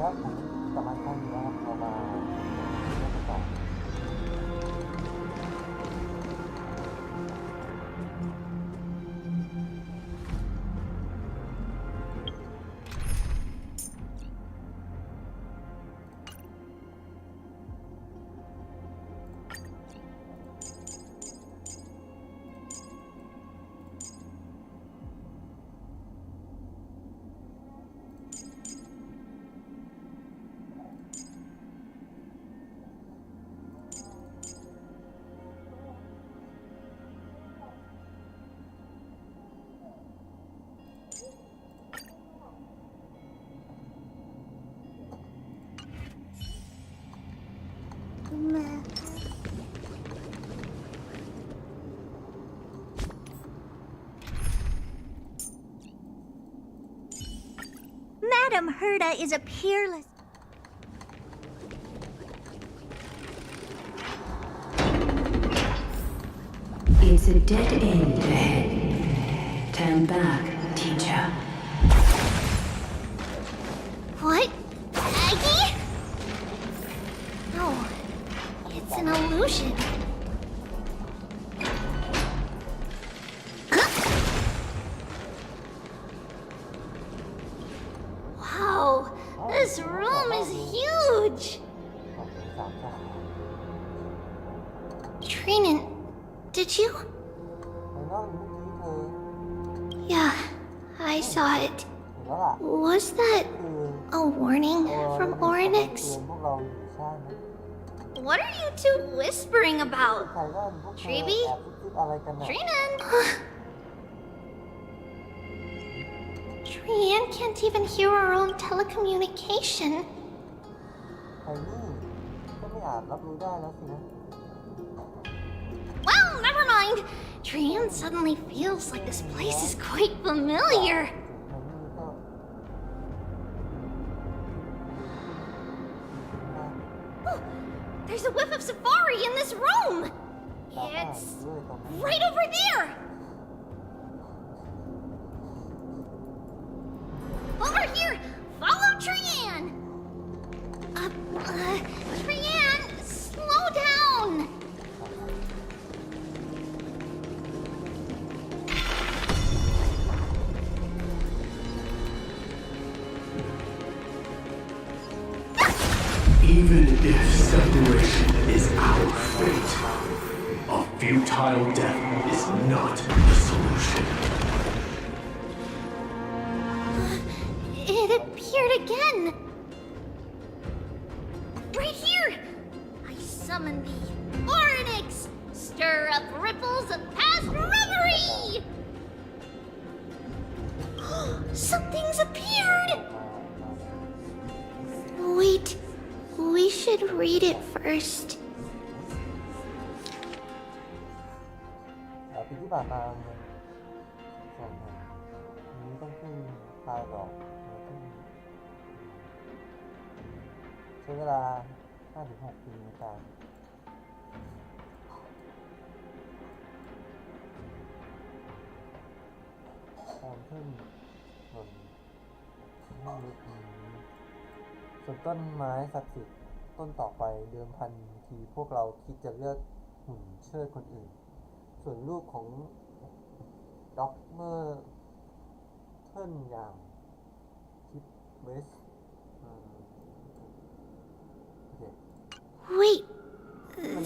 ครับกลับมาครั้งนี้นะครับเรามาเล่นต่อMadam Herda is a peerless. It's a dead end ahead. Turn back, teacher. What? Aggie? No, it's an illusion. Wow, this room is huge. Trinan, did you? Yeah, I saw it. Was that a warning from Oryx? What are you two whispering about? Treeby? Trinan? Trian can't even hear our own telecommunication. Well, never mind. Trian suddenly feels like this place is quite familiar. Oh, there's a whiff of safari in this room. It's right over there. Over here! Follow Trian! Trian, slow down! Even if separation is our fate, a futile death is not the solution. It appeared again! Right here! I summon thee! Oryx! Stir up ripples of past reverie! Something's appeared! Wait, we should read it first. ปีที่ผ่านมานี้ต้องขึ้นพายดอกใช้เวลา 5-6 ปีในการขึ้นส่วนต้นไม้ศักดิ์สิทธิ์ต้นต่อไปเดิมพันทีพวกเราคิดจะเลือกหุ่นเชิดคนอื่นส่วนลูกของด็อกเมอร์เทิร์นอย่างคิดเวสWait,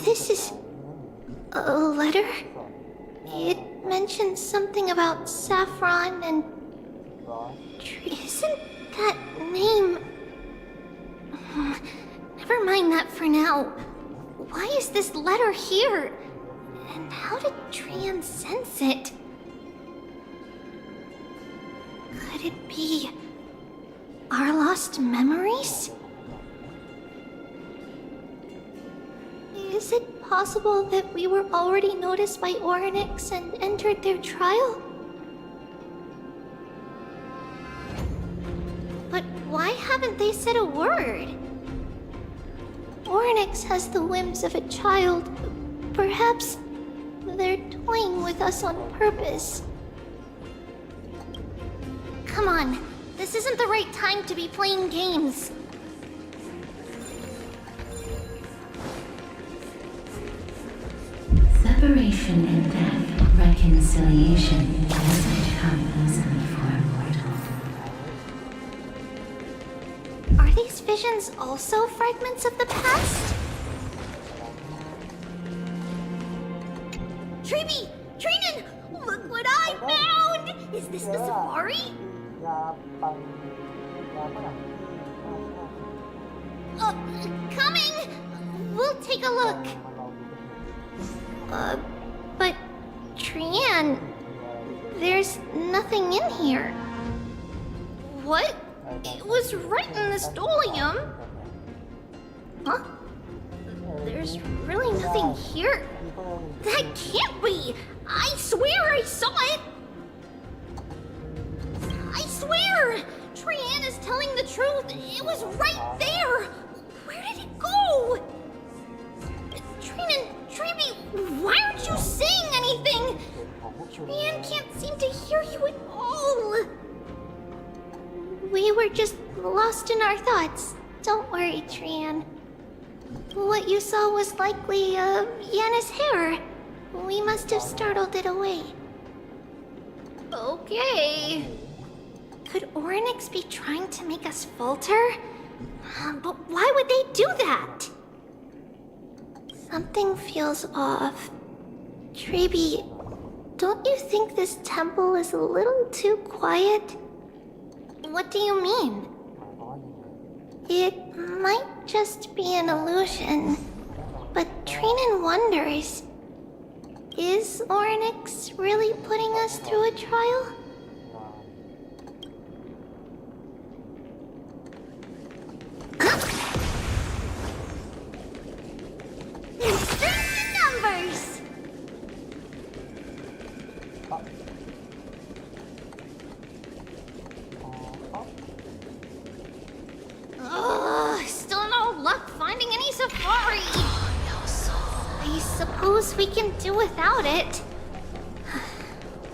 this is a letter? It mentions something about saffron and... Isn't that name... Never mind that for now. Why is this letter here? And how did Trian sense it? Could it be our lost memories? Is it possible that we were already noticed by Oryx and entered their trial? But why haven't they said a word? Oryx has the whims of a child. Perhaps they're toying with us on purpose. Come on, this isn't the right time to be playing games. Separation in death, reconciliation doesn't come easily for a mortal. Are these visions also fragments of the past? Treeby! Trinin! Look what I found! Is this the safari? ยาปังยาฝรั่ง Coming! We'll take a look. มาลองดูกัน But Trian, there's nothing in here. What? It was right in the stolium. Huh? There's really nothing here. That can't be! I swear I saw it! I swear! Trian is telling the truth. It was right there! Where did it go? Trinan, Treeby, why aren't you saying anything? Trian can't seem to hear you at all. We were just lost in our thoughts. Don't worry, Trian. What you saw was likely, Yana's hair. We must have startled it away. Okay. Could Orynyx be trying to make us falter? But why would they do that? Something feels off. Treeby, don't you think this temple is a little too quiet? What do you mean? It might just be an illusion, but Trinan wonders, is Orynyx really putting us through a trial? Strength in numbers! Still no luck finding any safari. I suppose we can do without it.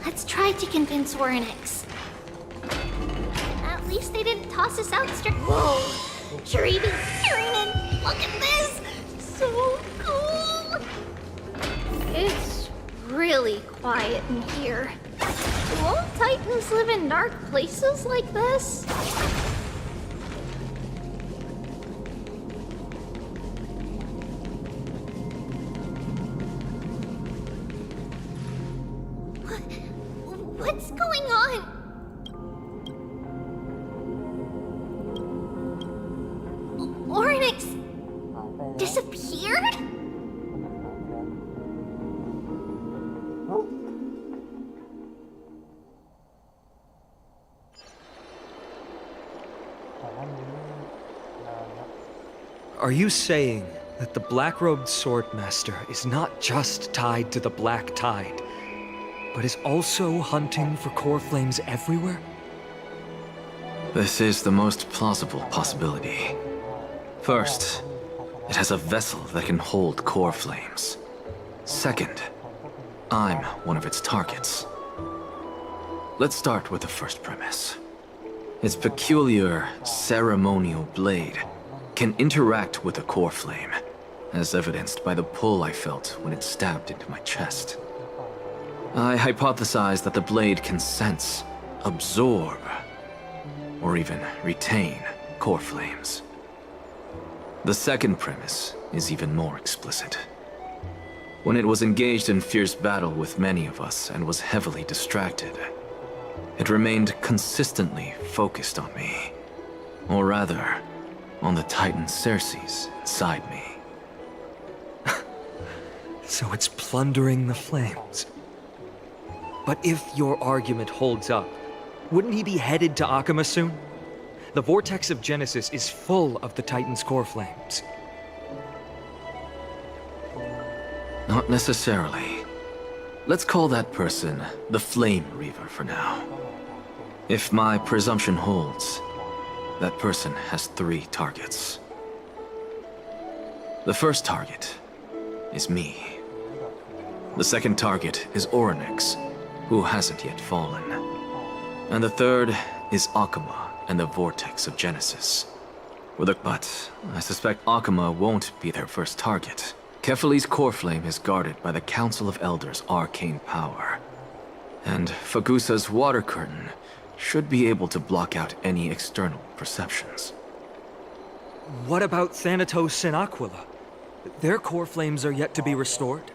Let's try to convince Orynyx. At least they didn't toss us out straight. Whoa! Treeby, Trinan, look at this! So cool! It's really quiet in here. Do all Titans live in dark places like this? What's going on? Orynyx หายไปแล้ว disappeared? แต่ว่านี้นานนะ Are you saying that the black-robed swordmaster is not just tied to the black tide, but is also hunting for core flames everywhere? This is the most plausible possibility. First, it has a vessel that can hold core flames. Second, I'm one of its targets. Let's start with the first premise. Its peculiar ceremonial blade can interact with a core flame, as evidenced by the pull I felt when it stabbed into my chest. I hypothesize that the blade can sense, absorb, or even retain core flames. The second premise is even more explicit. When it was engaged in fierce battle with many of us and was heavily distracted, it remained consistently focused on me, or rather, on the Titan Circes inside me. So it's plundering the flames. But if your argument holds up, wouldn't he be headed to Akama soon? The vortex of Genesis is full of the Titan's core flames. Not necessarily. Let's call that person the Flame Reaver for now. If my presumption holds, that person has 3 targets. The first target is me. The second target is Orynyx, who hasn't yet fallen. And the third is Akama and the Vortex of Genesis. But I suspect Akama won't be their first target, Kefali's core flame is guarded by the Council of Elders' arcane power. And Fagusa's water curtain should be able to block out any external perceptions. What about Thanatos and Aquila? Their core flames are yet to be restored.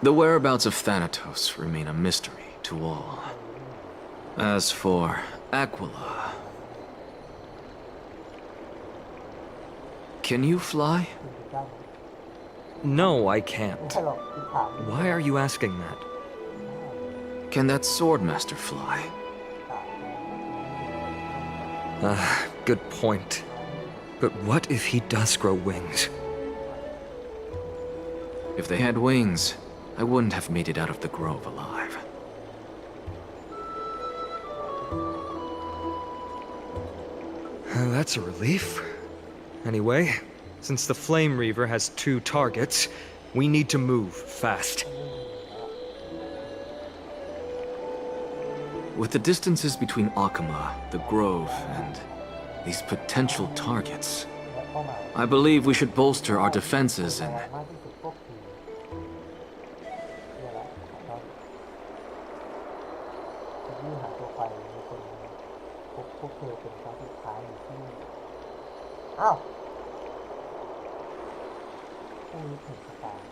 The whereabouts of Thanatos remain a mystery to all. As for Aquila... Can you fly? No, I ไม่ can't. ใช่หรอกคือถาม Why are you asking that? Can that Swordmaster fly? Good point. But what if he does grow wings? If they had wings, I wouldn't have made it out of the grove alive. That's a relief. Anyway, since the Flame Reaver has 2 targets, we need to move fast. With the distances between Akama, the grove, and these potential targets, และเป้าหมาย I believe we should bolster our defenses มาก and ที่สุดก็คือเนี่ยแหละครับที่หายตัวไปมีคนพบเธอเป็นครั้งสุดท้ายอยู่ที่นี่อ้าวพรุ่งนี้ถึงสตาร์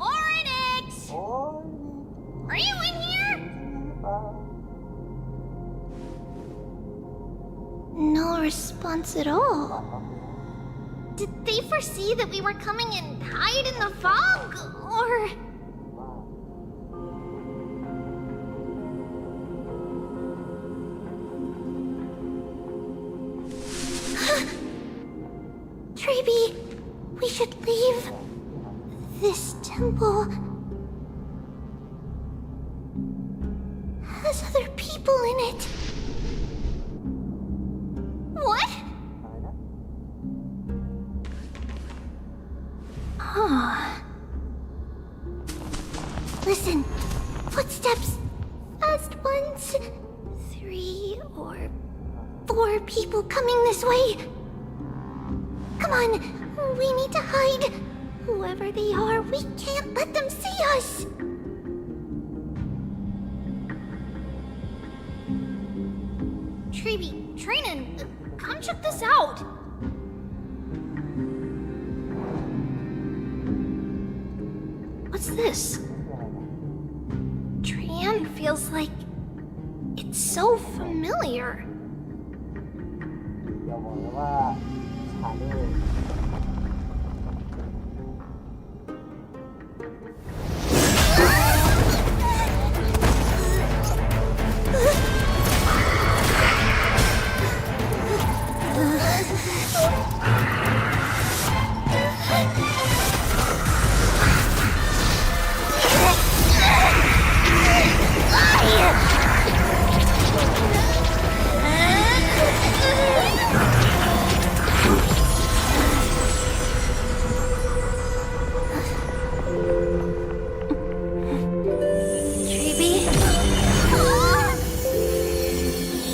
Oryx! โอ้ย Are you in here? จริงหรือเปล่า No response at all. Did they foresee that we were coming and hide in the fog? Or... Treeby, we should leave this temple. Has other people in it. What? อะไรนะ Oh. Listen, footsteps. Fast ones. 3 or 4 people coming this way. Come on, we need to hide. Whoever they are, we can't let them see us. Treeby, Trainin, come check this out. What's this? Trian feels like it's so familiar. เดี๋ยวบอกเลยว่าชาเลย Treeby?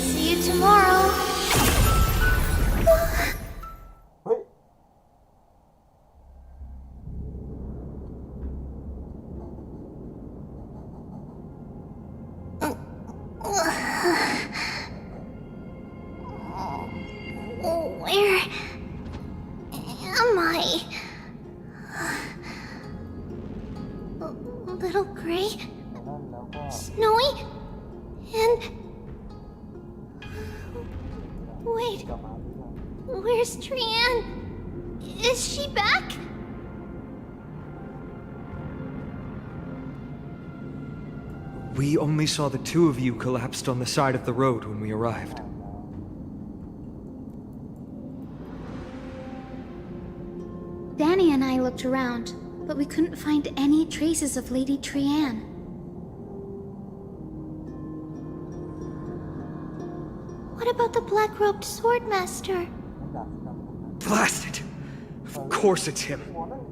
See you tomorrow. เฮ้ย Where am I? Little gray, นั่นแล้วก็ snowy, and wait, กลับมาที่นั่น where's Trian? Is she back? We only saw the 2 of you collapsed on the side of the road when we arrived. Danny and I looked around, but we couldn't find any traces of Lady Trian. What about the black-robed swordmaster? ไม่ดับที่นั่น Blast it! Of course it's him. หัวนั่น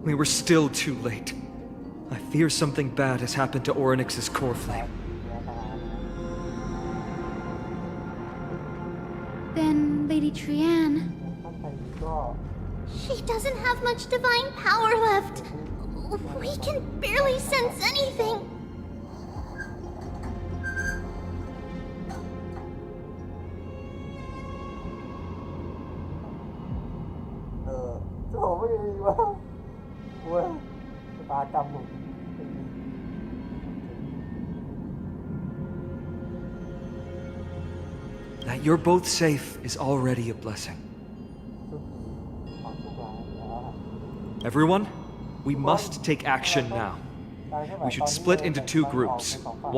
We were still too late. I fear something bad has happened to Orynyx's core flame. Then Lady Trianne. ท่านไปนี้ก็ She doesn't have much divine power left. We can barely sense anything. จะบอกว่าไงดีวะเว้ยชะตากรรมผมไม่ดี That you're both safe is already a blessing. สุขีของทุกรายแล้ว Everyone, we must take action now. We should split into two groups.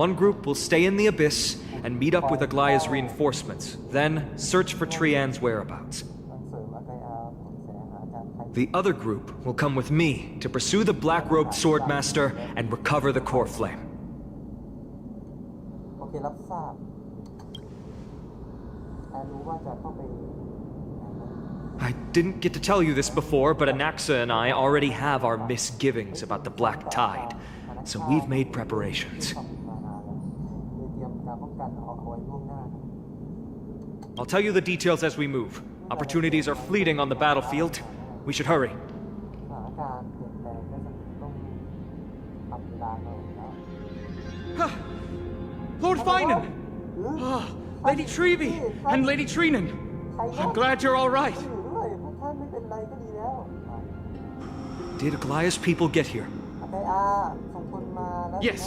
One group will stay in the abyss and meet up with Aglaya's reinforcements, then search for Trianne's whereabouts. มันเสริมอาการผมแสหาอาจารย์ไทย The other group will come with me to pursue the Black-robed Swordmaster and recover the core flame. โอเครับทราบรู้ว่าจะเข้าไป I didn't get to tell you this before, but Anaxa and I already have our misgivings about the Black Tide, so we've made preparations. ทำมานานแล้วเลยเตรียมการป้องกันเอาไว้ล่วงหน้าครับ I'll tell you the details as we move. Opportunities are fleeting on the battlefield. We should hurry. สถานการณ์เปลี่ยนแปลงก็จะต้องปรับเวลาหน่อยนะ Lord Finan! Ah, Lady Treby and Lady Trinan! I'm glad you're all right. อยู่ด้วยพวกท่านไม่เป็นไรก็ดีแล้ว Did Aglaya's people get here? อาไกอาส่งคนมาแล้ว Yes,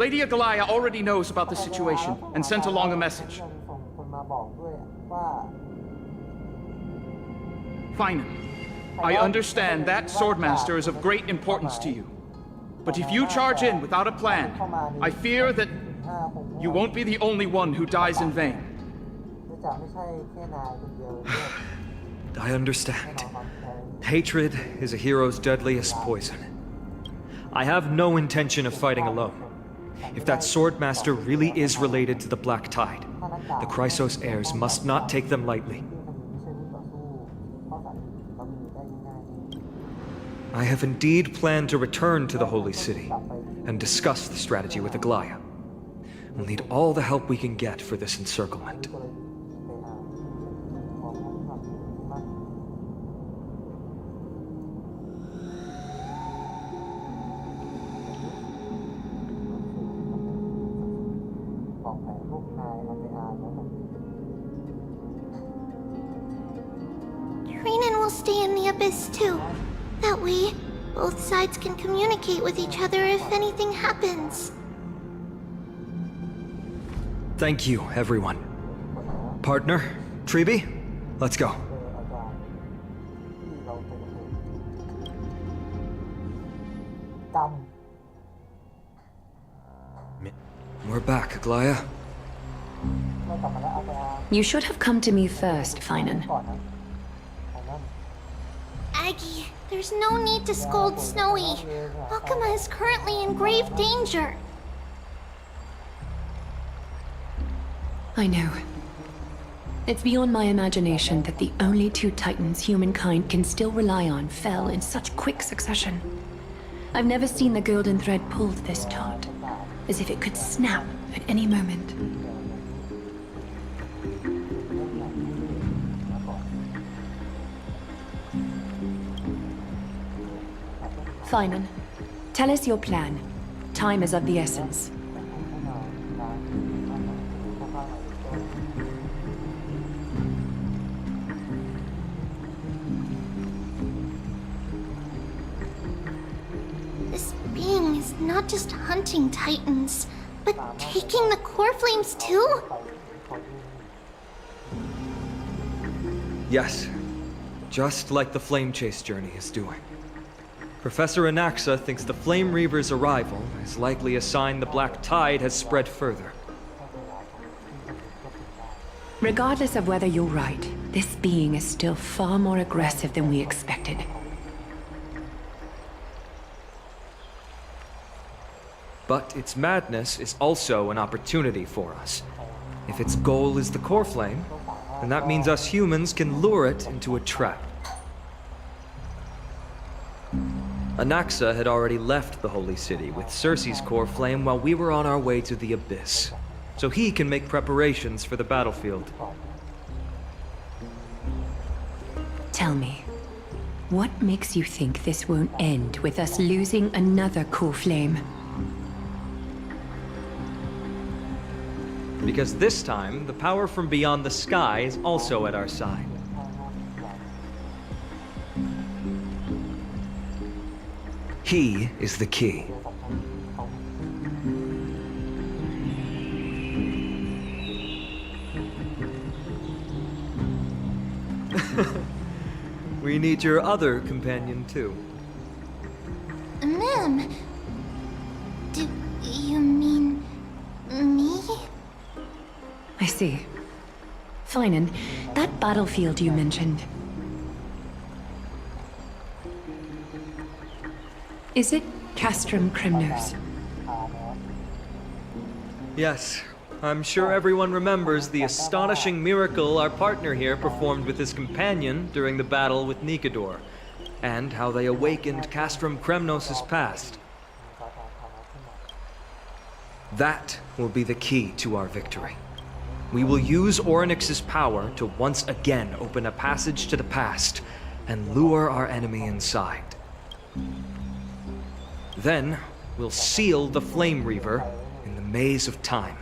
Lady Agalaya already knows about the situation and sent along a message. ส่งคนมาบอกด้วยว่า Finan, I understand that Swordmaster is of great importance to you. But if you charge in without a plan, I fear that you won't be the only one who dies in vain. จะไม่ใช่แค่นายคนเดียวด้วย I understand. Hatred is a hero's deadliest poison. I have no intention of fighting alone. If that Swordmaster really is related to the Black Tide, the Chrysos heirs must not take them lightly. I have indeed planned to return to the Holy City and discuss the strategy with Aglaya. We'll need all the help we can get for this encirclement. บอกแผนพวกนายเอาไปอ่านแล้วกัน Trinan will stay in the abyss too. That way, both sides can communicate with each other if anything happens. Thank you, everyone. Partner, Treby, let's go. อาจารย์ที่เราเป็นกรรม We're back, Aglaya. เรากลับมาแล้วเอาไปอ่าน You should have come to me first, Finan. ก่อนนะไอ้นั่น Aggie, there's no need to scold Snowy. Akuma is currently in grave danger. I know. It's beyond my imagination that the only two titans humankind can still rely on fell in such quick succession. I've never seen the golden thread pulled this taut, as if it could snap at any moment. Finan, tell us your plan. Time is of the essence. This being is not just hunting titans, but taking the core flames too? Yes, just like the Flame Chase journey is doing. Professor Anaxa thinks the Flame Reaver's arrival is likely a sign the Black Tide has spread further. Regardless of whether you're right, this being is still far more aggressive than we expected. But its madness is also an opportunity for us. If its goal is the core flame, then that means us humans can lure it into a trap. Anaxa had already left the Holy City with Cersei's core flame while we were on our way to the Abyss, so he can make preparations for the battlefield. Tell me, what makes you think this won't end with us losing another core flame? Because this time, the power from beyond the sky is also at our side. He is the key. We need your other companion too. Ma'am, do you mean me? I see. Fine, that battlefield you mentioned. Is it Castrum Kremnos? Yes, I'm sure everyone remembers the astonishing miracle our partner here performed with his companion during the battle with Nikador, and how they awakened Castrum Kremnos' past. That will be the key to our victory. We will use Orynyx's power to once again open a passage to the past and lure our enemy inside. Then, we'll seal the Flame Reaver in the maze of time.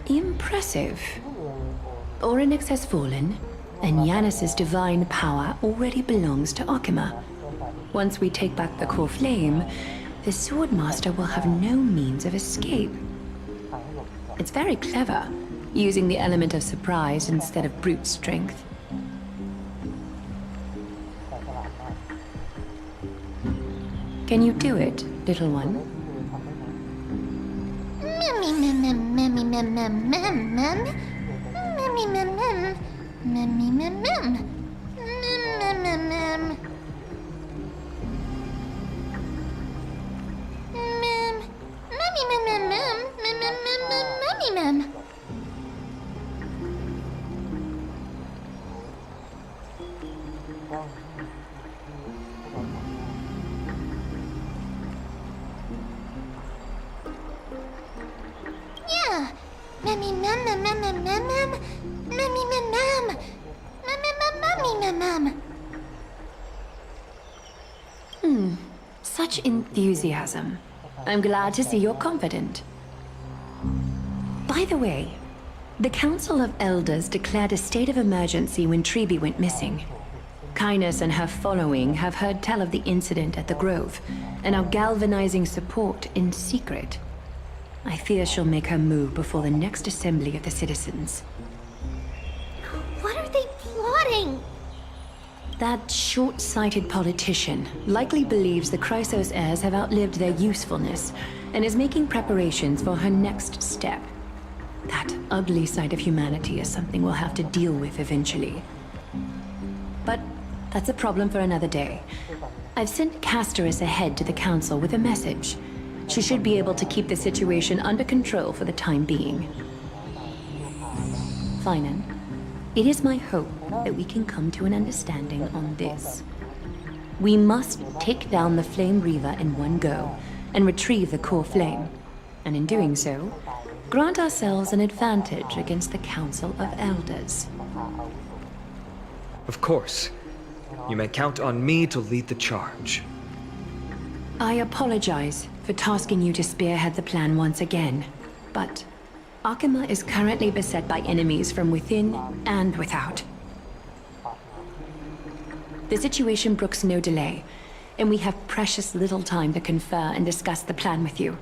Impressive. Orynyx has fallen, and Yanis's divine power already belongs to Akima. Once we take back the core flame, the Swordmaster will have no means of escape. It's very clever, using the element of surprise instead of brute strength. Can you do it, little one? Such enthusiasm. I'm glad to see you're confident. By the way, the Council of Elders declared a state of emergency when Treeby went missing. Kynus and her following have heard tell of the incident at the Grove, and are galvanizing support in secret. I fear she'll make her move before the next assembly of the citizens. What are they plotting? That short-sighted politician likely believes the Chrysos heirs have outlived their usefulness, and is making preparations for her next step. That ugly side of humanity is something we'll have to deal with eventually. But that's a problem for another day. I've sent Castorus ahead to the council with a message. She should be able to keep the situation under control for the time being. Finan, it is my hope that we can come to an understanding on this. We must take down the Flame Reaver in one go, and retrieve the core flame. And in doing so, grant ourselves an advantage against the Council of Elders. Of course. You may count on me to lead the charge. I apologize for tasking you to spearhead the plan once again, but Akima is currently beset by enemies from within and without. The situation brooks no delay, and we have precious little time to confer and discuss the plan with you.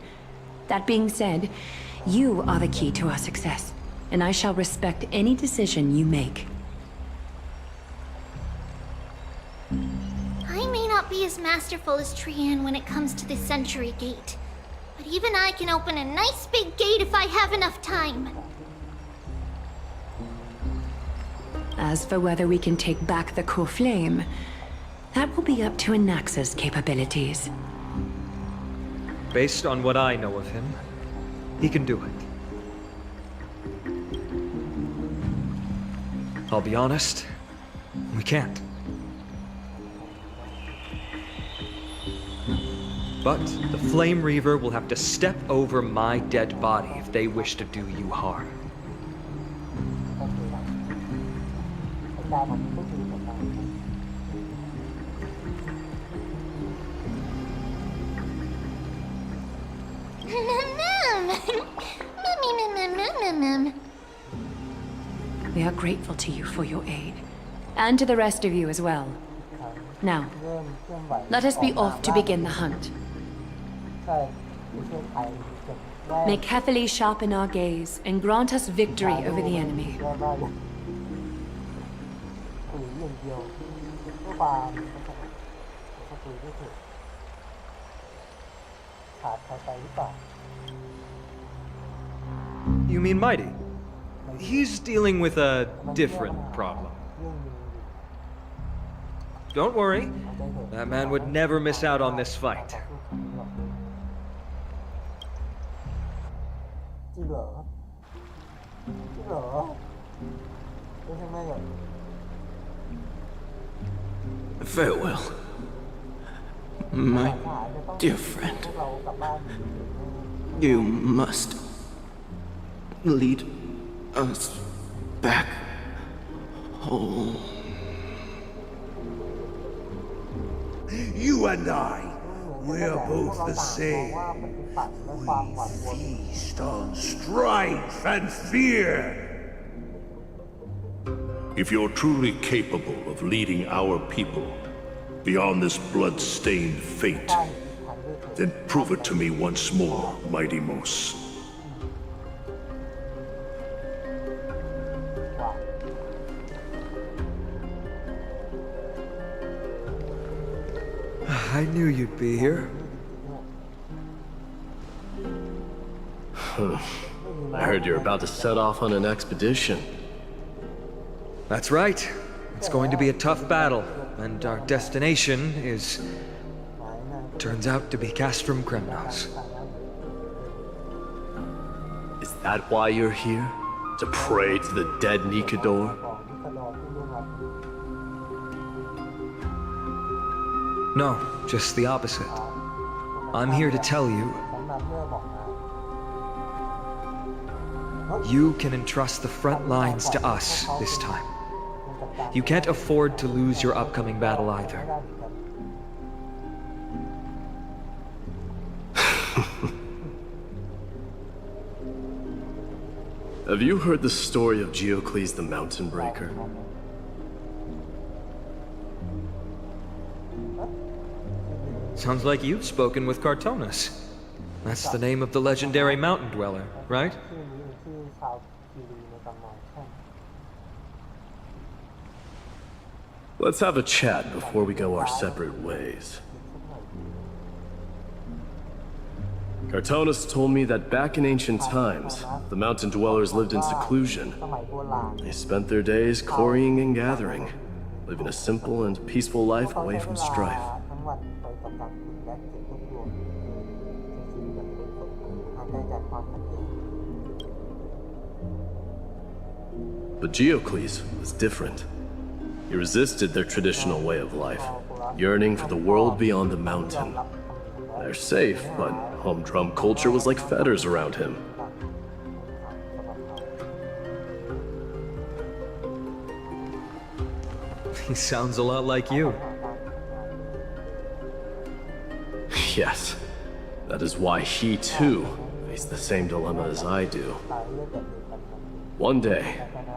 That being said, you are the key to our success, and I shall respect any decision you make. I may not be as masterful as Trian when it comes to the Century Gate, but even I can open a nice big gate if I have enough time. As for whether we can take back the core flame, that will be up to Anaxa's capabilities. Based on what I know of him, he can do it. I'll be honest, we can't. But the Flame Reaver will have to step over my dead body if they wish to do you harm. โอเคครับไอ้การของมันก็คือของมัน We are grateful to you for your aid, and to the rest of you as well. Now, เริ่มเคลื่อนไหว let us be off to begin the hunt. ใช่ผู้ช่วยไทยเก็บแร่ May carefully sharpen our gaze and grant us victory over the enemy. แร่ได้เลยปุ๋ยอย่างเดียวเพื่อความก็ปุ๋ยด้วยเถอะขาดใครไปหรือเปล่า You mean Mighty? He's dealing with a different problem. เรื่องนึง Don't worry, เอาใจเถอะ that man would never miss out on this fight. จริงเหรอจริงเหรอไม่ใช่ไหมเหรอ Farewell, my dear friend. พวกเรากลับบ้าน You must lead us back home. You and I, we're both the same. ว่าปฏิปักษ์และความหวาดกลัว Feast on strife and fear. If you're truly capable of leading our people beyond this blood-stained fate, ได้ทันด้วยเถิด then prove it to me once more, Mighty Mos. ว่า I knew you'd be here. I heard you're about to set off on an expedition. That's right. It's going to be a tough battle, and our destination is... หมายนานก็ turns out to be Castrum Kremnos. สั่งแล้ว Is that why you're here? To pray to the dead Nikador? ของนิคาดอร์ผู้ล่วงลับ No, just the opposite. I'm here to tell you, สำนักเมื่อบอกมา you can entrust the front lines to us this time. You can't afford to lose your upcoming battle ไม่ either. ได้เหมือนกัน Have you heard the story of Geocles the Mountain Breaker? Sounds like you've spoken with Cartonus. That's the name of the legendary mountain dweller, right? ชื่อนี้เป็นชื่อชาวคีรีในตำนานใช่ Let's have a chat before we go our separate ways. Cartonus told me that back in ancient times, the mountain dwellers lived in seclusion. สมัยโบราณ They spent their days quarrying and gathering, living a simple and peaceful life เขา away ใช้ from เวลา strife. ทั้งวันไปกับการขุดและเก็บรวบรวมใช้ชีวิตแบบเป็นสุขหายใจจากความขัดแย้ง But Geocles was different. He resisted their traditional way of life, yearning for the world beyond the mountain. They're safe, but humdrum culture was like fetters around him. He sounds a lot like you. Yes, that is why he too faced the same dilemma as I do. One day,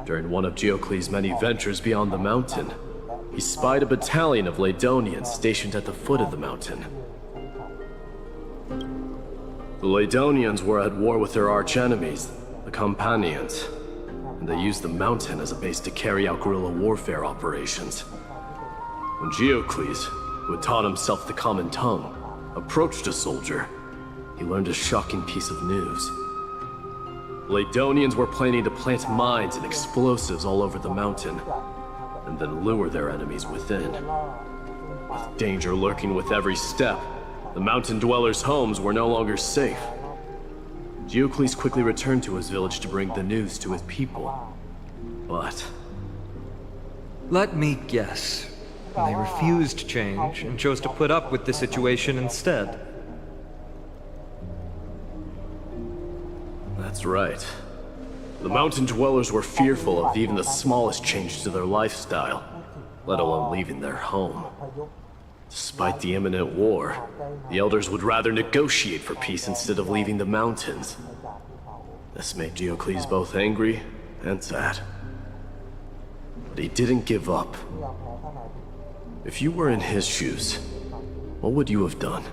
during one of Geocles' many ventures beyond the mountain, he spied a battalion of Ladonians stationed at the foot of the mountain. The Ladonians were at war with their archenemies, the Campanians, and they used the mountain as a base to carry out guerrilla warfare operations. When Geocles, who had taught himself the common tongue, approached a soldier, he learned a shocking piece of news. Ladonians were planning to plant mines and explosives all over the mountain, and then lure their enemies within. With danger lurking with every step, the mountain dwellers' homes were no longer safe. Geocles quickly returned to his village to bring the news to his people. But Let me guess. They refused change and chose to put up with the situation instead. That's right. The mountain dwellers were fearful of even the smallest change to their lifestyle, let alone leaving their home. Despite the imminent war, the elders would rather negotiate for peace instead of leaving the mountains. This made Diocles both angry and sad. But he didn't give up. If you were in his shoes, what would you have done?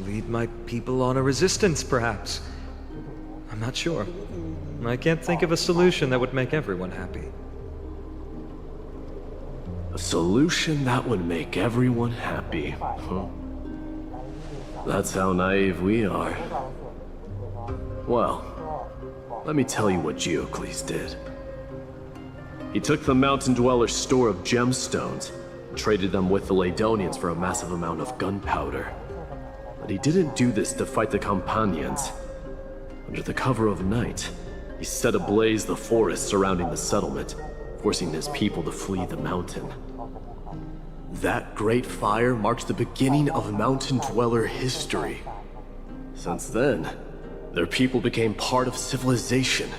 Lead my people on a resistance, perhaps. I'm not sure. I can't think of a solution that would make everyone happy. A solution that would make everyone happy, huh? That's how naive we are. Well, let me tell you what Diocles did. He took the mountain dwellers' store of gemstones and traded them with the Ladonians for a massive amount of gunpowder. But he didn't do this to fight the Companions. Under the cover of night, he set ablaze the forest surrounding the settlement, forcing his people to flee the mountain. That great fire marked the beginning of mountain dweller history. Since then, their people became part of civilization,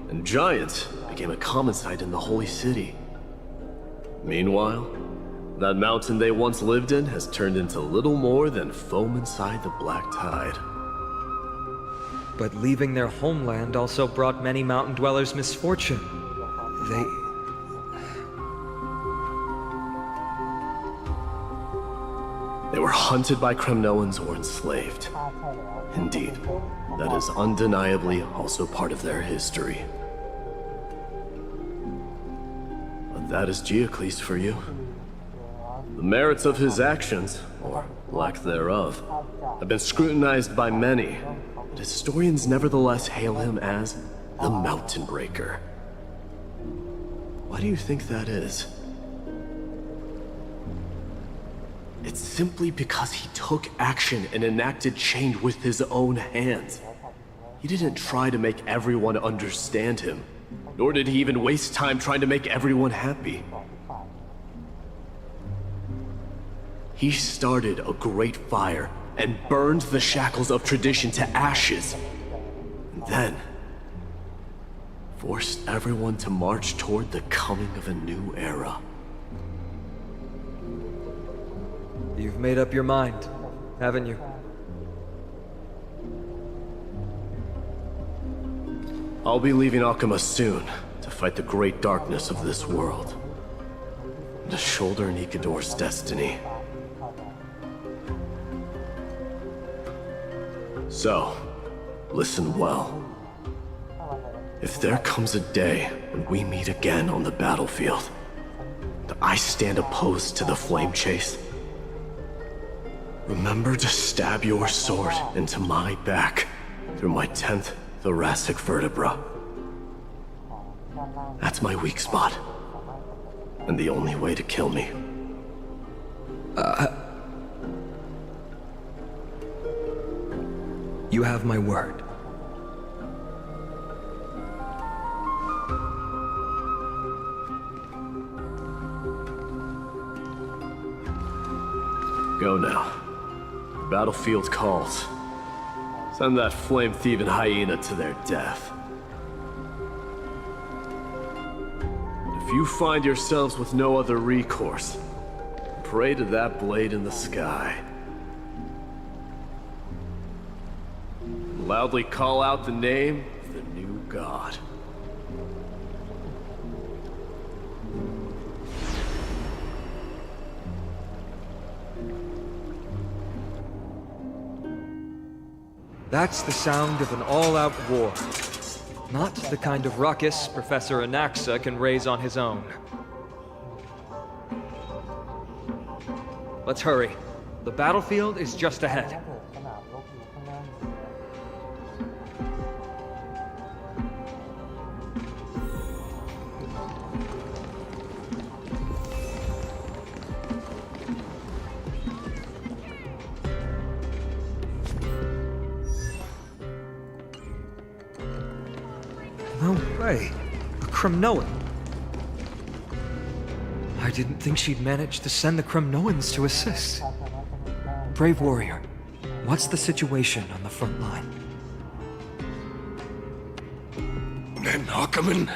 and giants became a common sight in the holy city. Meanwhile, that mountain they once lived in has turned into little more than foam inside the black tide. But leaving their homeland also brought many mountain dwellers misfortune. They were hunted by Kremnoans or enslaved. Indeed, that is undeniably also part of their history. But that is Diocles for you. The merits of his actions, or lack thereof, have been scrutinized by many, but historians nevertheless hail him as the Mountain Breaker. Why do you think that is? It's simply because he took action and enacted change with his own hands. He didn't try to make everyone understand him, nor did he even waste time trying to make everyone happy. He started a great fire and burned the shackles of tradition to ashes, and then forced everyone to march toward the coming of a new era. You've made up your mind, haven't you? I'll be leaving Akuma soon to fight the great darkness of this world, to shoulder Nikador's destiny. So, listen well. If there comes a day when we meet again on the battlefield, and I stand opposed to the flame chase, remember to stab your sword into my back through my 10th thoracic vertebra. That's my weak spot, and the only way to kill me. You have my word. Go now. The battlefield calls. Send that flame-thieving hyena to their death. If you find yourselves with no other recourse, pray to that blade in the sky. Loudly call out the name of the new god. That's the sound of an all-out war. Not the kind of ruckus Professor Anaxa can raise on his own. Let's hurry. The battlefield is just ahead. No way. A Kremnoan. I didn't think she'd manage to send the Kremnoans to assist. Brave warrior, what's the situation on the front line? Then, Ackerman,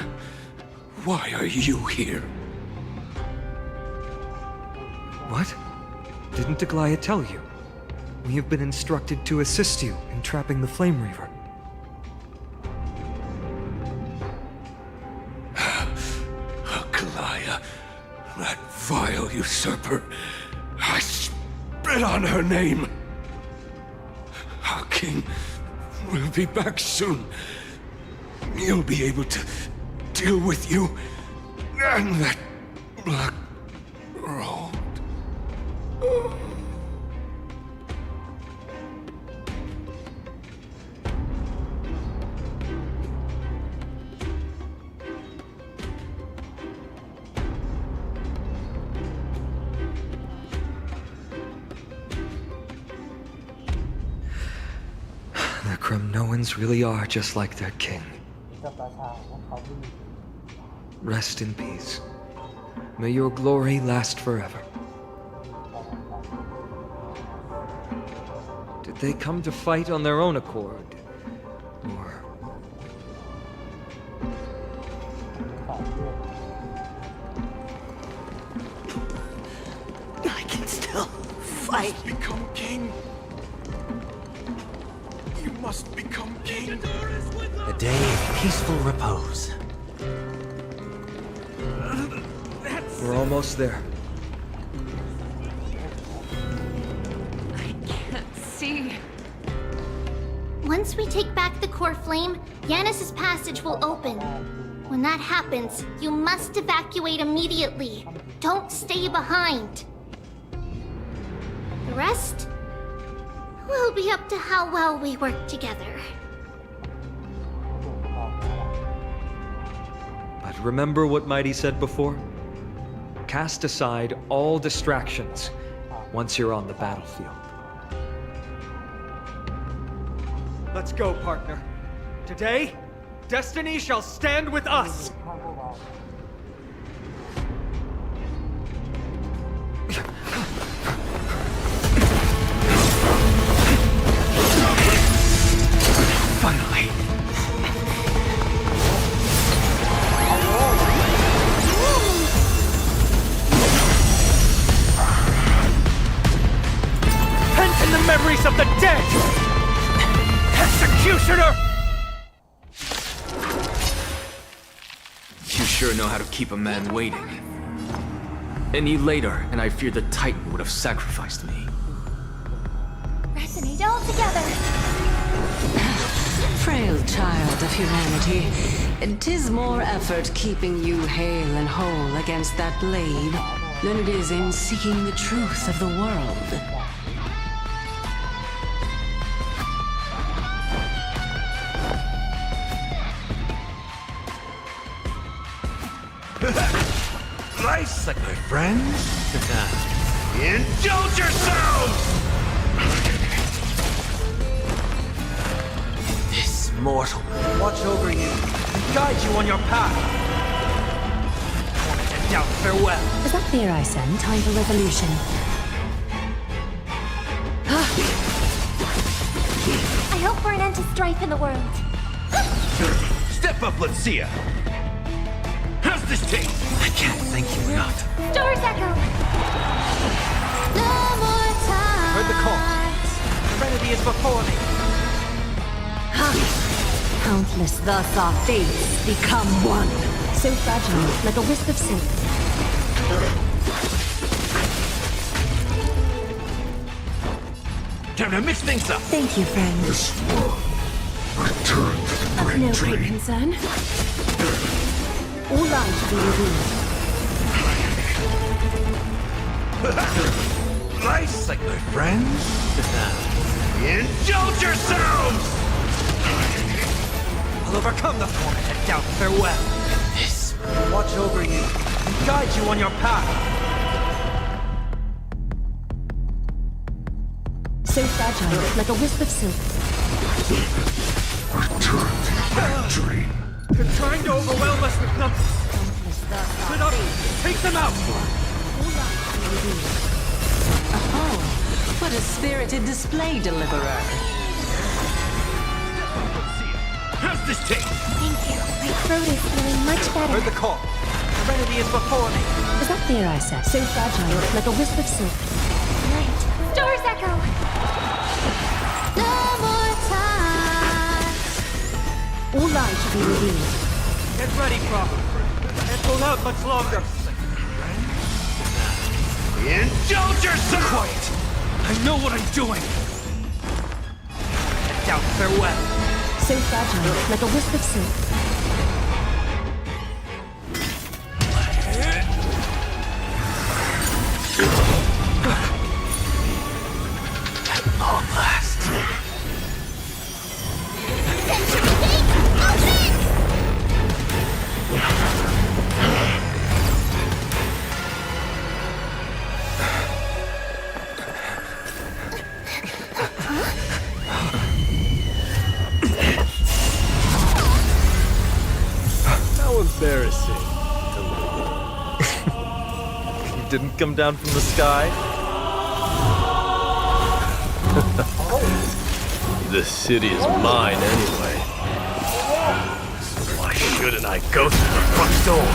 why are you here? What? Didn't Aglaya tell you? We have been instructed to assist you in trapping the Flame Reaver. Aglaya, that vile usurper. I spit on her name. Our king will be back soon. He'll be able to deal with you and that black road. The Kremnoans really are just like their king. กับราชาของเขาที่มี Rest in peace. May your glory last forever. Did they come to fight on their own accord? Or... ฝ่ายเลือด I can still fight. Become king. You must become king. A day of peaceful repose. We're almost there. I can't see. Once we take back the core flame, Yanis's passage will open. When that happens, you must evacuate immediately. Don't stay behind. The rest will be up to how well we work together. But remember what Mighty said before? Cast aside all distractions once you're on the battlefield. Let's go, partner. Today, destiny shall stand with us. ข้างพวกเรา Finally. Pent in the memories of the dead! Executioner! You sure know how to keep a man waiting. Any later, and I fear the Titan would have sacrificed me. Resonate all together. Frail child of humanity, 'tis more effort keeping you hale and whole against that blade than it is in seeking the truth of the world. Nice, like my friends. Indulge yourselves! This mortal will watch over you and guide you on your path. And now farewell. Is that fear I send time for revolution? I hope for an end to strife in the world. Step up, let's see ya. How's this taste? I can't thank you enough. Doors echo. No more time. Heard the call. Serenity is before me. Countless thus our fates become one. So fragile, like a wisp of silk. Time to mix things up. Thank you, friend. This world returned to the Of brain no great drain. concern. All lies be revealed. Nice, like my friends. Indulge yourselves! I'll overcome the form and doubt farewell. This will watch over you and guide you on your path. So fragile, like a wisp of silk. Return to the brain drain. They're trying to overwhelm us with numbers. Sit up! Take them out! Oh, what a spirited display, deliverer. How's this taste? Thank you. My throat is feeling much better. Heard the call. Serenity is before me. Is that fear I said? So fragile, like a wisp of silk. Right. Stars echo. No more time. All lies should be revealed. Get ready, Prophet. Can't hold out much longer. Indulge yourself! Quiet. I know what I'm doing. Down, farewell. So fragile, like a wisp of silk. At long last. Century Gate, open! How embarrassing. You didn't come down from the sky? The city is mine anyway. So why shouldn't I go through the front door?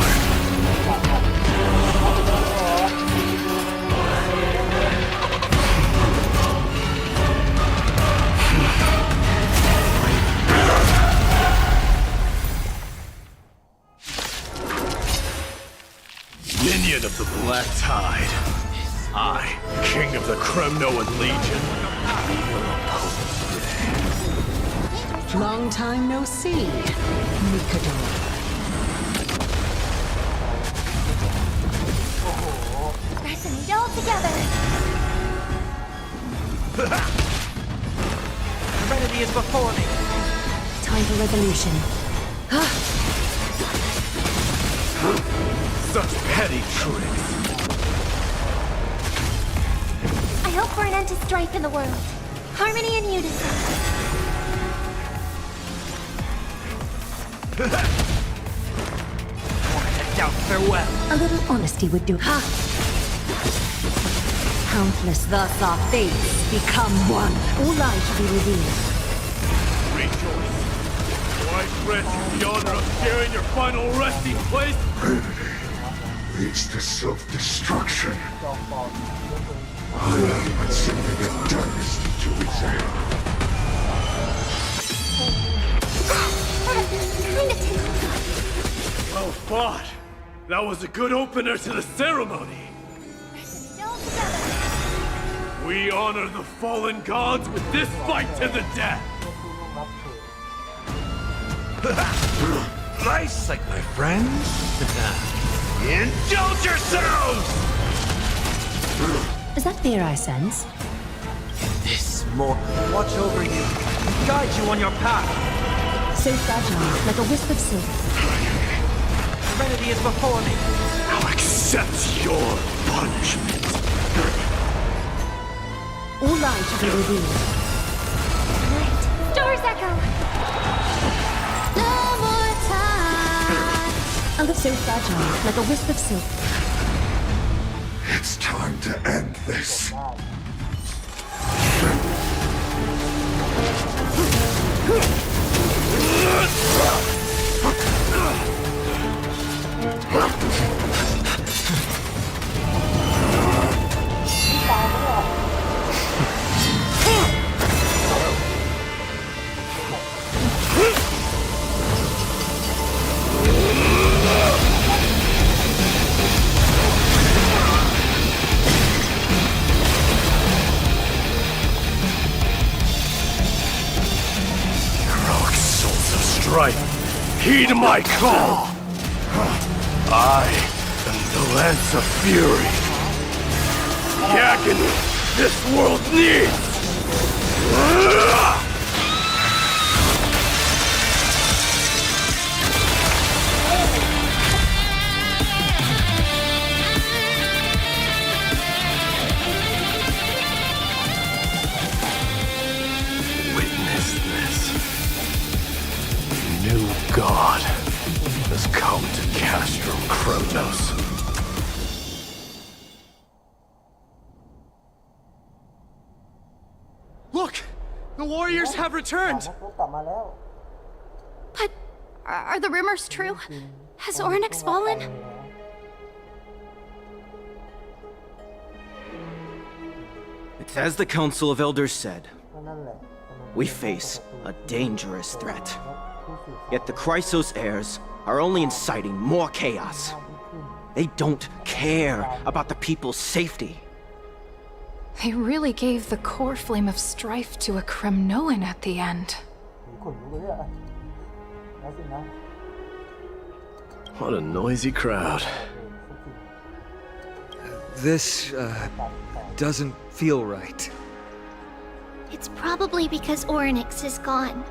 Minion of the Black Tide. I, King of the Kremnoan Legion. Long time no see, Mikado. Resonate all together. Serenity is before me. Time for revolution. Such petty tricks. I hope for an end to strife in the world. Harmony and unison. Down, farewell. A little honesty would do. Ha! Countless, thus our fates become one. All lies should be revealed. Rejoice. For I grant you the honor of sharing your final resting place. Leads to self-destruction. I am but something that does to its end. Well fought. That was a good opener to the ceremony. We honor the fallen gods with this fight to the death. Nice, like my friends. Indulge yourselves! Is that fear I sense? This more. Watch over you. Guide you on your path. So fragile, like a wisp of silk. Serenity is before me. Now accept your punishment. All lies should be revealed. Right. Stars echo. No more time. A little so fragile, like a wisp of silk. It's time to end this. Heroic souls of strife, heed my call! I am the Lance of Fury. The agony this world needs! Witness this. New God has come to Castrum Kronos. Look! The warriors have returned! กลับมาแล้ว But Are the rumors true? Has Oryx fallen? It's as the Council of Elders said. We face a dangerous threat. Yet the Chrysos heirs are only inciting more chaos. They don't care about the people's safety. They really gave the core flame of strife to a Kremnoan at the end. What a noisy crowd. This, doesn't feel right. It's probably because Oryx is gone.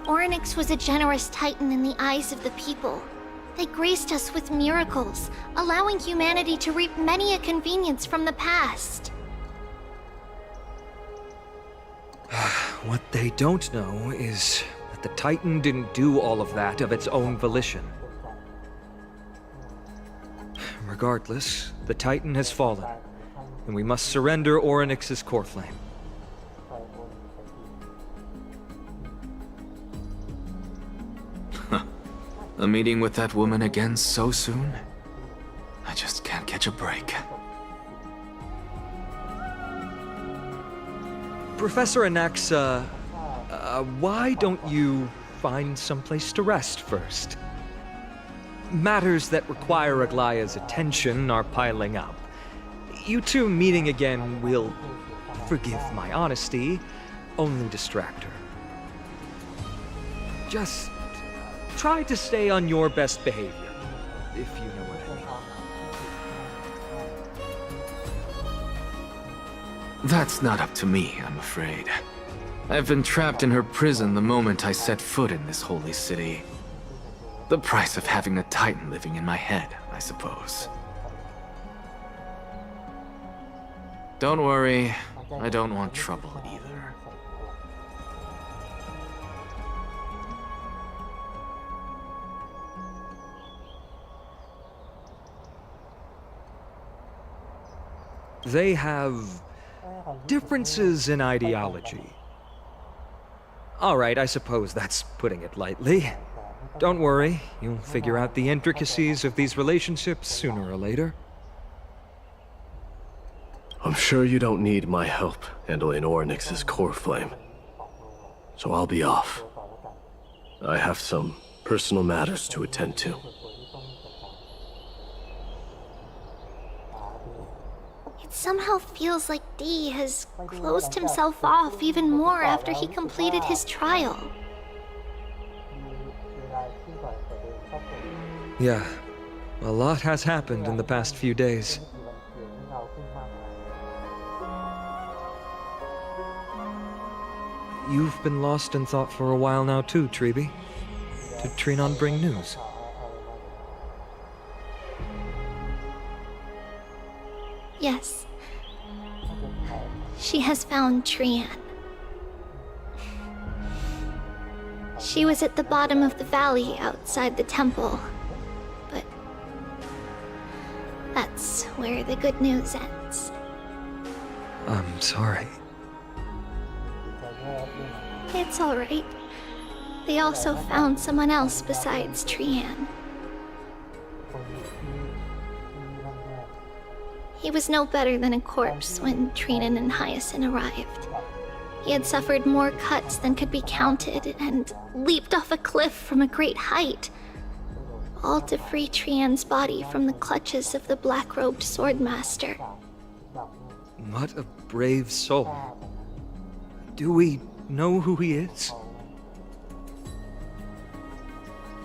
Oryx was a generous titan in the eyes of the people. They graced us with miracles, allowing humanity to reap many a convenience from the past. What they don't know is that the Titan didn't do all of that of its own volition. Regardless, the Titan has fallen, and we must surrender Oryx's core flame. A meeting with that woman again so soon? I just can't catch a break. Professor Anaxa, why don't you find someplace to rest first? Matters that require Aglaya's attention are piling up. You two meeting again will, forgive my honesty, only distract her. Just try to stay on your best behavior, if you know what I mean. That's not up to me, I'm afraid. I've been trapped in her prison the moment I set foot in this holy city. The price of having a Titan living in my head, I suppose. Don't worry, I don't want trouble either. They have differences in ideology. All right, I suppose that's putting it lightly. Don't worry, you'll figure out the intricacies of these relationships sooner or later. I'm sure you don't need my help handling Oryx's core flame. So I'll be off. I have some personal matters to attend to. It somehow feels like D has closed himself off even more after he completed his trial. Yeah, a lot has happened in the past few days. You've been lost in thought for a while now too, Treeby. Did Trinon bring news? Yes. She has found Trian. She was at the bottom of the valley outside the temple. But that's where the good news ends. I'm sorry. It's alright. They also found someone else besides Trian. He was no better than a corpse when Trinan and Hyacinth arrived. He had suffered more cuts than could be counted and leaped off a cliff from a great height, all to free Trian's body from the clutches of the black-robed swordmaster. What a brave soul. Do we know who he is?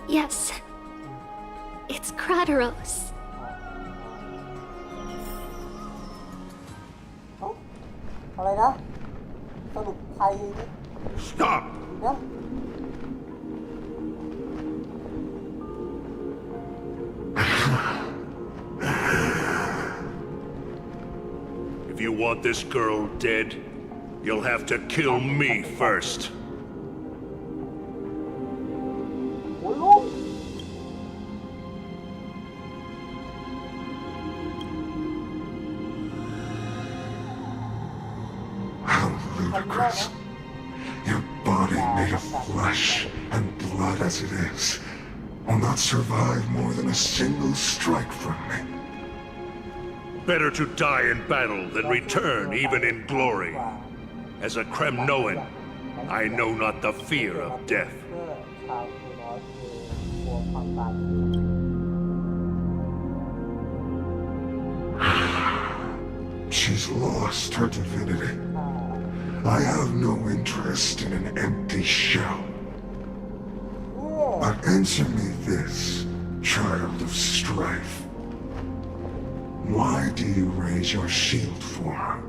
Yes. It's Krateros. Stop! If you want this girl dead, you'll have to kill me first. How ludicrous. Your body made of flesh and blood as it is, will not survive more than a single strike from me. Better to die in battle than return even in glory. As a Kremnoan, I know not the fear of death. She's lost her divinity. I have no interest in an empty shell. But answer me this, child of strife. Why do you raise your shield for her?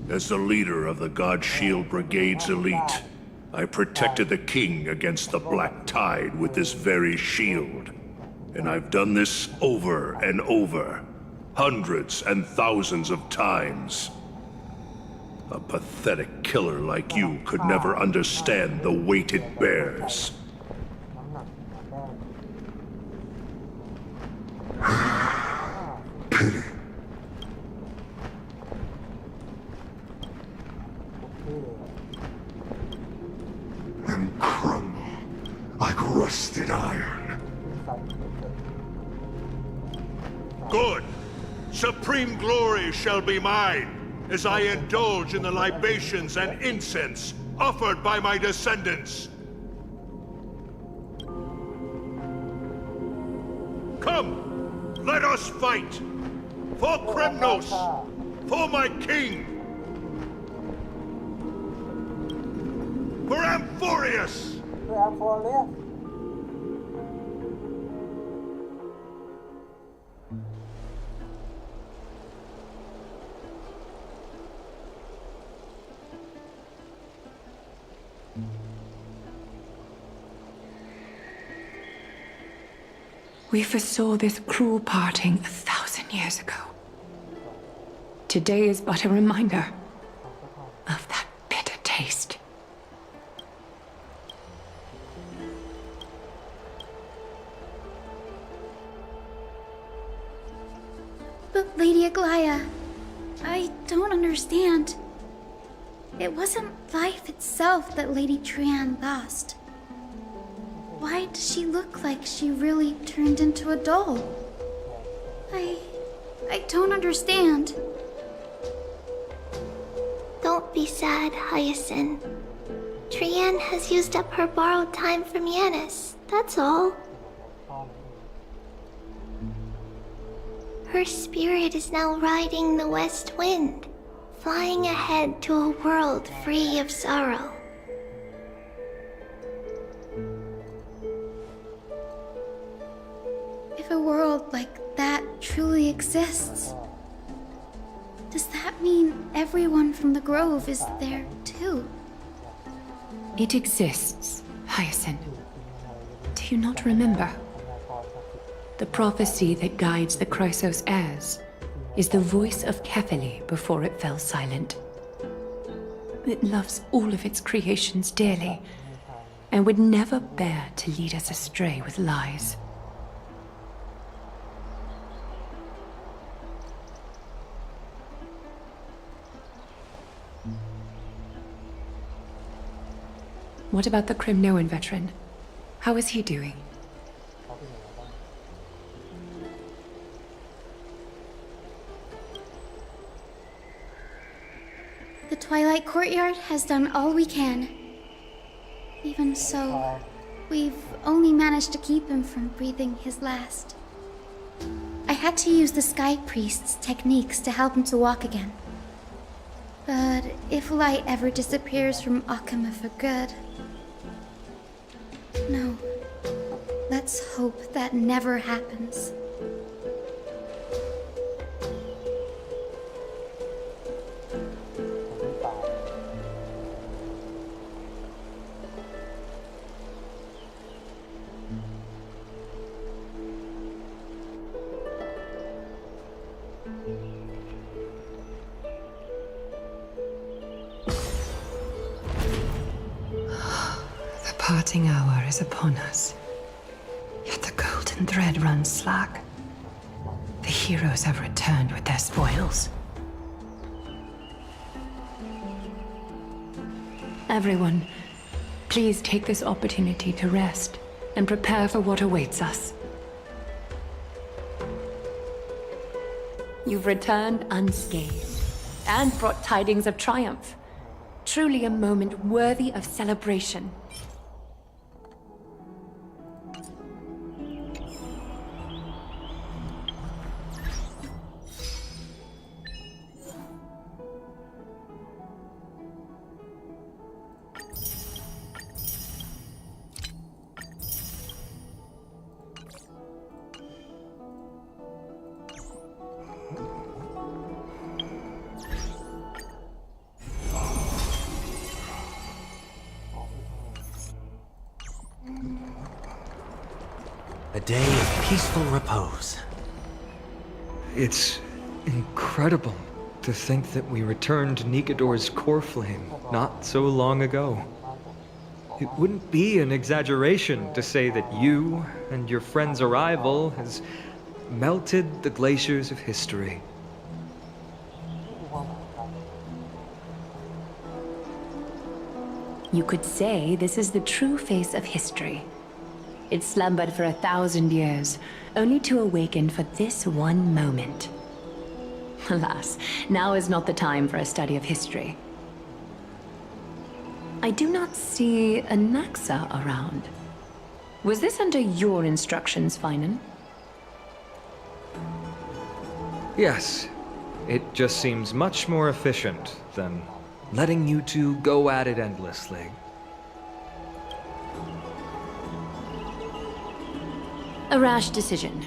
As the leader of the God Shield Brigade's elite, I protected the king against the Black Tide with this very shield. And I've done this over and over, hundreds and thousands of times. A pathetic killer like you could never understand the weight it bears. Pity. And crumble like rusted iron. Good! Supreme glory shall be mine, as I indulge in the libations and incense offered by my descendants. Come, let us fight! For Kremnos! For my king! For Amphorius! We foresaw this cruel parting 1,000 years ago. Today is but a reminder of that bitter taste. But Lady Aglaya, I don't understand. It wasn't life itself that Lady Trian lost. Why does she look like she really turned into a doll? I don't understand. Don't be sad, Hyacinth. Trian has used up her borrowed time from Yanis, that's all. Her spirit is now riding the west wind, flying ahead to a world free of sorrow. If a world like that truly exists, does that mean everyone from the Grove is there too? It exists, Hyacinth. Do you not remember? The prophecy that guides the Chrysos heirs is the voice of Kefili before it fell silent. It loves all of its creations dearly and would never bear to lead us astray with lies. What about the Kremnoan veteran? How is he doing? The Twilight Courtyard has done all we can. Even so, we've only managed to keep him from breathing his last. I had to use the Sky Priest's techniques to help him to walk again. But if light ever disappears from Akama for good... No. Let's hope that never happens. The parting hour is upon us. Yet the golden thread runs slack. The heroes have returned with their spoils. everyone, please take this opportunity to rest and prepare for what awaits us. You've returned unscathed and brought tidings of triumph. Truly a moment worthy of celebration. A day of peaceful repose. It's incredible to think that we returned Nikador's core flame not so long ago. It wouldn't be an exaggeration to say that you and your friend's arrival has melted the glaciers of history. You could say this is the true face of history. It slumbered for 1,000 years, only to awaken for this one moment. Alas, now is not the time for a study of history. I do not see a Naxa around. Was this under your instructions, Finan? Yes, it just seems much more efficient than letting you two go at it endlessly. A rash decision.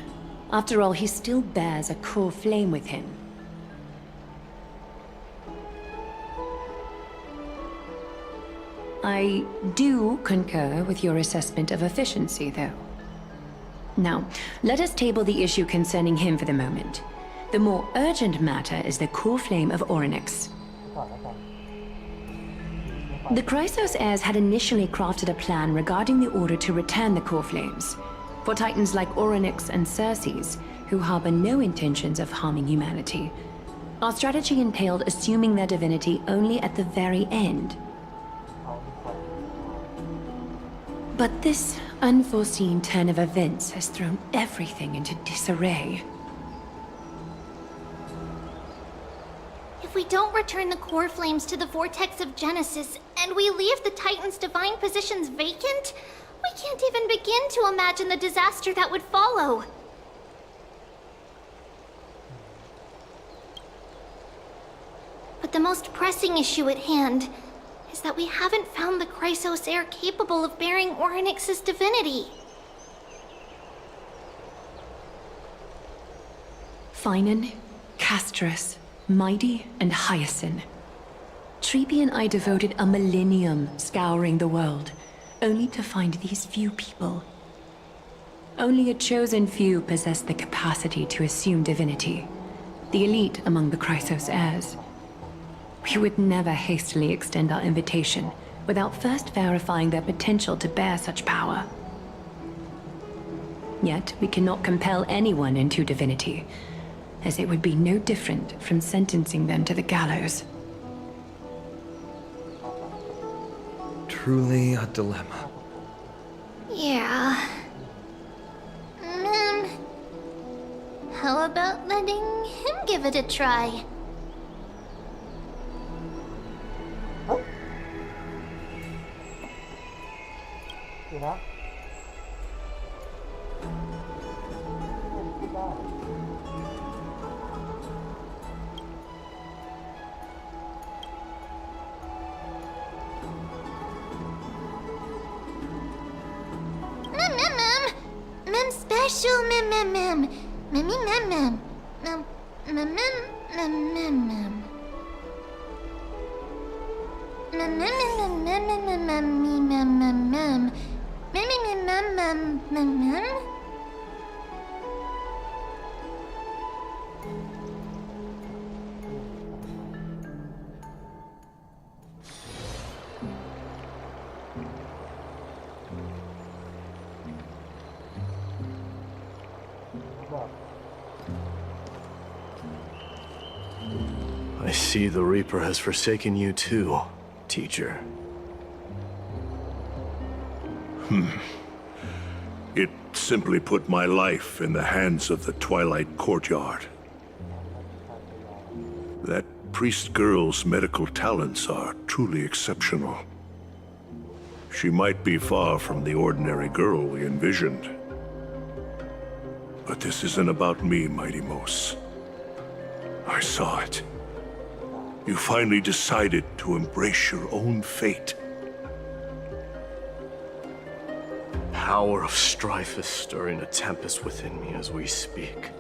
After all, he still bears a core flame with him. I do concur with your assessment of efficiency, though. Now, let us table the issue concerning him for the moment. The more urgent matter is the core flame of Orynyx. The Chrysos heirs had initially crafted a plan regarding the order to return the core flames. For titans like Orynyx and Circes, who harbor no intentions of harming humanity, our strategy entailed assuming their divinity only at the very end. But this unforeseen turn of events has thrown everything into disarray. If we don't return the core flames to the vortex of Genesis, and we leave the Titan's divine positions vacant, we can't even begin to imagine the disaster that would follow. But the most pressing issue at hand is that we haven't found the Chrysos heir capable of bearing Orynyx's divinity. Finan, Castrus, Mighty, and Hyacinth. Treepy and I devoted a millennium scouring the world, only to find these few people. Only a chosen few possess the capacity to assume divinity, the elite among the Chrysos heirs. We would never hastily extend our invitation without first verifying their potential to bear such power. Yet we cannot compel anyone into divinity, as it would be no different from sentencing them to the gallows. Truly a dilemma. Yeah. How about letting him give it a try? Special I see the Reaper has forsaken you too, teacher. It simply put my life in the hands of the Twilight Courtyard. That priest girl's medical talents are truly exceptional. She might be far from the ordinary girl we envisioned. But this isn't about me, Mighty Mos. I saw it. You finally decided to embrace your own fate. Power of strife is stirring a tempest within me as we speak.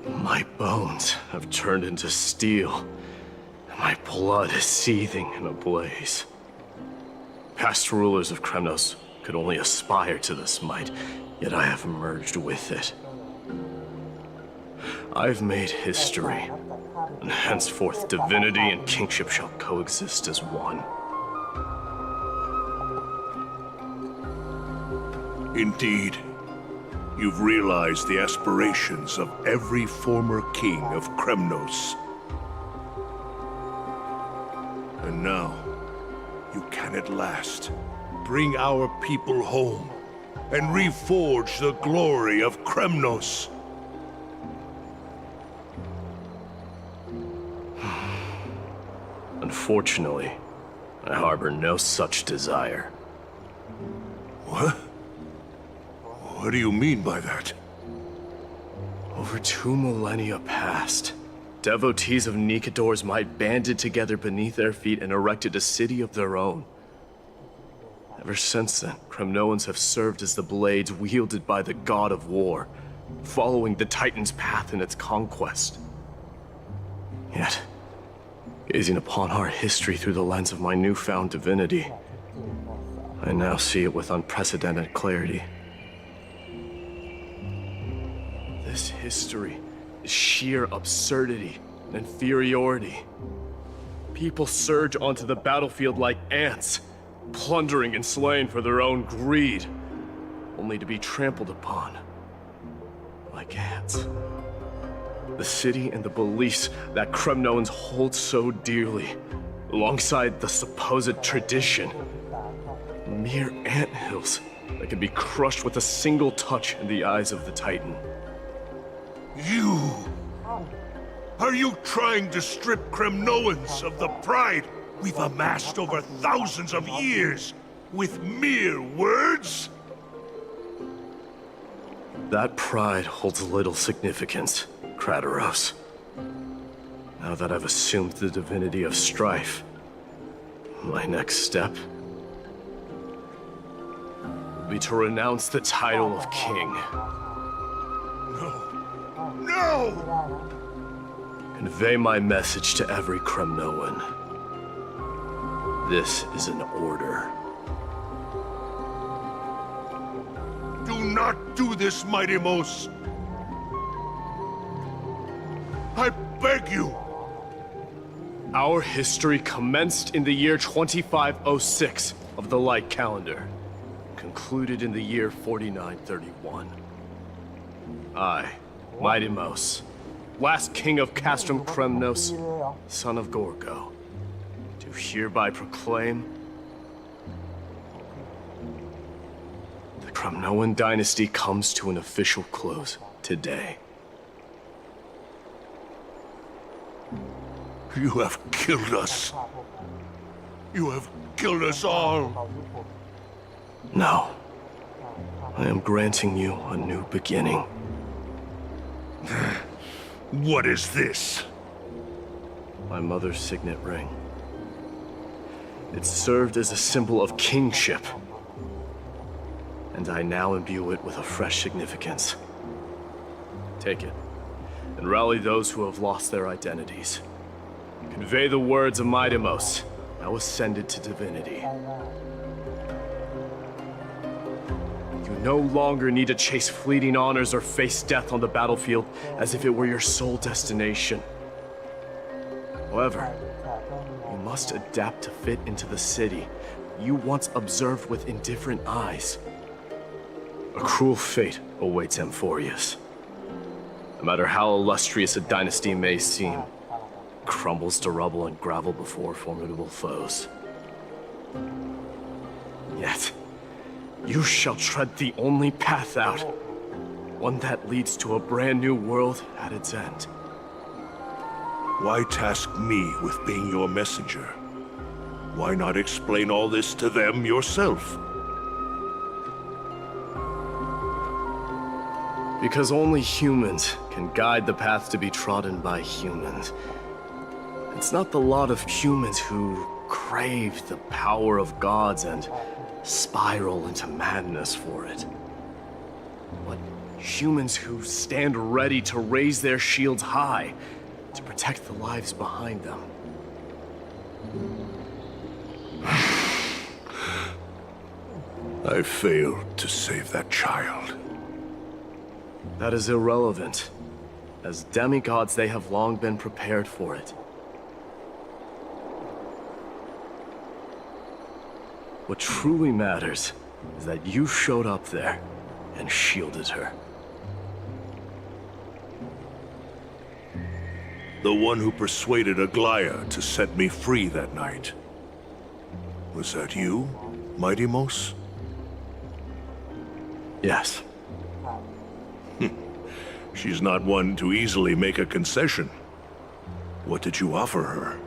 My bones have turned into steel, and my blood is seething in a blaze. Past rulers of Kremnos could only aspire to this might, yet I have merged with it. I've made history, and henceforth divinity and kingship shall coexist as one. Indeed, you've realized the aspirations of every former king of Kremnos. And now, you can at last bring our people home and reforge the glory of Kremnos. Unfortunately, I harbor no such desire. What? What do you mean by that? Over 2 millennia past, devotees of Nikador's might banded together beneath their feet and erected a city of their own. Ever since then, Kremnoans have served as the blades wielded by the god of war, following the Titan's path in its conquest. Yet, gazing upon our history through the lens of my newfound divinity, I now see it with unprecedented clarity. This history is sheer absurdity and inferiority. People surge onto the battlefield like ants, plundering and slaying for their own greed, only to be trampled upon like ants. The city and the beliefs that Kremnoans hold so dearly, alongside the supposed tradition, mere anthills that can be crushed with a single touch in the eyes of the Titan. You! Are you trying to strip Kremnoans of the pride we've amassed over thousands of years with mere words? That pride holds little significance, Kratoros. Now that I've assumed the divinity of strife, my next step will be to renounce the title of king. No! Convey my message to every Kremnoan. This is an order. Do not do this, Mighty Mos! I beg you! Our history commenced in the year 2506 of the Light Calendar, concluded in the year 4931. I, Mighty Mos, last king of Castrum Kremnos, son of Gorgo, do hereby proclaim the Kremnoan dynasty comes to an official close today. You have killed us. You have killed us all. No. I am granting you a new beginning. What is this? My mother's signet ring. It served as a symbol of kingship, and I now imbue it with a fresh significance. Take it, and rally those who have lost their identities. Convey the words of Mighty Mos, now ascended to divinity. You no longer need to chase fleeting honors or face death on the battlefield as if it were your sole destination. However, you must adapt to fit into the city you once observed with indifferent eyes. A cruel fate awaits Amphorius. No matter how illustrious a dynasty may seem, crumbles to rubble and gravel before formidable foes. Yet, You shall tread the only path out, one that leads to a brand new world at its end. Why task me with being your messenger? Why not explain all this to them yourself? Because only humans can guide the path to be trodden by humans. It's not the lot of humans who crave the power of gods and spiral into madness for it, but humans who stand ready to raise their shields high to protect the lives behind them. I failed to save that child. That is irrelevant. As demigods, they have long been prepared for it. What truly matters is that you showed up there and shielded her. The one who persuaded Aglaya to set me free that night. Was that you, Mighty Mos? Yes. She's not one to easily make a concession. What did you offer her?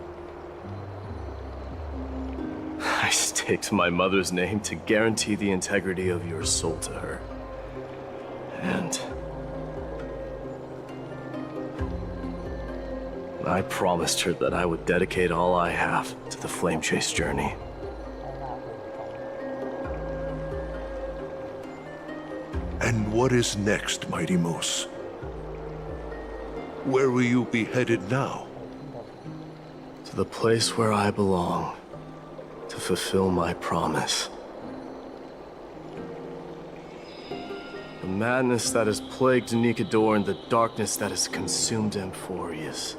I staked my mother's name to guarantee the integrity of your soul to her. And I promised her that I would dedicate all I have to the Flame Chase journey. And what is next, Mighty Mos? Where will you be headed now? To the place where I belong, to fulfill my promise. The madness that has plagued Nikador and the darkness that has consumed Amphorius.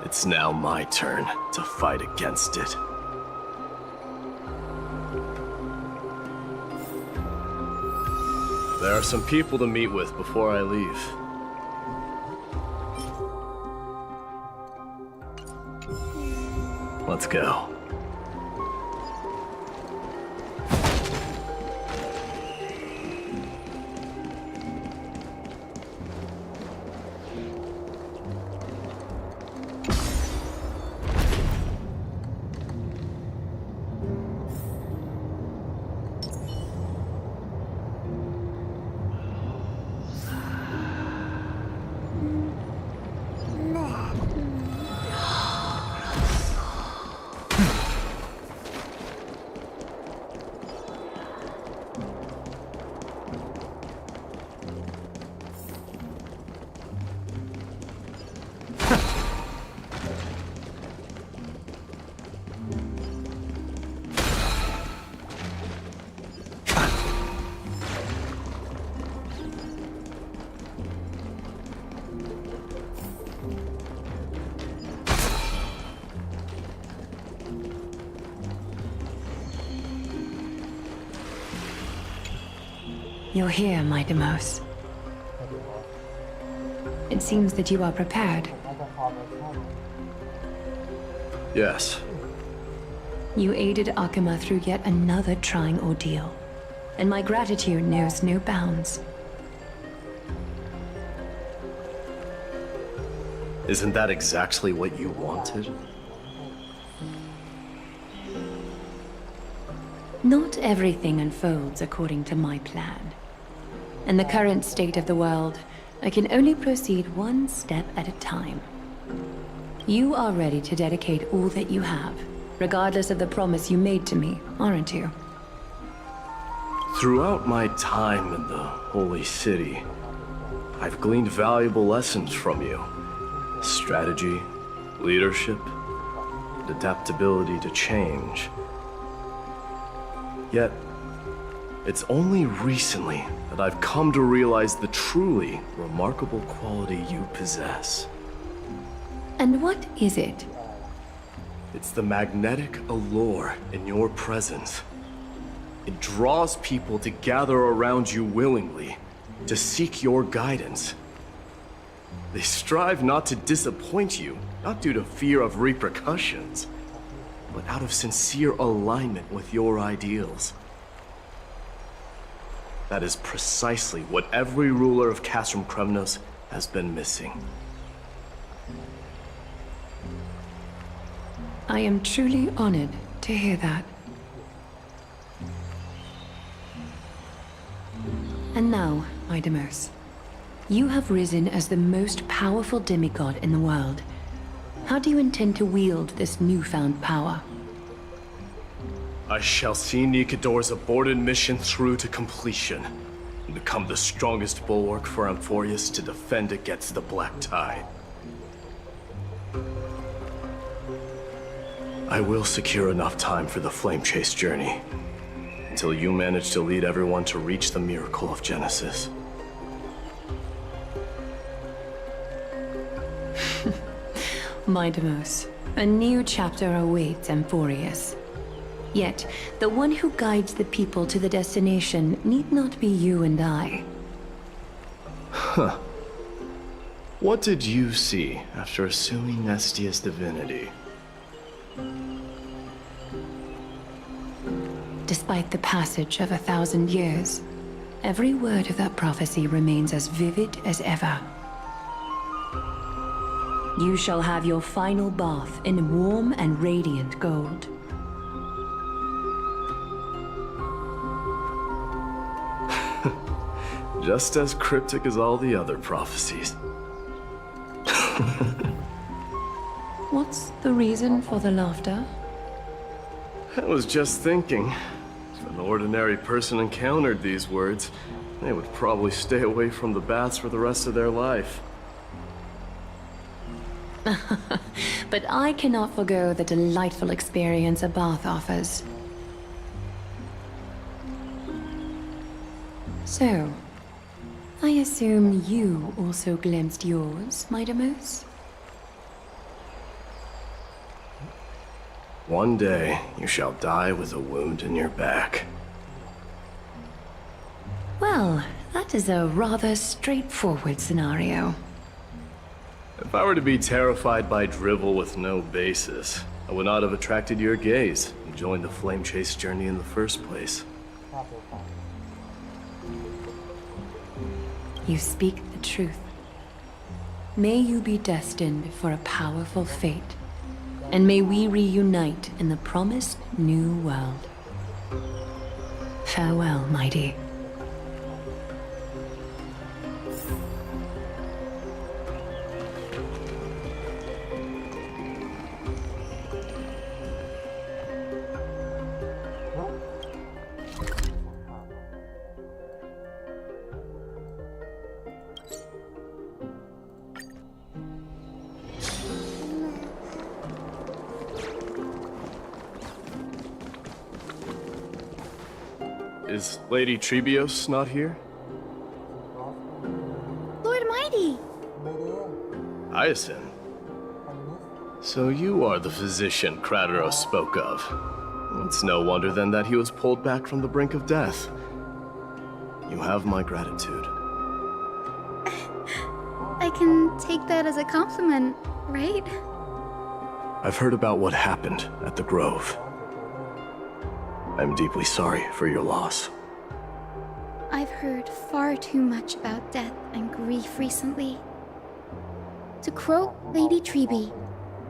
It's now my turn to fight against it. There are some people to meet with before I leave. Let's go. You're here, Mighty Mos. It seems that you are prepared. Yes. You aided Akuma through yet another trying ordeal, and my gratitude knows no bounds. Isn't that exactly what you wanted? Not everything unfolds according to my plan. In the current state of the world, I can only proceed one step at a time. You are ready to dedicate all that you have, regardless of the promise you made to me, aren't you? Throughout my time in the Holy City, I've gleaned valuable lessons from you. Strategy, leadership, and adaptability to change. Yet, it's only recently that I've come to realize the truly remarkable quality you possess. And what is it? It's the magnetic allure in your presence. It draws people to gather around you willingly, to seek your guidance. They strive not to disappoint you, not due to fear of repercussions, but out of sincere alignment with your ideals. That is precisely what every ruler of Castrum Kremnos has been missing. I am truly honored to hear that. And now, Idamos, you have risen as the most powerful demigod in the world. How do you intend to wield this newfound power? I shall see Nikador's aborted mission through to completion, and become the strongest bulwark for Amphorius to defend against the Black Tide. I will secure enough time for the Flame Chase journey, until you manage to lead everyone to reach the miracle of Genesis. Idamos, a new chapter awaits Amphorius. Yet, the one who guides the people to the destination need not be you and I. Huh. What did you see after assuming Nestia's divinity? Despite the passage of 1,000 years, every word of that prophecy remains as vivid as ever. You shall have your final bath in warm and radiant gold. Just as cryptic as all the other prophecies. What's the reason for the laughter? I was just thinking, if an ordinary person encountered these words, they would probably stay away from the baths for the rest of their life. But I cannot forgo the delightful experience a bath offers. So, I assume you also glimpsed yours, Idamos? One day, you shall die with a wound in your back. Well, that is a rather straightforward scenario. If I were to be terrified by drivel with no basis, I would not have attracted your gaze and joined the Flame Chase journey in the first place. You speak the truth. May you be destined for a powerful fate, and may we reunite in the promised new world. Farewell, mighty. Is Lady Trebios not here? Lord Mighty! Hyacinth. So you are the physician Krateros spoke of. It's no wonder then that he was pulled back from the brink of death. You have my gratitude. I can take that as a compliment, right? I've heard about what happened at the Grove. I'm deeply sorry for your loss. I've heard far too much about death and grief recently. To quote Lady Treeby,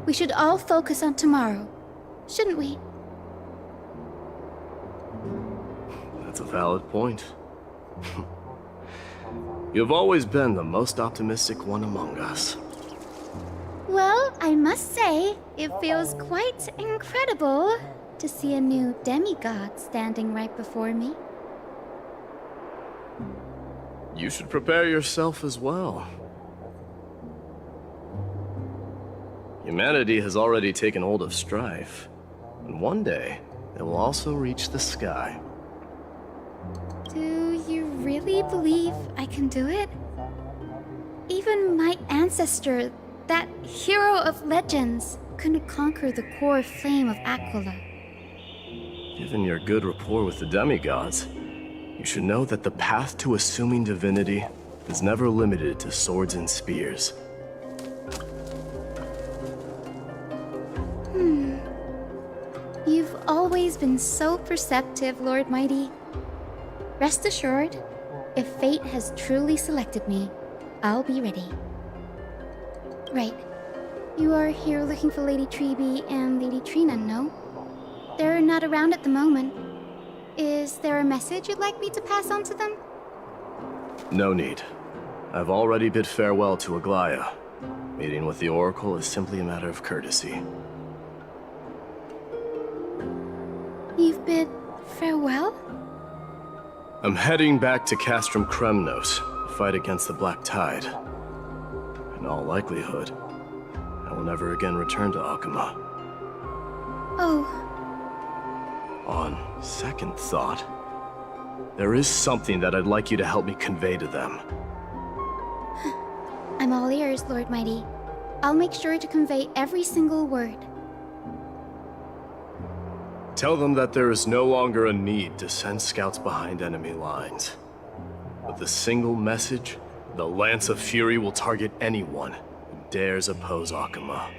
we should all focus on tomorrow, shouldn't we? That's a valid point. You've always been the most optimistic one among us. Well, I must say, it feels quite incredible to see a new demigod standing right before me. You should prepare yourself as well. Humanity has already taken hold of strife, and one day it will also reach the sky. Do you really believe I can do it? Even my ancestor, that hero of legends, couldn't conquer the core flame of Aquila. Given your good rapport with the demigods, you should know that the path to assuming divinity is never limited to swords and spears. always been so perceptive, Lord Mighty. Rest assured, if fate has truly selected me, I'll be ready. Right. You are here looking for Lady Treby and Lady Trina, no? They're not around at the moment. Is there a message you'd like me to pass on to them? No need. I've already bid farewell to Aglaya. Meeting with the Oracle is simply a matter of courtesy. You've bid farewell? I'm heading back to Castrum Kremnos to fight against the Black Tide. In all likelihood, I will never again return to Akuma. Oh. On second thought, there is something that I'd like you to help me convey to them. I'm all ears, Lord Mighty. I'll make sure to convey every single word. Tell them that there is no longer a need to send scouts behind enemy lines. With a single message, the Lance of Fury will target anyone who dares oppose Akuma.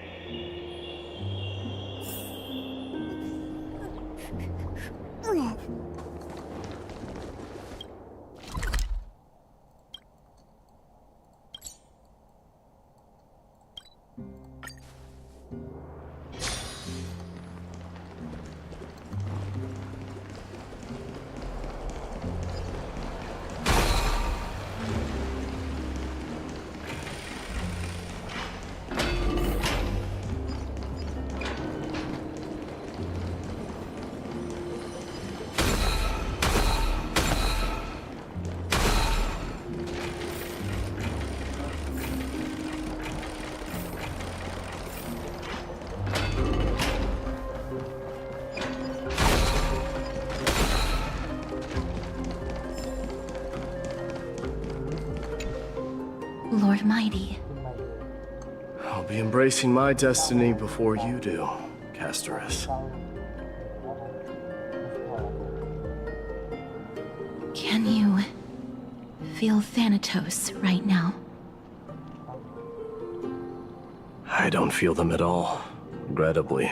Lord Mighty. I'll be embracing my destiny before you do, Castorus. Can you feel Thanatos right now? I don't feel them at all, regrettably.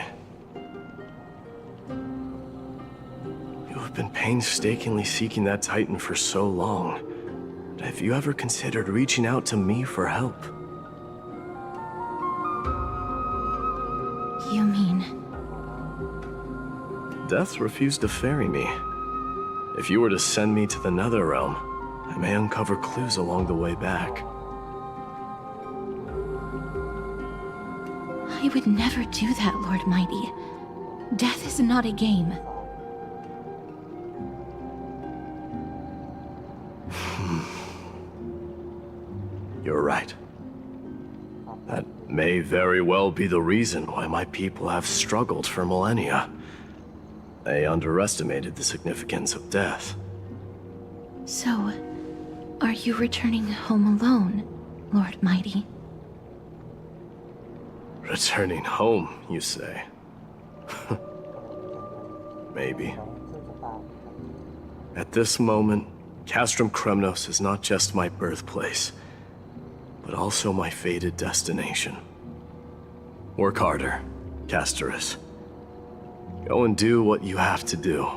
You have been painstakingly seeking that Titan for so long. But have you ever considered reaching out to me for help? You mean... Death refused to ferry me. If you were to send me to the Netherrealm, I may uncover clues along the way back. I would never do that, Lord Mighty. Death is not a game. You're right. That may very well be the reason why my people have struggled for millennia. They underestimated the significance of death. So, are you returning home alone, Lord Mighty? Returning home, you say? Maybe. At this moment, Castrum Kremnos is not just my birthplace, but also my fated destination. Work harder, Castorus. Go and do what you have to do,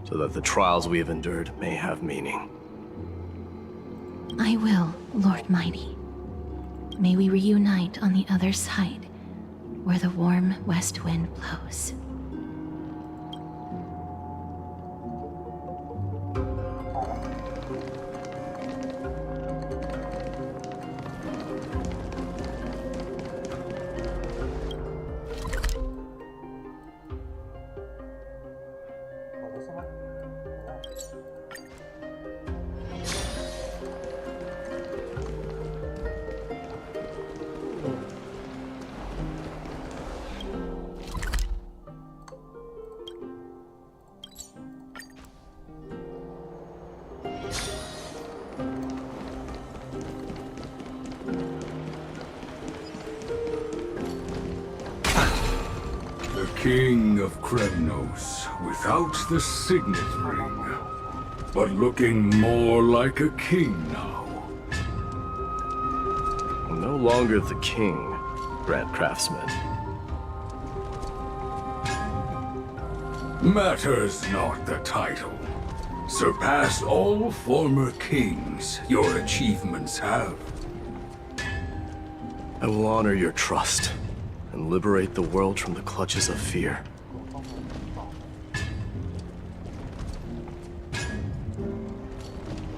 so that the trials we have endured may have meaning. I will, Lord Mighty. May we reunite on the other side, where the warm west wind blows. King of Kremnos, without the signet ring, but looking more like a king now. I'm no longer the king, Grand Craftsman. Matters not the title. Surpass all former kings your achievements have. I will honor your trust and liberate the world from the clutches of fear.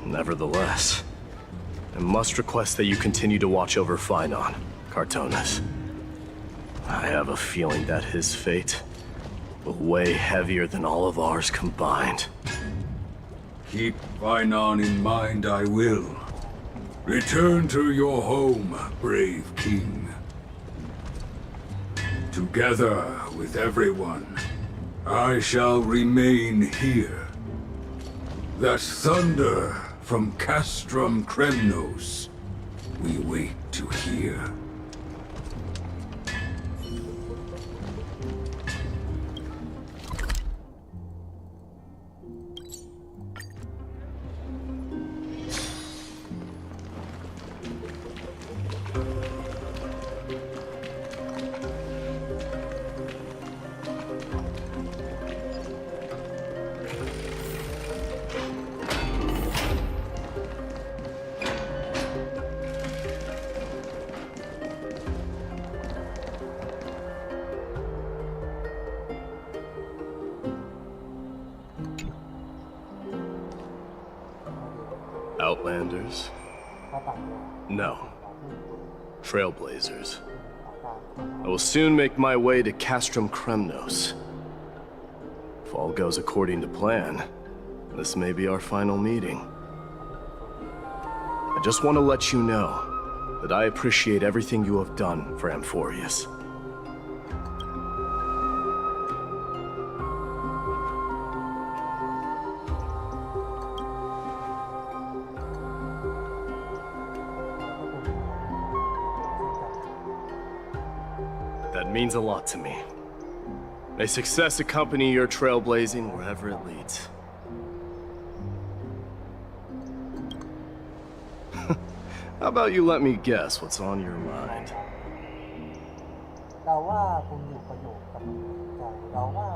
Nevertheless, I must request that you continue to watch over Phainon, Cartonis. I have a feeling that his fate will weigh heavier than all of ours combined. Keep Phainon in mind, I will. Return to your home, brave king. Together with everyone, I shall remain here. That thunder from Castrum Kremnos we wait to hear. Outlanders? No. Trailblazers. I will soon make my way to Castrum Kremnos. If all goes according to plan, this may be our final meeting. I just want to let you know that I appreciate everything you have done for Amphorius. That means a lot to me. May success accompany your trailblazing wherever it leads. How about you let me guess what's on your mind? เราว่าคงอยู่ประโยชน์กับใจเราว่า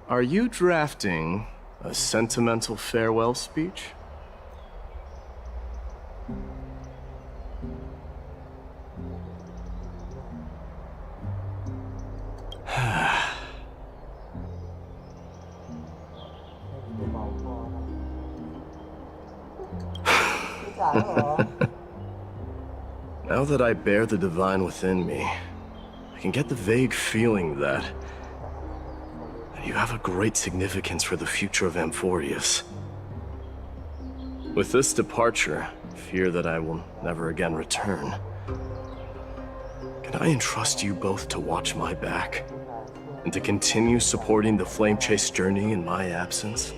Are you drafting a sentimental farewell speech? Now that I bear the divine within me, I can get the vague feeling that you have a great significance for the future of Amphorius. With this departure, I fear that I will never again return. Can I entrust you both to watch my back and to continue supporting the Flame Chase journey in my absence?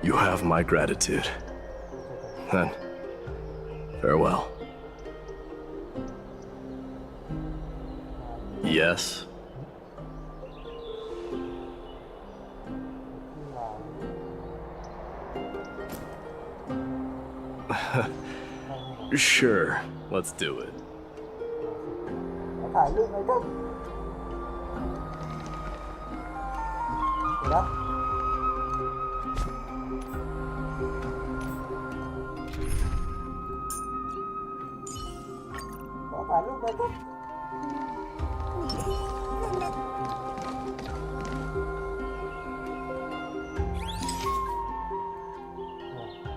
You have my gratitude. Then, farewell. Yes? Sure, let's do it. ถ่ายรูปเลยครับเดี๋ยวนะขอถ่ายรูปเลยครับ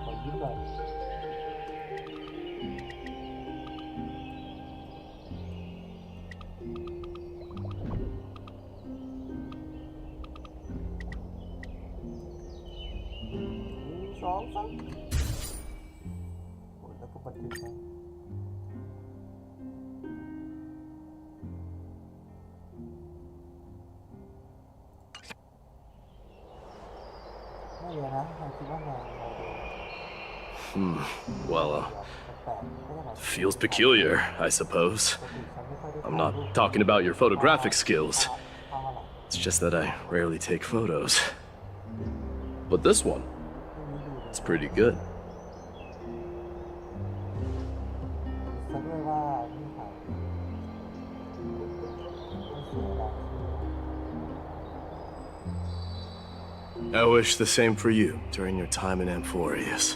ขอยิ้มหน่อย2 3แล้วก็บันทึกนะไม่เลยนะเราคิดว่างานเราWell, feels peculiar, I suppose. I'm not talking about your photographic skills. It's just that I rarely take photos. But this one, It's pretty good. ซะด้วยว่านี่ค่ะไม่เสียดาย I wish the same for you during your time in Amphorius.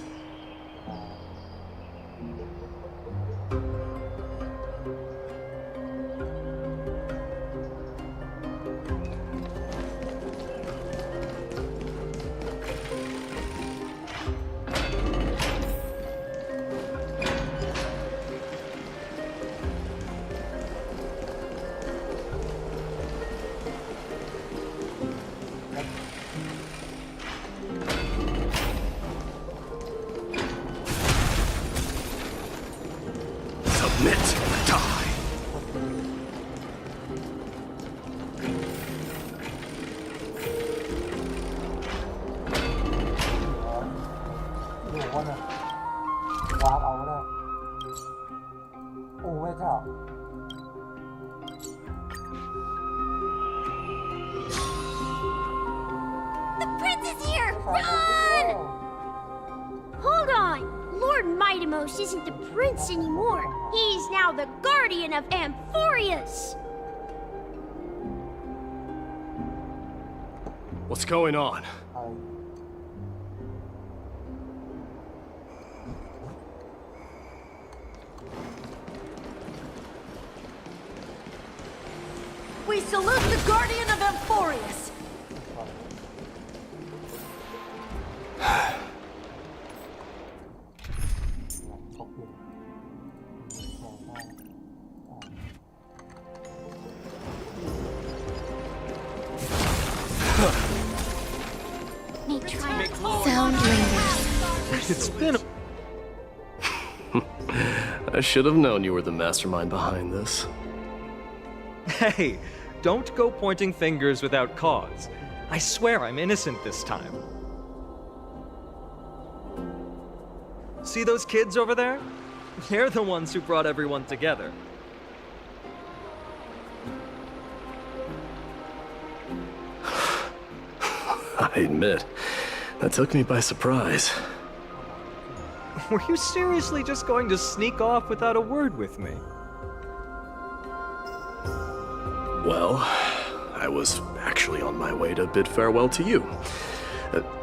Submit or die. ดูว่าเนี่ยวาร์ปเอาได้โอ้แม่เจ้า The prince is here! Run! Hold on! Lord Mightimos isn't the prince anymore. He's now the guardian of Amphorius. What's going on? อะไร We salute the guardian of Amphorius. เขาเปลี่ยนMay triumph. Sound lingers. It's been I should have known you were the mastermind behind this. Hey, don't go pointing fingers without cause. I swear I'm innocent this time. See those kids over there? They're the ones who brought everyone together. I admit, that took me by surprise. Were you seriously just going to sneak off without a word with me? Well, I was actually on my way to bid farewell to you,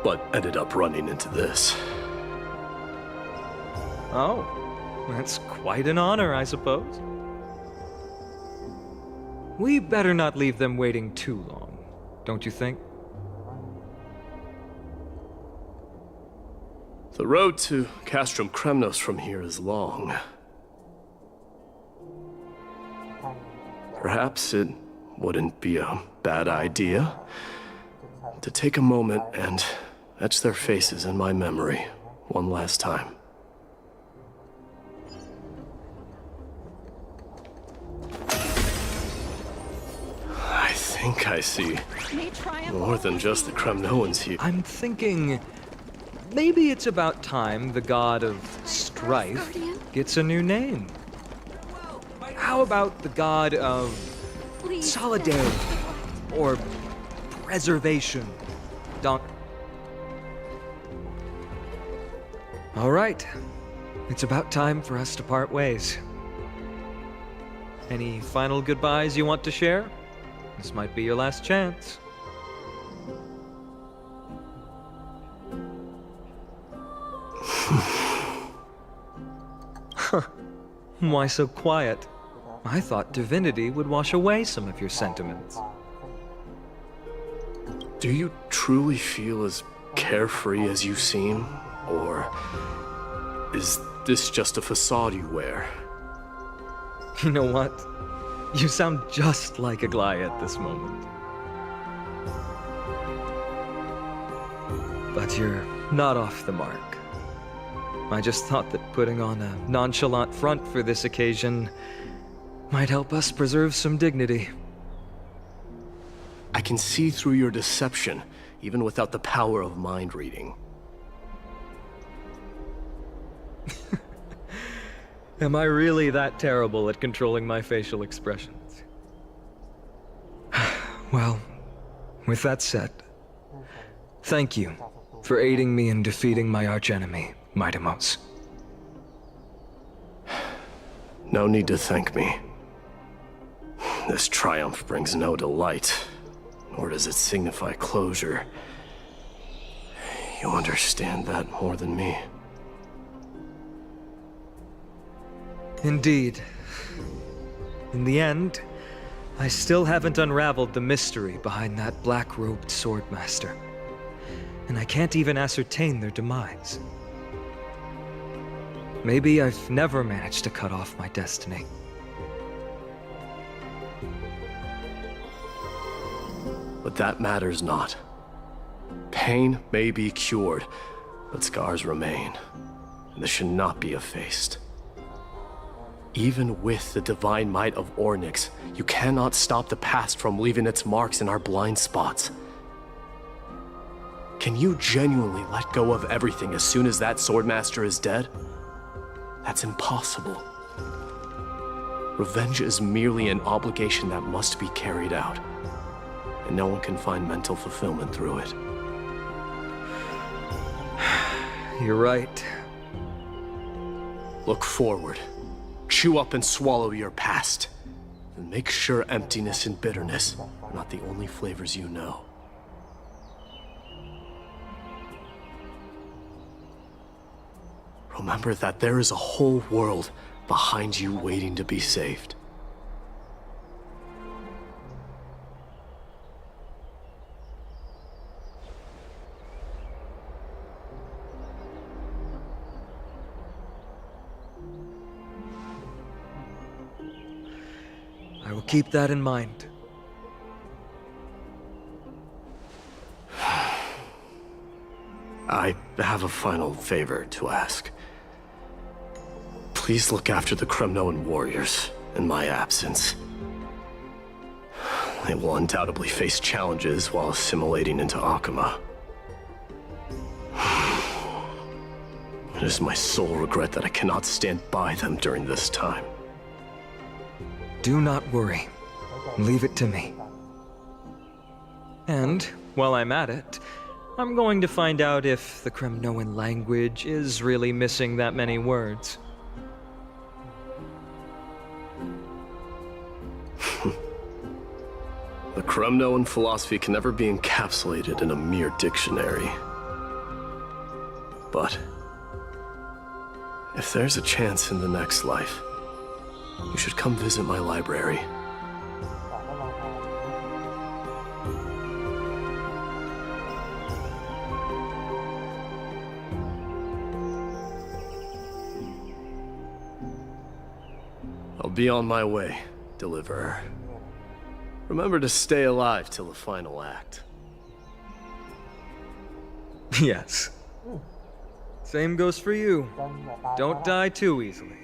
but ended up running into this. Oh, that's quite an honor, I suppose. We better not leave them waiting too long, don't you think? The road to Castrum Kremnos from here is long. Perhaps it wouldn't be a bad idea to take a moment and etch their faces in my memory one last time. I think I see more than just the Kremnoans here. I'm thinking maybe it's about time the god of strife gets a new name. How about the god of solidarity or preservation? All right, it's about time for us to part ways. Any final goodbyes you want to share? This might be your last chance. Why so quiet? I thought divinity would wash away some of your sentiments. Do you truly feel as carefree as you seem? Or is this just a facade you wear? You know what? You sound just like Aglaia at this moment. But you're not off the mark. I just thought that putting on a nonchalant front for this occasion might help us preserve some dignity. I can see through your deception, even without the power of mind reading. Am I really that terrible at controlling my facial expressions? Well, with that said, thank you for aiding me in defeating my archenemy, Midamos. No need to thank me. This triumph brings no delight, nor does it signify closure. You understand that more than me. Indeed. In the end, I still haven't unraveled the mystery behind that black-robed swordmaster. And I can't even ascertain their demise. Maybe I've never managed to cut off my destiny. But that matters not. Pain may be cured, but scars remain, and this should not be effaced. Even with the divine might of Ornyx, you cannot stop the past from leaving its marks in our blind spots. Can you genuinely let go of everything as soon as that swordmaster is dead? That's impossible. Revenge is merely an obligation that must be carried out, and no one can find mental fulfillment through it. You're right. Look forward. Chew up and swallow your past. And make sure emptiness and bitterness are not the only flavors you know. Remember that there is a whole world behind you waiting to be saved. I will keep that in mind. I have a final favor to ask. Please look after the Kremnoan warriors in my absence. They will undoubtedly face challenges while assimilating into Akama. It is my sole regret that I cannot stand by them during this time. Do not worry. Leave it to me. And, while I'm at it, I'm going to find out if the Kremnoan language is really missing that many words. The Kremnoan philosophy can never be encapsulated in a mere dictionary. But if there's a chance in the next life, you should come visit my library. I'll be on my way, Deliverer. Remember to stay alive till the final act. Yes. Same goes for you. Don't die too easily.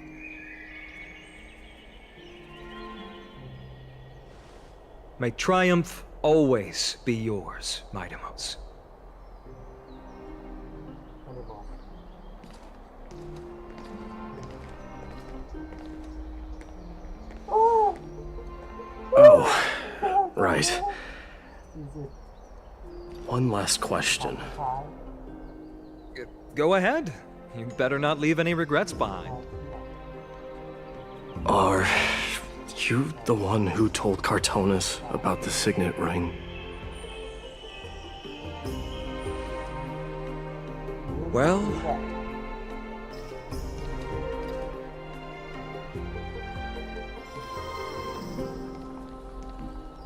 May triumph always be yours, Midamos. Oh, right. One last question. Go ahead. You better not leave any regrets behind. Are you the one who told Cartonis about the signet ring? Well...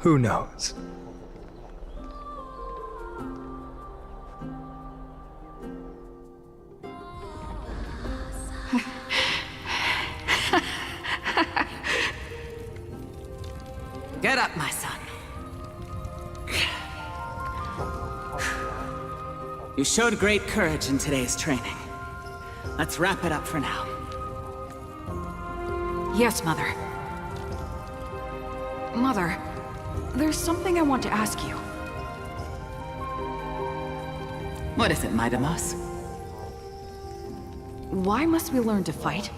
who knows? Get up, my son. You showed great courage in today's training. Let's wrap it up for now. Yes, Mother. Mother, there's something I want to ask you. What is it, Midamos? Why must we learn to fight?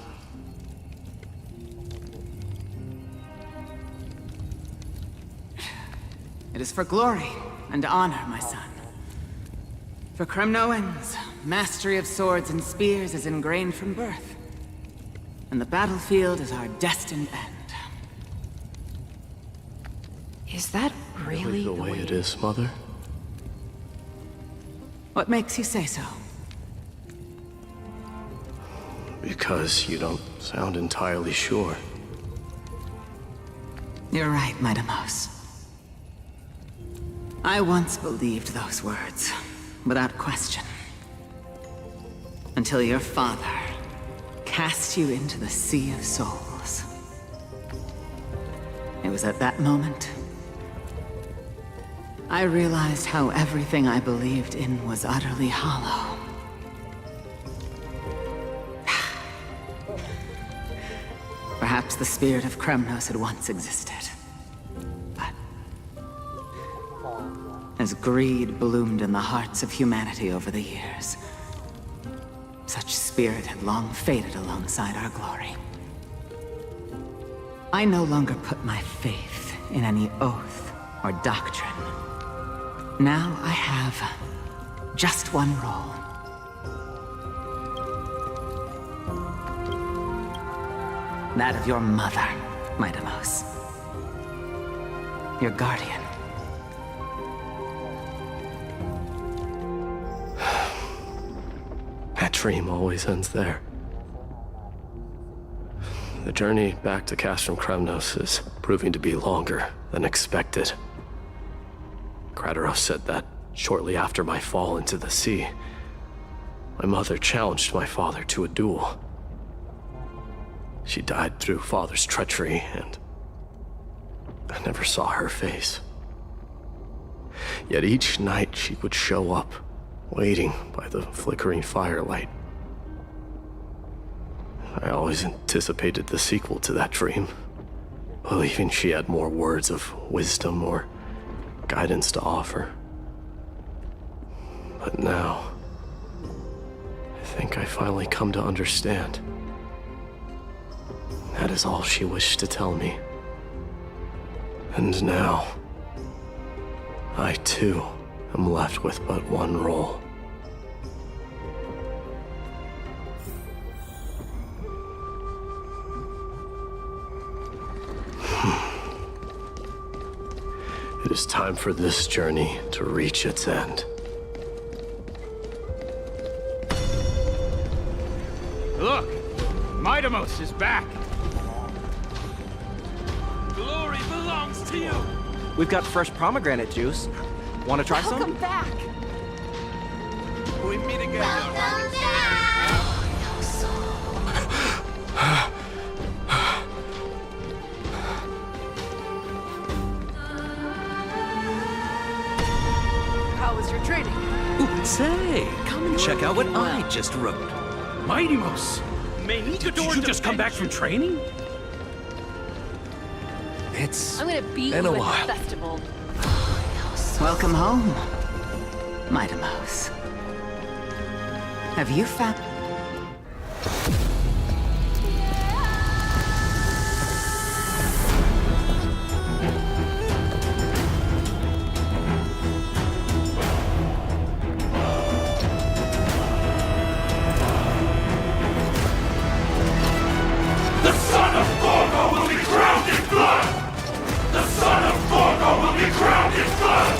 It is for glory and honor, my son. For Kremnoans, mastery of swords and spears is ingrained from birth. And the battlefield is our destined end. Is that really the way it is, Mother? What makes you say so? Because you don't sound entirely sure. You're right, Midamos. I once believed those words, without question. Until your father cast you into the Sea of Souls. It was at that moment I realized how everything I believed in was utterly hollow. Perhaps the spirit of Kremnos had once existed. But as greed bloomed in the hearts of humanity over the years, such spirit had long faded alongside our glory. I no longer put my faith in any oath or doctrine. Now I have just one role. That of your mother, Midamos. Your guardian. That dream always ends there. The journey back to Castrum Kremnos is proving to be longer than expected. Krateros said that shortly after my fall into the sea, my mother challenged my father to a duel. She died through father's treachery, and I never saw her face. Yet each night she would show up, waiting by the flickering firelight. I always anticipated the sequel to that dream, believing she had more words of wisdom or guidance to offer. But now, I think I finally come to understand. That is all she wished to tell me. And now, I too am left with but one role. It is time for this journey to reach its end. Look! Midamos is back! Glory belongs to you! We've got fresh pomegranate juice. Want to try some? Welcome back! We meet again. How was your training? Ooh, say, come and check out what I just wrote. Midamos! Did you just come back from training? It's I'm gonna beat been you a at while. the festival. Welcome home, Midamos. Have you found... The son of Gorgo will be drowned in blood! The son of Gorgo will be drowned in blood!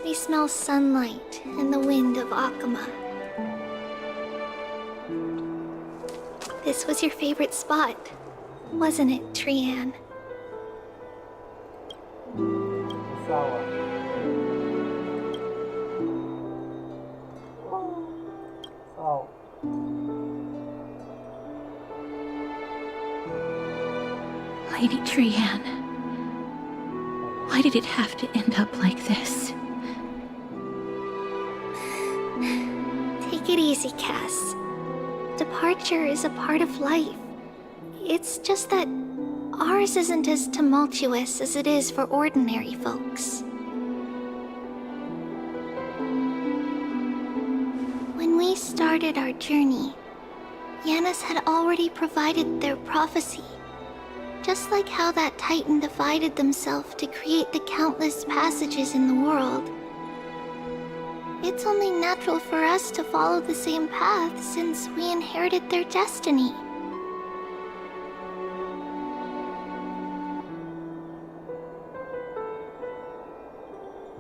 We smell sunlight and the wind of Akama. This was your favorite spot, wasn't it, Trian? เศร้าอ่ะเศร้า Lady Trian, why did it have to end up like this? Take it easy, Cass. Departure is a part of life. It's just that ours isn't as tumultuous as it is for ordinary folks. When we started our journey, Yanis had already provided their prophecy. Just like how that Titan divided themselves to create the countless passages in the world. It's only natural for us to follow the same path since we inherited their destiny.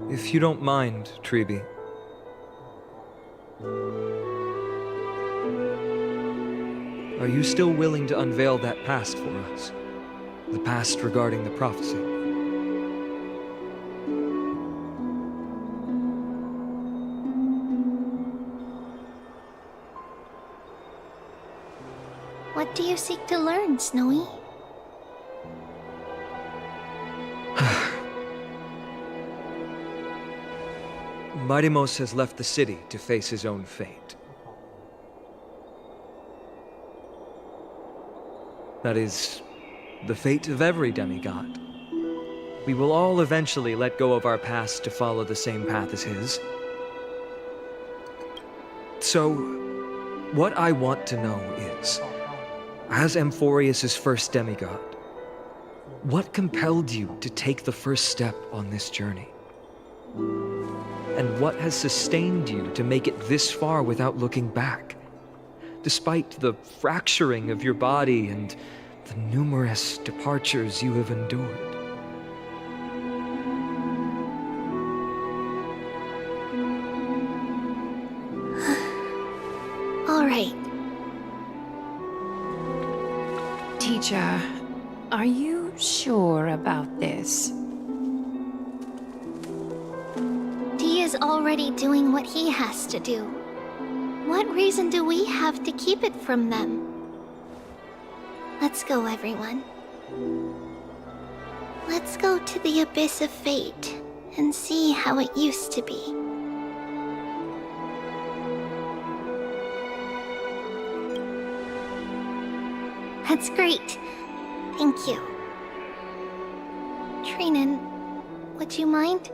If you don't mind, Treeby. Are you still willing to unveil that past for us? The past regarding the prophecy? What do you seek to learn, Snowy? Midimos has left the city to face his own fate. That is, the fate of every demigod. We will all eventually let go of our past to follow the same path as his. So, what I want to know is, as Amphorius' first demigod, what compelled you to take the first step on this journey? And what has sustained you to make it this far without looking back? Despite the fracturing of your body and the numerous departures you have endured. All right. Teacher, are you sure about this? Dee is already doing what he has to do. What reason do we have to keep it from them? Let's go, everyone. Let's go to the abyss of fate and see how it used to be. That's great. Thank you. Trinan, would you mind?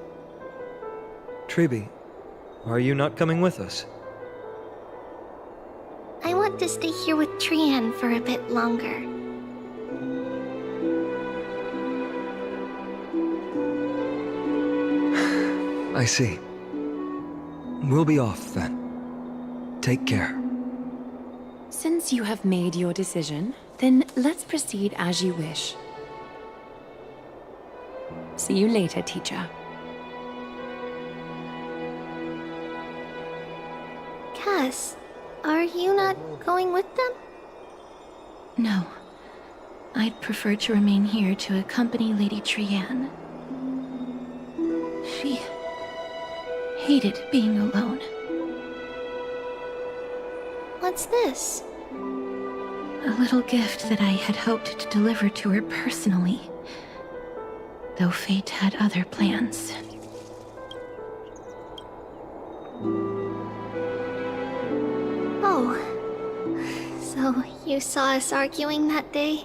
Treeby, are you not coming with us? I want to stay here with Trian for a bit longer. I see. We'll be off then. Take care. Since you have made your decision, then let's proceed as you wish. See you later, teacher. Cass, are you not going with them? No. I'd prefer to remain here to accompany Lady Trian. She hated being alone. What's this? A little gift that I had hoped to deliver to her personally, though fate had other plans. Oh. So you saw us arguing that day?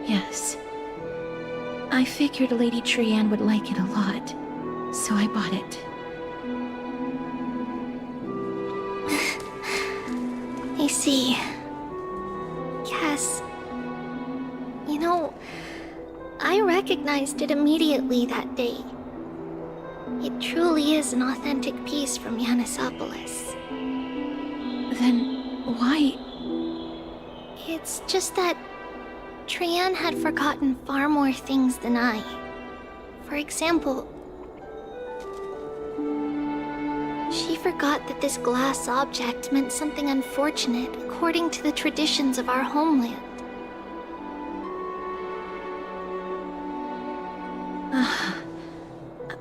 Yes. I figured Lady Trian would like it a lot, so I bought it. I see. Cass, you know, I recognized it immediately that day. It truly is an authentic piece from Yanisopolis. Then why? It's just that Trian had forgotten far more things than I. For example, she forgot that this glass object meant something unfortunate according to the traditions of our homeland.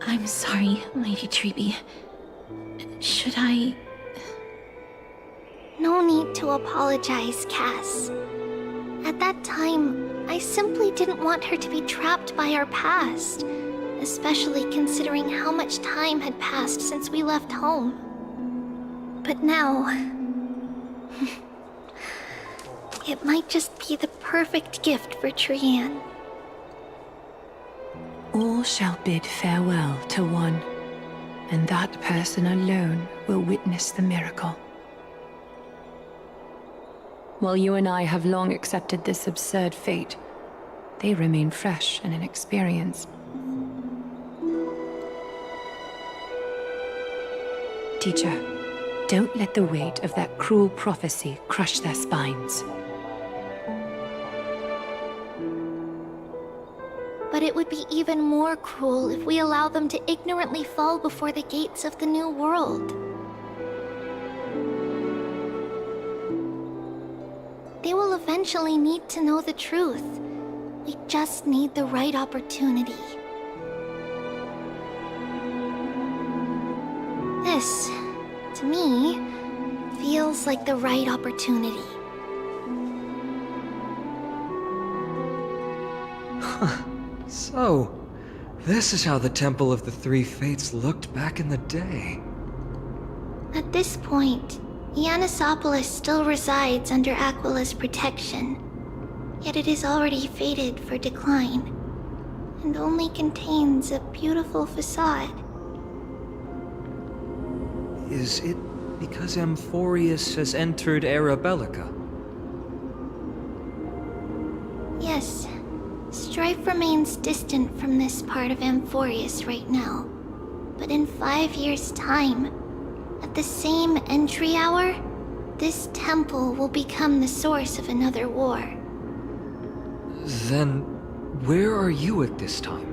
I'm sorry, Lady Treby. Should I... No need to apologize, Cass. At that time, I simply didn't want her to be trapped by our past, especially considering how much time had passed since we left home. But now... it might just be the perfect gift for Trianne. All shall bid farewell to one, and that person alone will witness the miracle. While you and I have long accepted this absurd fate, they remain fresh and inexperienced. Teacher, don't let the weight of that cruel prophecy crush their spines. But it would be even more cruel if we allow them to ignorantly fall before the gates of the new world. They will eventually need to know the truth. We just need the right opportunity. This, to me, feels like the right opportunity. So, this is how the Temple of the Three Fates looked back in the day. At this point, Ianisopolis still resides under Aquila's protection, yet it is already fated for decline, and only contains a beautiful facade. Is it because Amphorius has entered Era Bellica? Yes, strife remains distant from this part of Amphorius right now, but in 5 years' time, at the same entry hour, this temple will become the source of another war. Then, where are you at this time?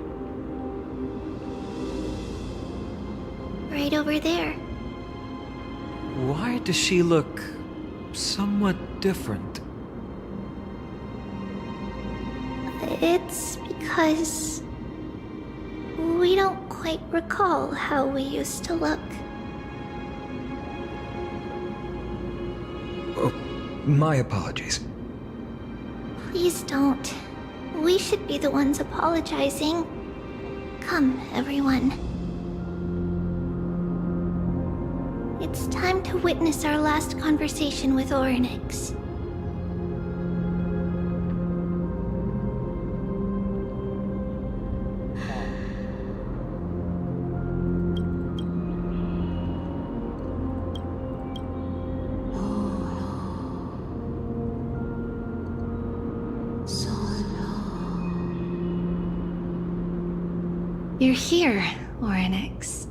Right over there. Why does she look somewhat different? It's because we don't quite recall how we used to look. Oh, my apologies. Please don't. We should be the ones apologizing. Come, everyone. It's time to witness our last conversation with Orynyx. You're here, Orynyx.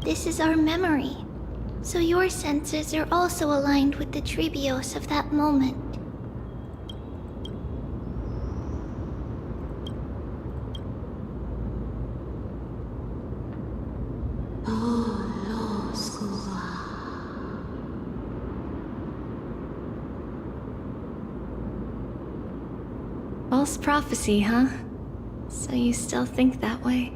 This is our memory, so your senses are also aligned with the Trebios of that moment. False prophecy, huh? So you still think that way?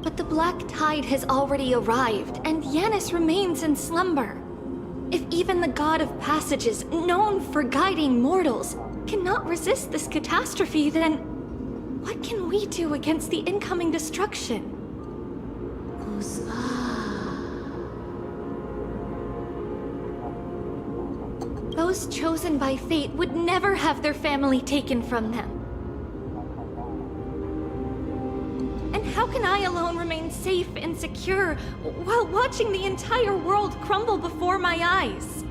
But the black tide has already arrived, and Yanis remains in slumber. If even the god of passages, known for guiding mortals, cannot resist this catastrophe, then what can we do against the incoming destruction? Those chosen by fate would never have their family taken from them. And how can I alone remain safe and secure while watching the entire world crumble before my eyes?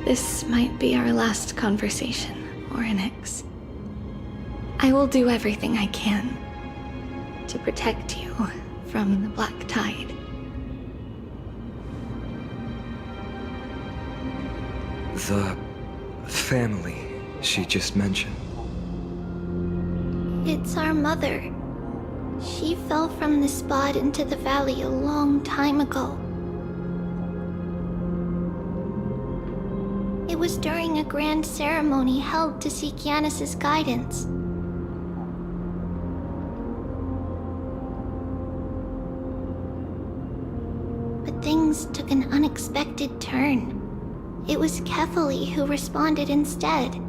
This might be our last conversation, Oryx. I will do everything I can to protect you from the Black Tide. The family she just mentioned. It's our mother. She fell from the spot into the valley a long time ago. It was during a grand ceremony held to seek Yanis's guidance. But things took an unexpected turn. It was Kefali who responded instead.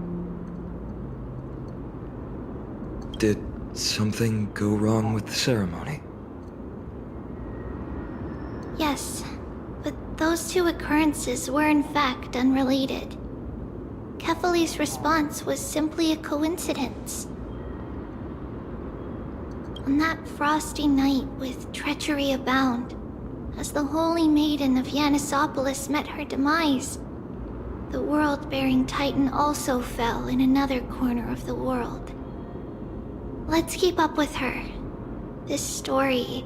Did something go wrong with the ceremony? Yes, but those two occurrences were in fact unrelated. Kefali's response was simply a coincidence. On that frosty night with treachery abound, as the Holy Maiden of Yanisopolis met her demise, the world-bearing Titan also fell in another corner of the world. Let's keep up with her. This story...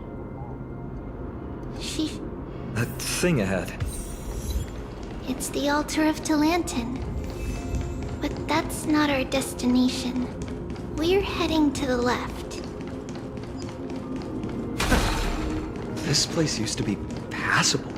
That thing ahead. It's the altar of Talantin. But that's not our destination. We're heading to the left. This place used to be passable.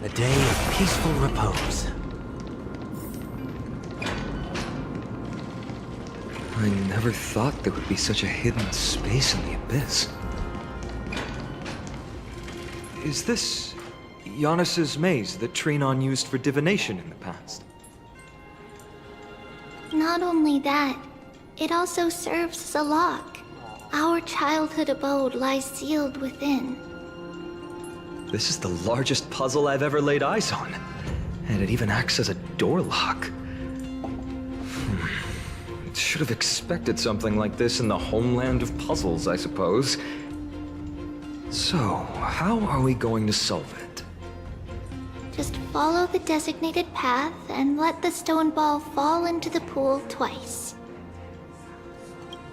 A day of peaceful repose. I never thought there would be such a hidden space in the abyss. Is this Yanis's maze that Trinon used for divination in the past? Not only that, it also serves as a lock. Our childhood abode lies sealed within. This is the largest puzzle I've ever laid eyes on. And it even acts as a door lock. Should have expected something like this in the homeland of puzzles, I suppose. So, how are we going to solve it? Just follow the designated path and let the stone ball fall into the pool twice.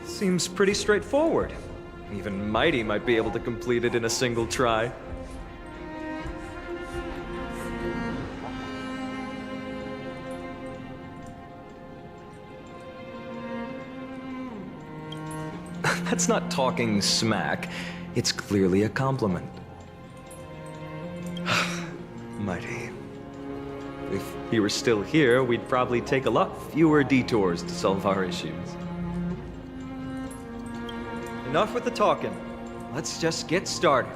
Seems pretty straightforward. Even Mighty might be able to complete it in a single try. That's not talking smack. It's clearly a compliment. Mighty. If he were still here, we'd probably take a lot fewer detours to solve our issues. Enough with the talking. Let's just get started.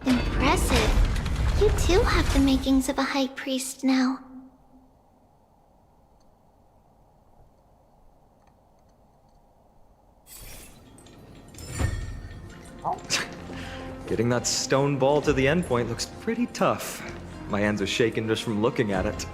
Impressive. You too have the makings of a high priest now. Getting that stone ball to the endpoint looks pretty tough. My hands are shaking just from looking at it.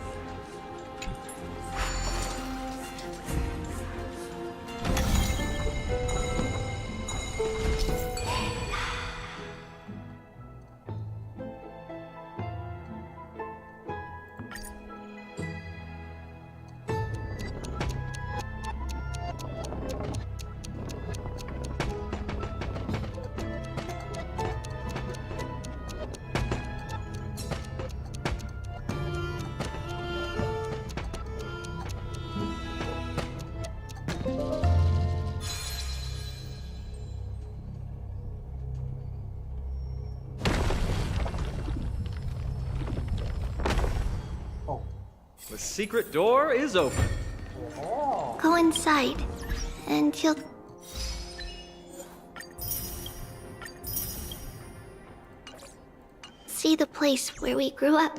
The secret door is open. Go inside, and you'll... see the place where we grew up.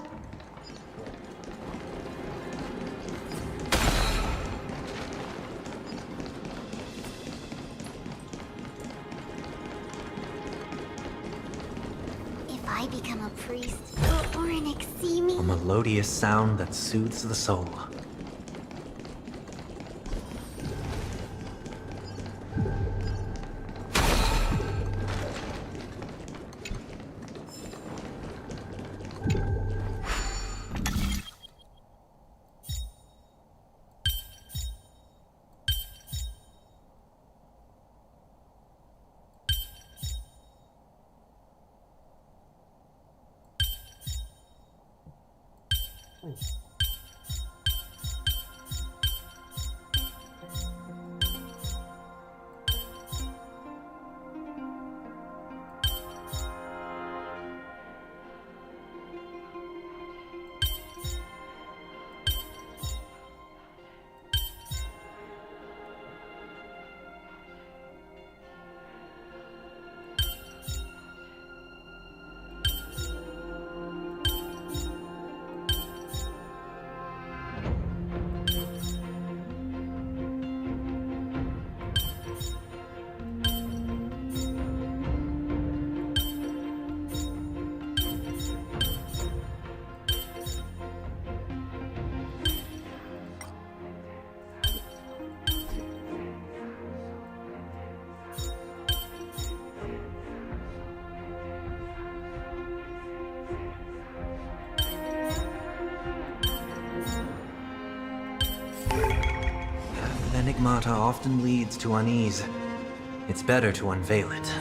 If I become a priest, will Orenic see me? A melodious sound that soothes the soul. Enigmata often leads to unease. It's better to unveil it.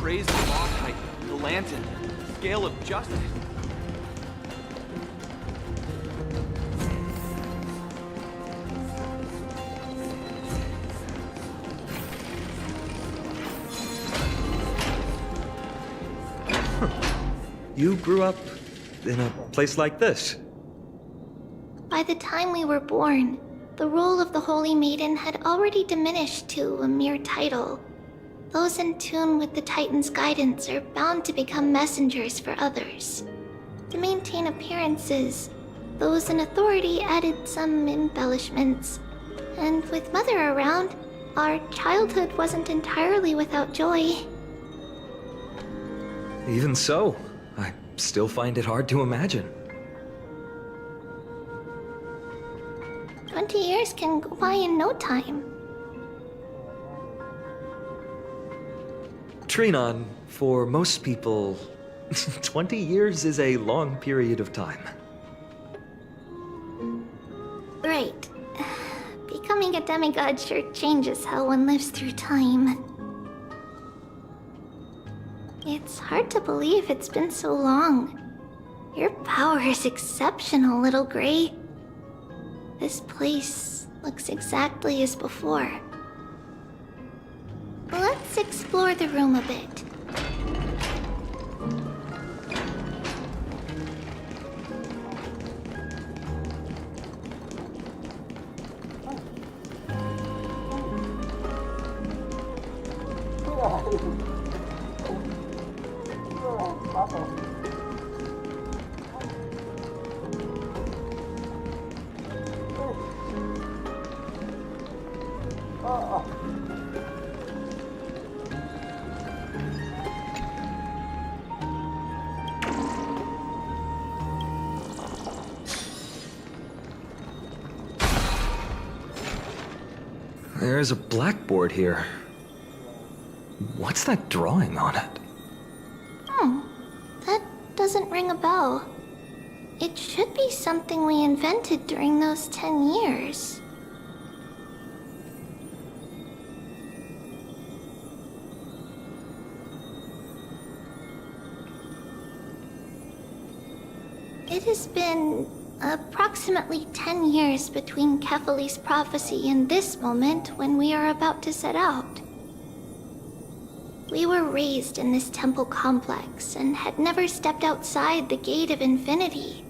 Praise the law titan, the lantern, scale of justice. You grew up in a place like this. By the time we were born, the role of the Holy Maiden had already diminished to a mere title. Those in tune with the Titan's guidance are bound to become messengers for others. To maintain appearances, those in authority added some embellishments. And with Mother around, our childhood wasn't entirely without joy. Even so, I still find it hard to imagine. 20 years can go by in no time. Trinon, for most people, 20 years is a long period of time. Right. Becoming a demigod sure changes how one lives through time. It's hard to believe it's been so long. Your power is exceptional, Little Gray. This place looks exactly as before. Let's explore the room a bit. There's a blackboard here. What's that drawing on it? That doesn't ring a bell. It should be something we invented during those 10 years. It has been approximately 10 years between Kefali's prophecy and this moment when we are about to set out. We were raised in this temple complex and had never stepped outside the gate of infinity.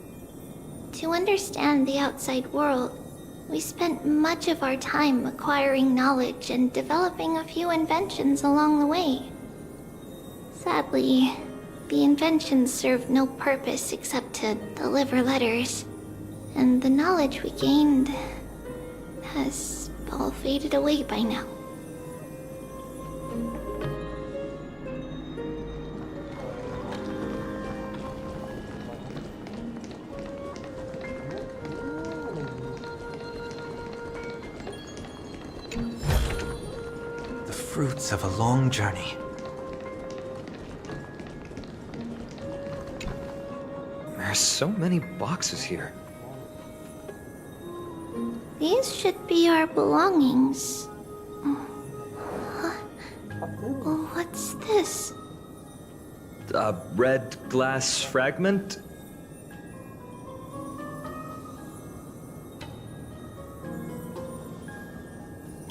To understand the outside world, we spent much of our time acquiring knowledge and developing a few inventions along the way. Sadly, the inventions served no purpose except to deliver letters. And the knowledge we gained has all faded away by now. The fruits of a long journey. There's so many boxes here. These should be our belongings. What's Janus? A red glass fragment?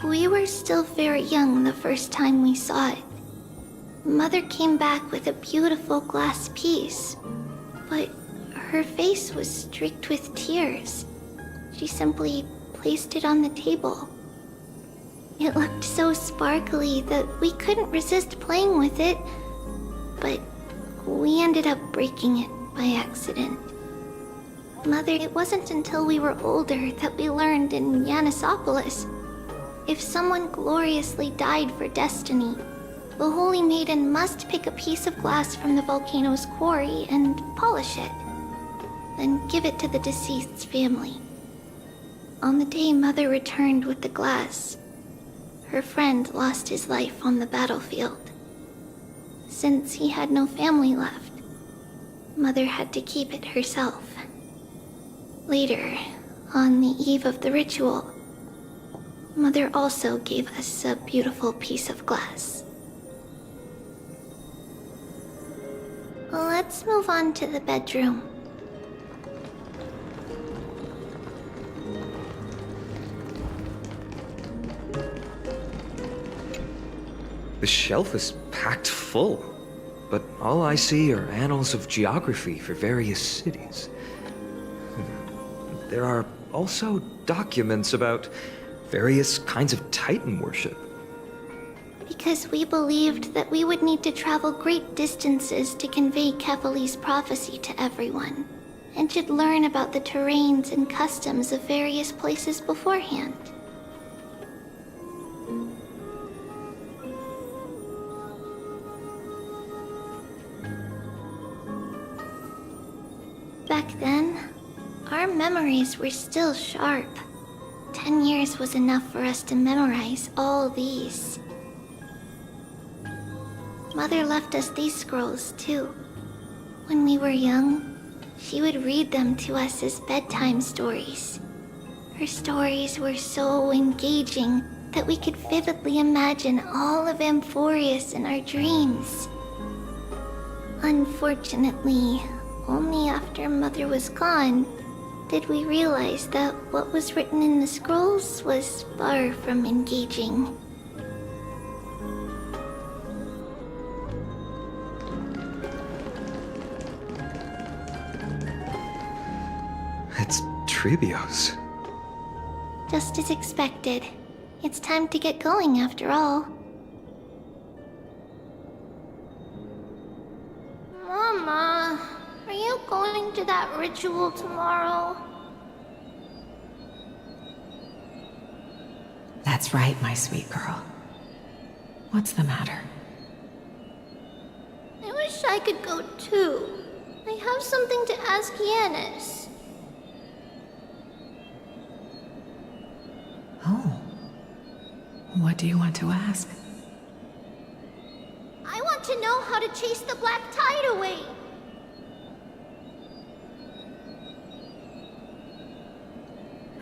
We were still very young the first time we saw it. Mother came back with a beautiful glass piece, but her face was streaked with tears. She simply placed it on the table. It looked so sparkly that we couldn't resist playing with it, but we ended up breaking it by accident. Mother, it wasn't until we were older that we learned in Yanisopolis, if someone gloriously died for destiny, the Holy Maiden must pick a piece of glass from the volcano's quarry and polish it, then give it to the deceased's family. On the day Mother returned with the glass, her friend lost his life on the battlefield. Since he had no family left, Mother had to keep it herself. Later, on the eve of the ritual, Mother also gave us a beautiful piece of glass. Let's move on to the bedroom. The shelf is packed full, but all I see are annals of geography for various cities. There are also documents about various kinds of Titan worship. Because we believed that we would need to travel great distances to convey Kefali's prophecy to everyone, and should learn about the terrains and customs of various places beforehand. Back then, our memories were still sharp. 10 years was enough for us to memorize all these. Mother left us these scrolls too. When we were young, she would read them to us as bedtime stories. Her stories were so engaging that we could vividly imagine all of Amphorius in our dreams. Unfortunately, only after Mother was gone did we realize that what was written in the scrolls was far from engaging. It's Trebios. Just as expected. It's time to get going after all. Mama, are you going to that ritual tomorrow? That's right, my sweet girl. What's the matter? I wish I could go too. I have something to ask Janus. Oh. What do you want to ask? I want to know how to chase the black tide away.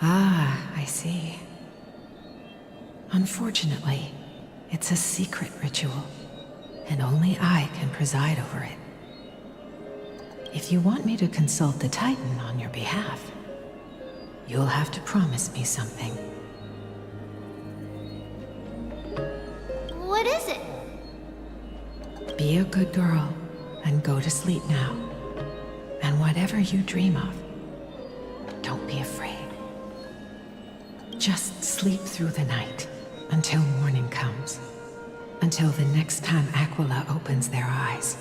Ah, I see. Unfortunately, it's a secret ritual, and only I can preside over it. If you want me to consult the Titan on your behalf, you'll have to promise me something. What is it? Be a good girl and go to sleep now. And whatever you dream of, don't be afraid. Just sleep through the night until morning comes. Until the next time Aquila opens their eyes.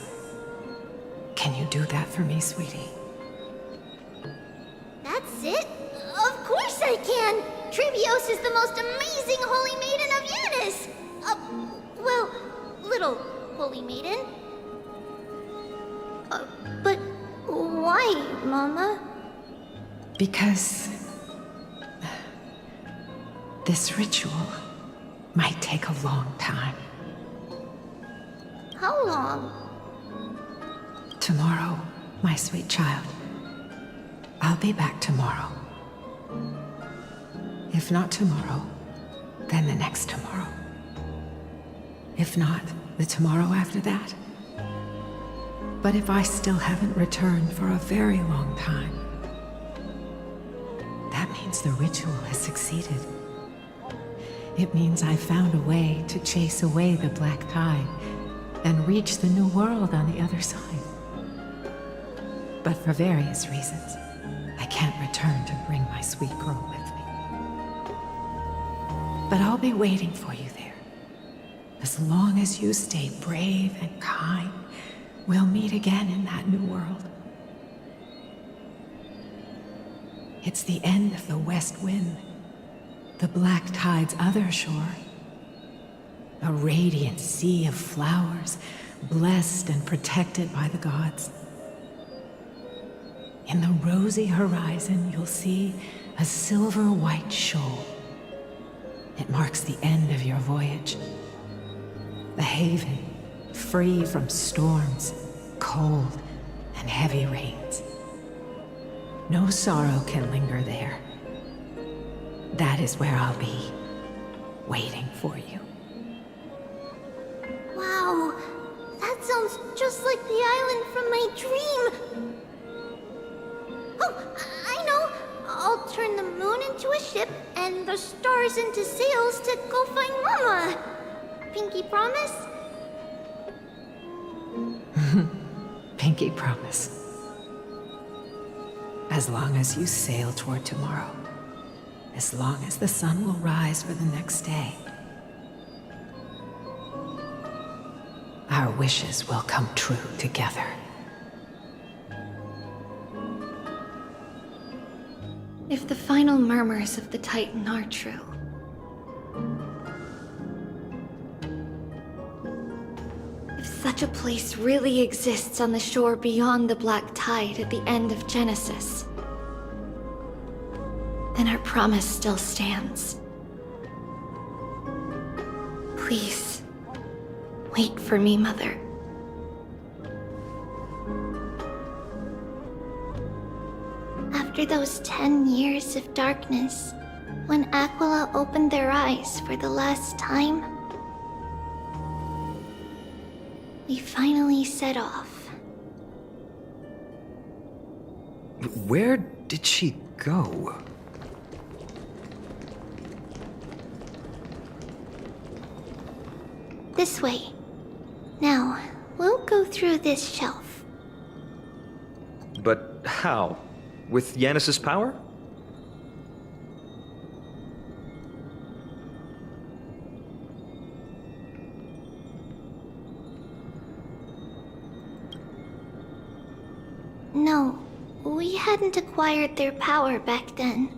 Can you do that for me, sweetie? That's it? Of course I can! Trebios is the most amazing Holy Maiden of Janus! Well, little Holy Maiden. But why, Mama? Because this ritual might take a long time. How long? Tomorrow, my sweet child. I'll be back tomorrow. If not tomorrow, then the next tomorrow. If not, the tomorrow after that. But if I still haven't returned for a very long time, that means the ritual has succeeded. It means I found a way to chase away the black tide and reach the new world on the other side. But for various reasons, I can't return to bring my sweet girl with me. But I'll be waiting for you there. As long as you stay brave and kind, we'll meet again in that new world. It's the end of the West Wind, the black tide's other shore. A radiant sea of flowers, blessed and protected by the gods. In the rosy horizon, you'll see a silver-white shoal. It marks the end of your voyage. A haven, free from storms, cold, and heavy rains. No sorrow can linger there. That is where I'll be, waiting for you. Wow, that sounds just like the island from my dream. Oh, I know. I'll turn the moon into a ship and the stars into sails to go find Mama. Pinky promise? Pinky promise. As long as you sail toward tomorrow. As long as the sun will rise for the next day. Our wishes will come true together. If the final murmurs of the Titan are true, if such a place really exists on the shore beyond the black tide at the end of Genesis, then our promise still stands. Please, wait for me, Mother. After those 10 years of darkness, when Aquila opened their eyes for the last time, we finally set off. Where did she go? This way. Now, we'll go through this shelf. But how? With Yanis's power? No, we hadn't acquired their power back then.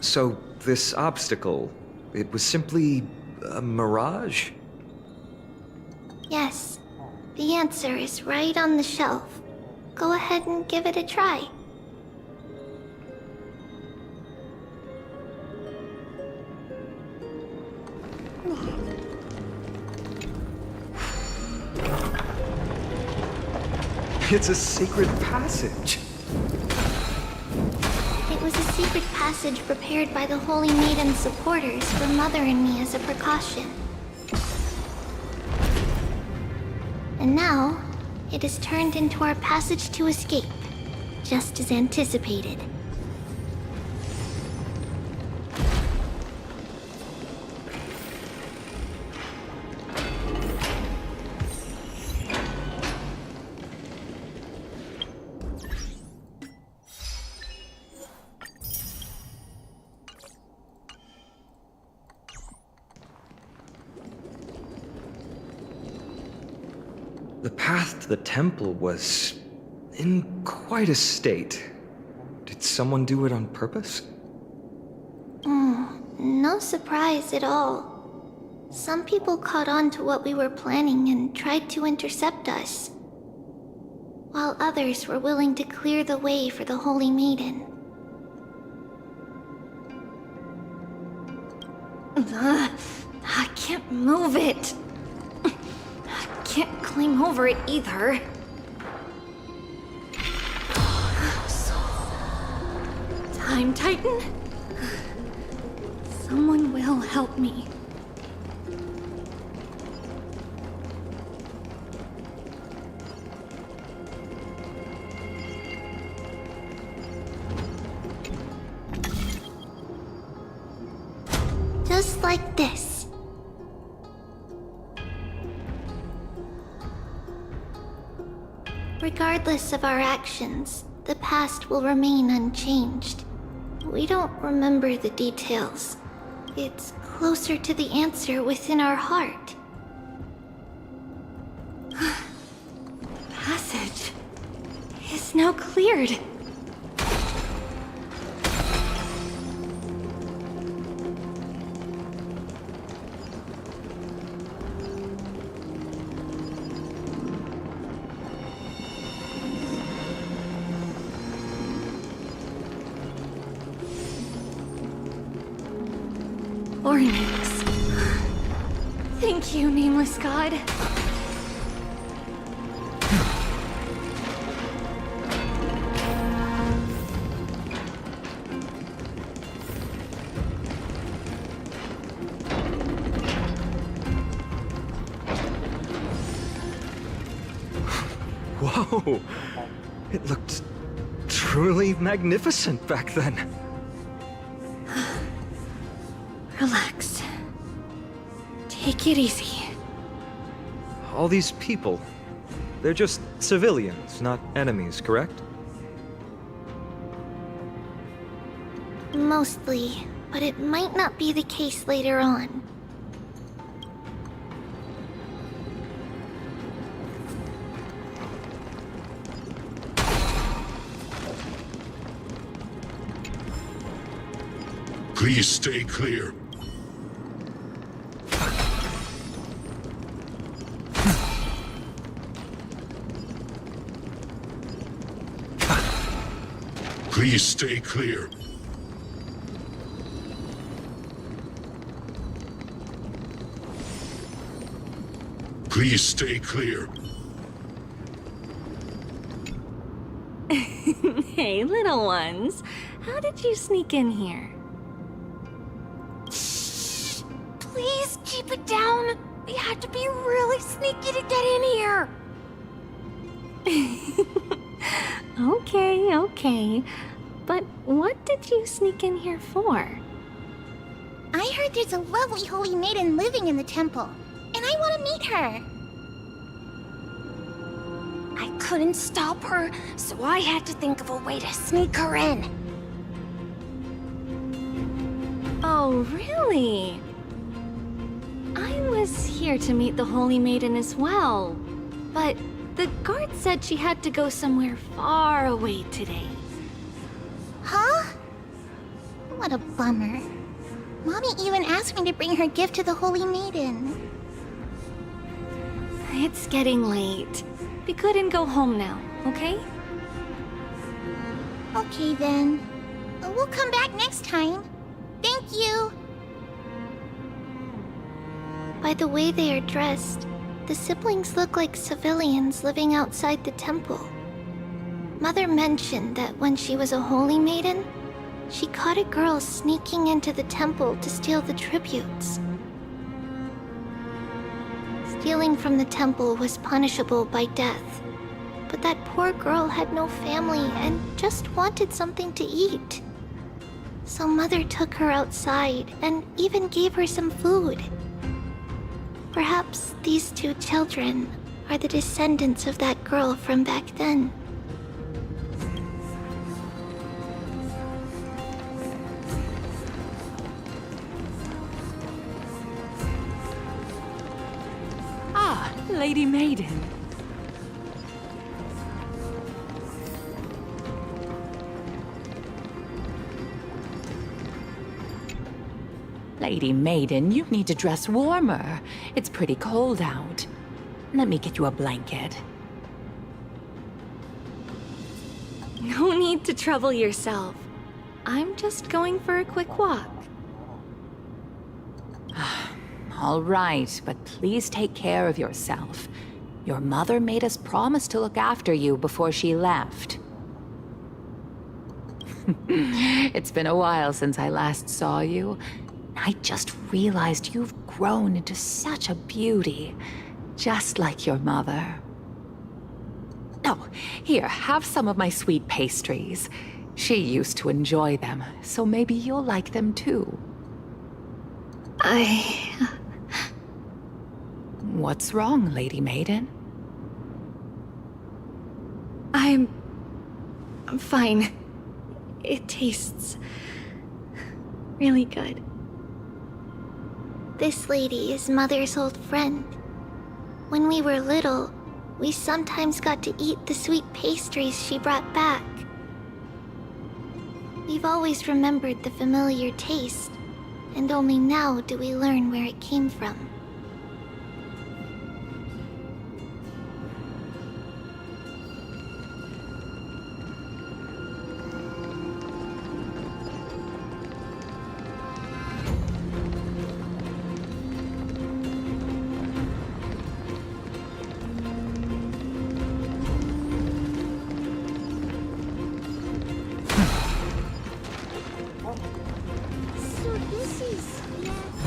So, this obstacle, it was simply a mirage? Yes, the answer is right on the shelf. Go ahead and give it a try. It's a secret passage. It was a secret passage prepared by the Holy Maiden's supporters for Mother and me as a precaution. And now, it is turned into our passage to escape, just as anticipated. The path to the temple was in quite a state. Did someone do it on purpose? No surprise at all. Some people caught on to what we were planning and tried to intercept us, while others were willing to clear the way for the Holy Maiden. I can't move it. Can't climb over it either. Time Titan? Someone will help me. like this. Regardless of our actions, the past will remain unchanged. We don't remember the details. It's closer to the answer within our heart. Passage is now cleared. Ornaments. Thank you, nameless god. Whoa! It looked truly magnificent back then. Relax. Take it easy. All these people, they're just civilians, not enemies, correct? Mostly, but it might not be the case later on. Please stay clear. Please stay clear. Please stay clear. Hey, little ones. How did you sneak in here? Please keep it down. We had to be really sneaky to get in here. Okay. But what did you sneak in here for? I heard there's a lovely holy maiden living in the temple, and I want to meet her. I couldn't stop her, so I had to think of a way to sneak her in. Oh, really? I was here to meet the Holy Maiden as well, but the guard said she had to go somewhere far away today. Huh? What a bummer. Mommy even asked me to bring her gift to the Holy Maiden. It's getting late. Be good and go home now, okay? Okay then. We'll come back next time. Thank you. By the way they are dressed, the siblings look like civilians living outside the temple. Mother mentioned that when she was a holy maiden, she caught a girl sneaking into the temple to steal the tributes. Stealing from the temple was punishable by death, but that poor girl had no family and just wanted something to eat. So Mother took her outside and even gave her some food. Perhaps these two children are the descendants of that girl from back then. Ah, Lady Maiden. Lady Maiden, you need to dress warmer. It's pretty cold out. Let me get you a blanket. No need to trouble yourself. I'm just going for a quick walk. All right, but please take care of yourself. Your mother made us promise to look after you before she left. It's been a while since I last saw you. I just realized you've grown into such a beauty, just like your mother. Oh, here, have some of my sweet pastries. She used to enjoy them, so maybe you'll like them too. What's wrong, Lady Maiden? I'm fine. It tastes really good. This lady is Mother's old friend. When we were little, we sometimes got to eat the sweet pastries she brought back. We've always remembered the familiar taste, and only now do we learn where it came from.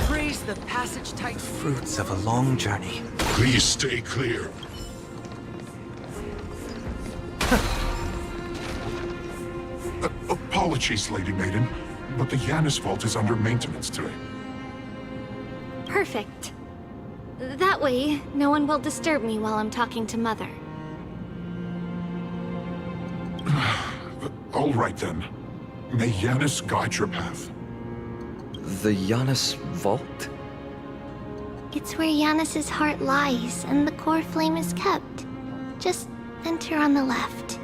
Praise the passage tight fruits of a long journey. Please stay clear. Apologies, Lady Maiden, but the Yanis Vault is under maintenance today. Perfect. That way, no one will disturb me while I'm talking to Mother. All right then. May Yanis guide your path. The Yanis Vault? It's where Yanis's heart lies and the core flame is kept. Just enter on the left.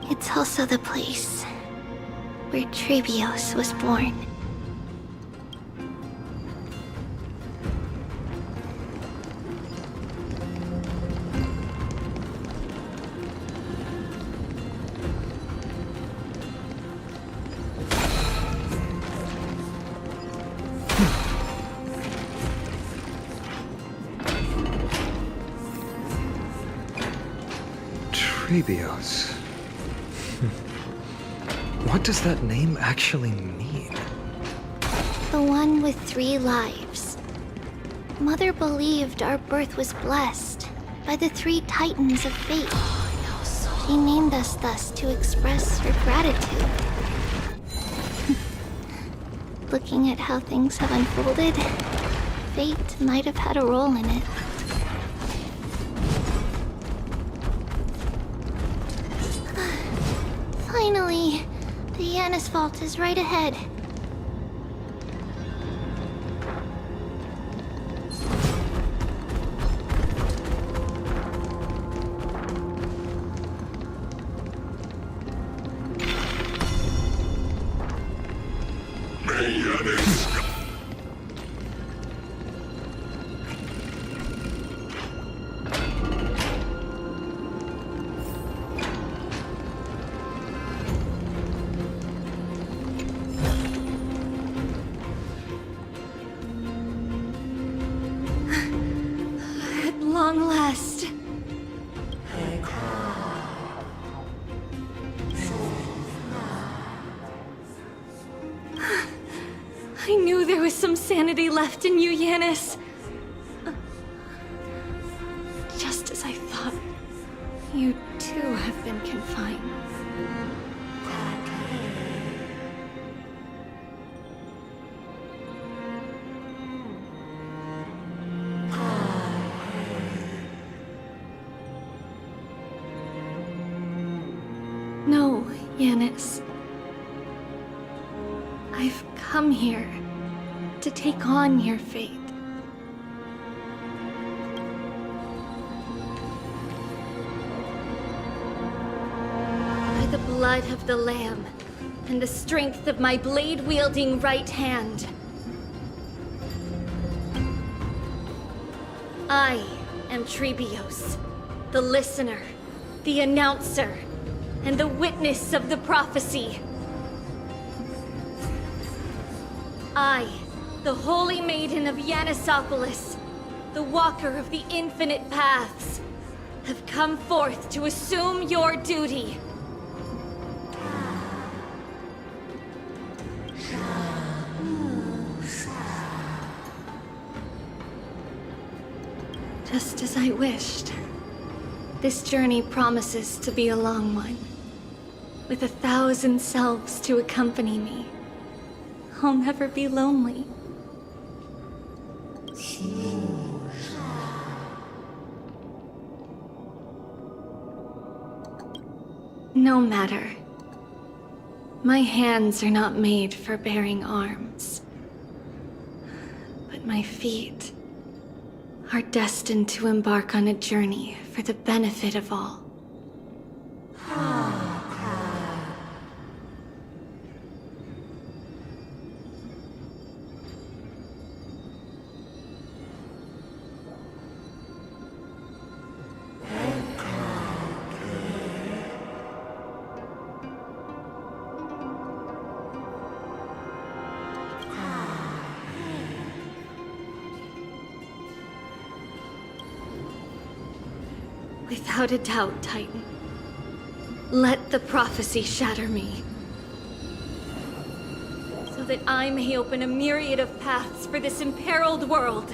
It's also the place where Trebios was born. Trebios. What does that name actually mean? The one with 3 lives. Mother believed our birth was blessed by the 3 titans of fate. She named us thus to express her gratitude. Looking at how things have unfolded, fate might have had a role in it. Finally, the Yanis Vault is right ahead. May Yanis At long last. I knew there was some sanity left in you, Yanis. Just as I thought, you too have been confined. No, Yanis. I've come here to take on your fate. By the blood of the Lamb and the strength of my blade-wielding right hand, I am Trebios, the listener, the announcer, and the witness of the prophecy. I, the Holy Maiden of Yanisopolis, the Walker of the Infinite Paths, have come forth to assume your duty. Just as I wished. This journey promises to be a long one, with 1,000 selves to accompany me. I'll never be lonely. No matter. My hands are not made for bearing arms. But my feet are destined to embark on a journey for the benefit of all. Without a doubt, Titan. Let the prophecy shatter me, so that I may open a myriad of paths for this imperiled world.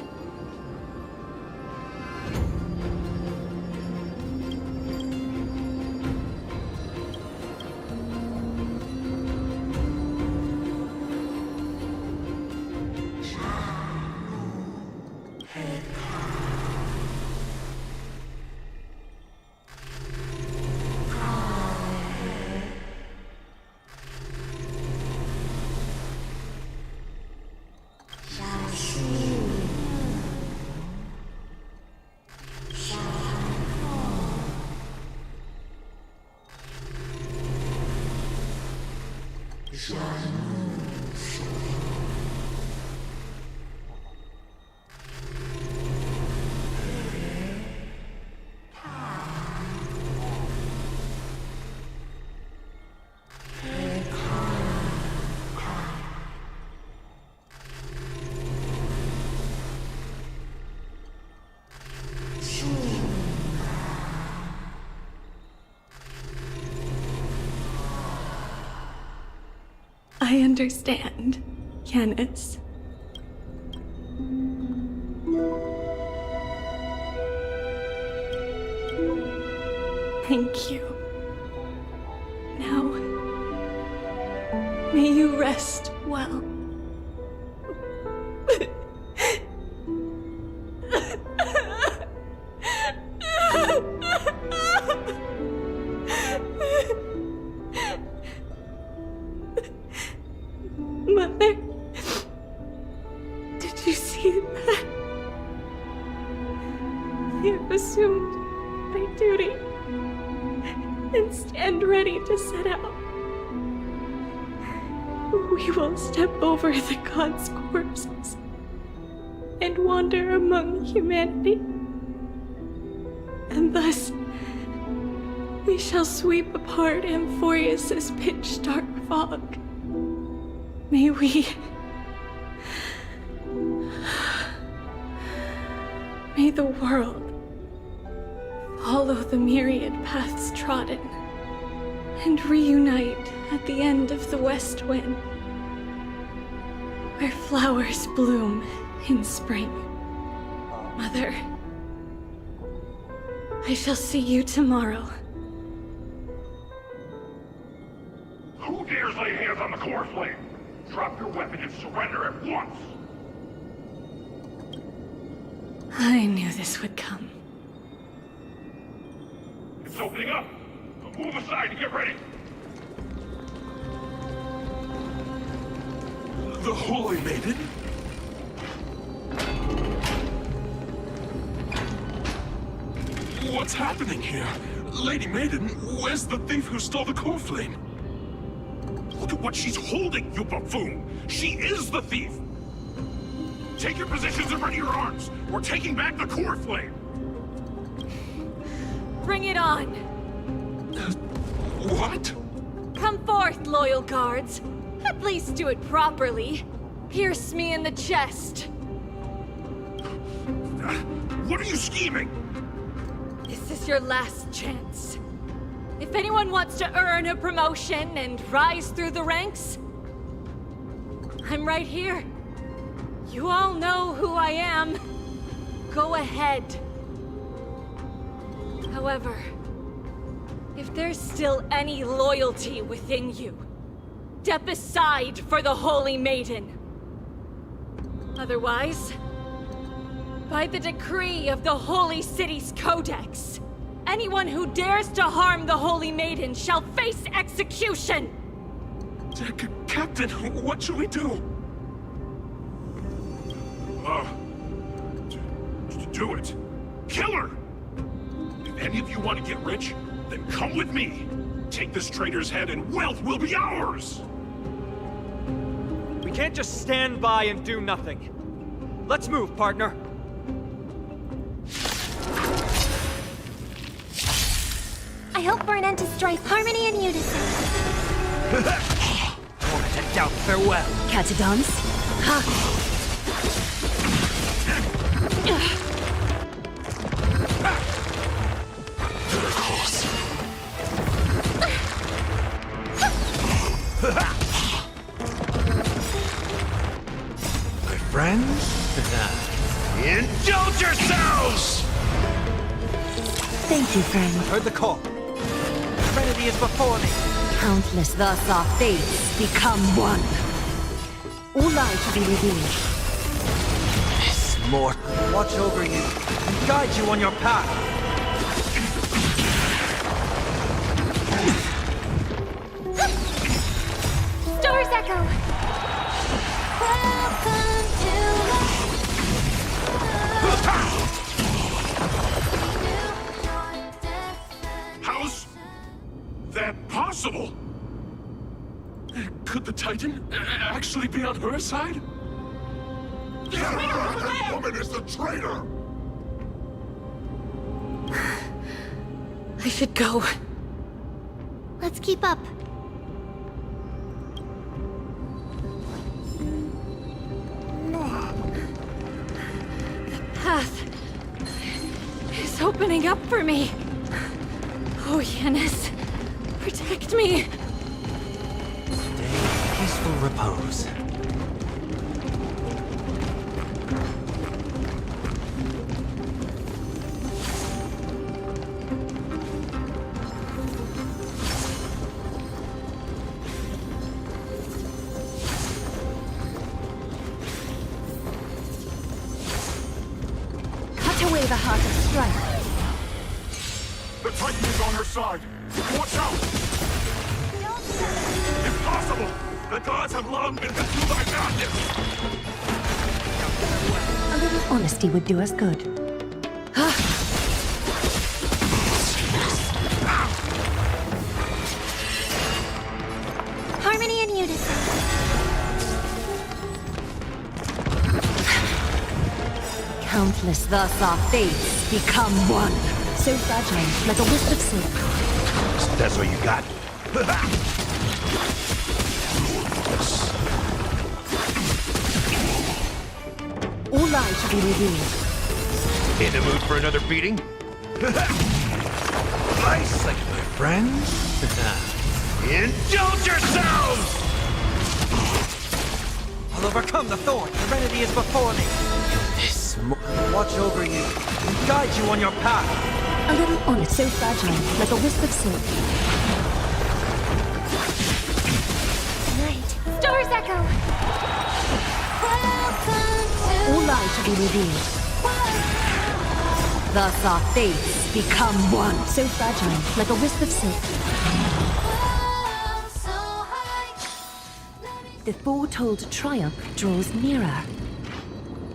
I understand, Yanis. Thank you. Now, may you rest well. Mother, did you see that? I have assumed my duty and stand ready to set out. We will step over the gods' corpses and wander among humanity. And thus, we shall sweep apart Amphorius' pitch-dark fog. May we... May the world follow the myriad paths trodden and reunite at the end of the west wind, where flowers bloom in spring. Mother, I shall see you tomorrow. Who dares lay hands on the core flame? Drop your weapon and surrender at once! I knew this would come. It's opening up! Now move aside and get ready! The Holy Maiden? What's happening here? Lady Maiden, where's the thief who stole the core flame? Look at what she's holding, you buffoon! She is the thief! Take your positions and ready your arms! We're taking back the core flame! Bring it on! What? Come forth, loyal guards. At least do it properly. Pierce me in the chest. What are you scheming? This is your last chance. If anyone wants to earn a promotion and rise through the ranks, I'm right here. You all know who I am. Go ahead. However, if there's still any loyalty within you, step aside for the Holy Maiden. Otherwise, By the decree of the Holy City's Codex, anyone who dares to harm the Holy Maiden shall face execution! Captain, what should we do? Do it. Kill her! If any of you want to get rich, then come with me. Take this traitor's head and wealth will be ours! We can't just stand by and do nothing. Let's move, partner. I hope for an end to strife, harmony, and unison. Moment to doubt farewell. Catadons? Ha! My friends? Indulge yourselves! Thank you, friend. Heard the call. Serenity is before me. Countless thus our fates become one. All lives to be revealed. This mortal watch over you and guide you on your path. Stars echo! Welcome to How's that possible? Could the Titan actually be on her side? That woman is the traitor! I should go. Let's keep up. The path is opening up for me. Oh, Yanis, protect me. Peaceful repose. Cut away the heart of strife. The Titan is on her side! Watch out! Impossible! The gods have long been consumed by madness! A little honesty would do us good. Harmony and unison. Countless thus our fates become one. So fragile, like a wisp of silk. That's what you got. All lives shall be revealed. In the mood for another beating? Nice, like my friends? Indulge yourselves! I'll overcome the thorn. Serenity is before me. This watch over you and guide you on your path. A little honest, so fragile, like a wisp of silk. Night. Stars echo! Welcome to All lives shall be revealed. Thus our fates become one. So fragile, like a wisp of silk. so high. The foretold triumph draws nearer.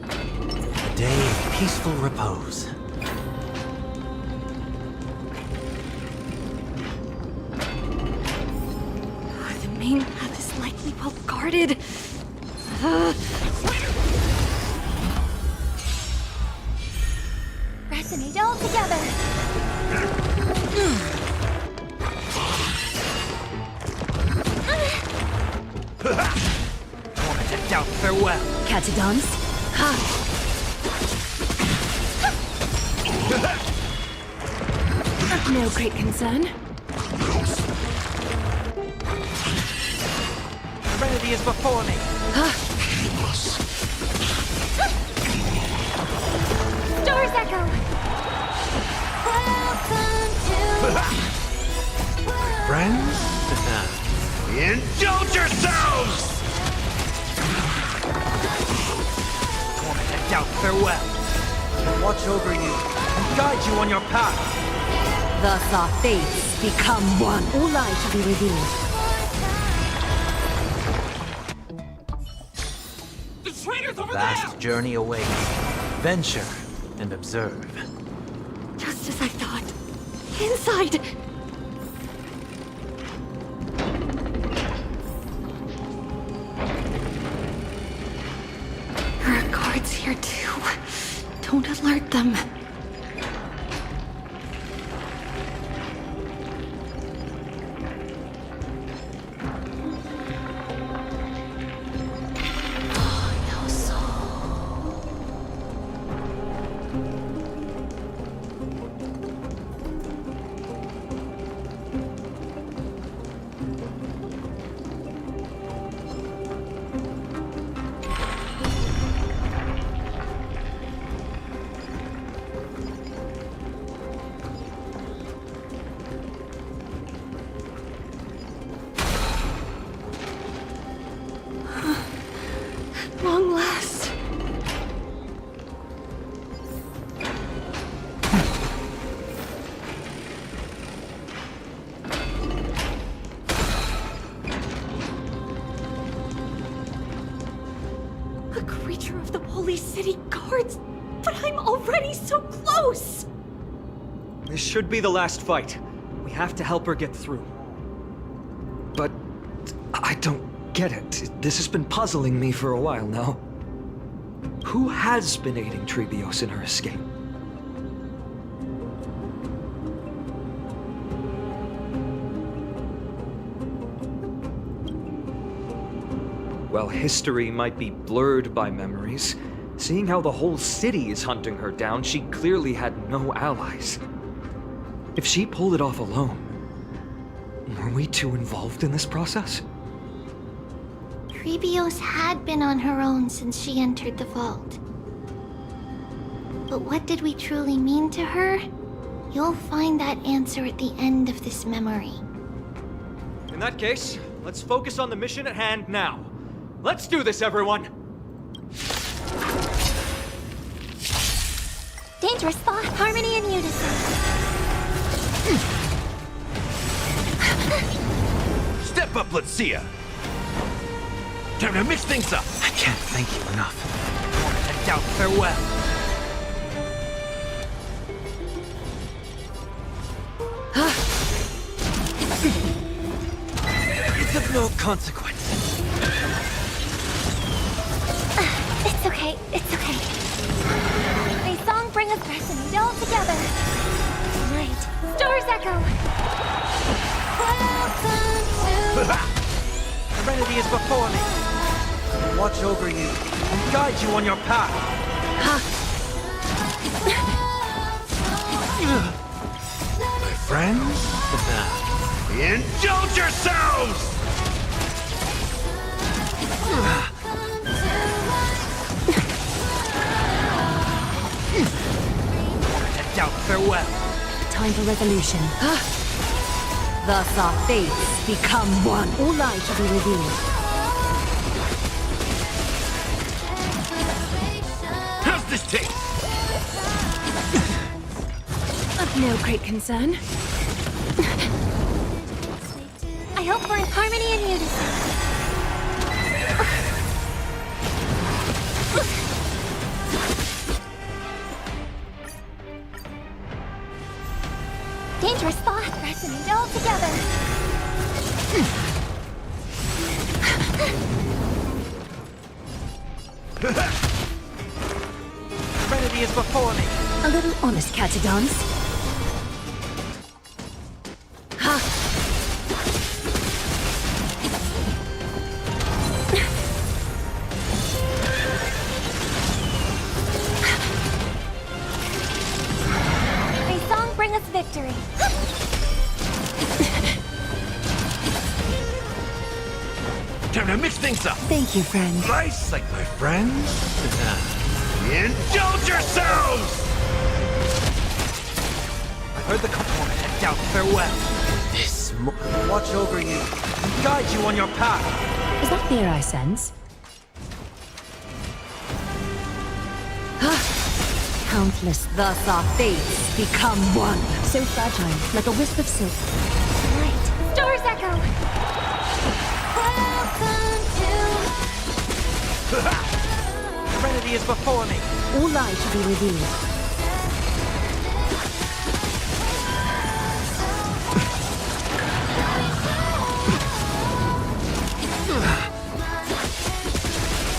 A day of peaceful repose. The main path is likely well guarded. Resonate all together. Moment to doubt farewell. Catadons? Ha! No great concern. Serenity is before me. Stars echo! Welcome to Friends? Indulge yourselves! Moment to doubt farewell. watch over you and guide you on your path. Thus our fates become one. All light shall be revealed. The traitor's over Vast journey awaits. Venture and observe. Just as I thought. Inside! There are guards here too. Don't alert them. Long last. A creature of the Holy City Guards, but I'm already so close! This should be the last fight. We have to help her get through. But I don't get it. This has been puzzling me for a while now. Who has been aiding Trebios in her escape? While history might be blurred by memories, seeing how the whole city is hunting her down, she clearly had no allies. If she pulled it off alone, were we too involved in this process? Trebios had been on her own since she entered the vault. But what did we truly mean to her? You'll find that answer at the end of this memory. In that case, let's focus on the mission at hand now. Let's do this, everyone! Dangerous thought, harmony and unison. Step up, let's see ya! Time to mix things up! I can't thank you enough. Head out, farewell! It's of no consequence. It's okay, it's okay. May song bring us destiny all together. Right, stars echo. Serenity is before me. Watch over you and guide you on your path. My friends? Indulge yourselves! Head out, farewell. Time for resolution. Thus our fates become one. All light shall be revealed. How's this taste? Of no great concern. I hope we're in harmony and unison. Dangerous thought, resonate all together. Serenity is before me. A little honest catty dance. May song bring us victory. Time to mix things up! Thank you, friend. Nice, like my friends? Indulge yourselves! I heard the call. Head out, farewell. Watch over you and guide you on your path. Is that fear I sense? countless, thus our fates become one. So fragile, like a wisp of silk. Right. Stars echo! Welcome to... Serenity is before me. All lies shall be revealed.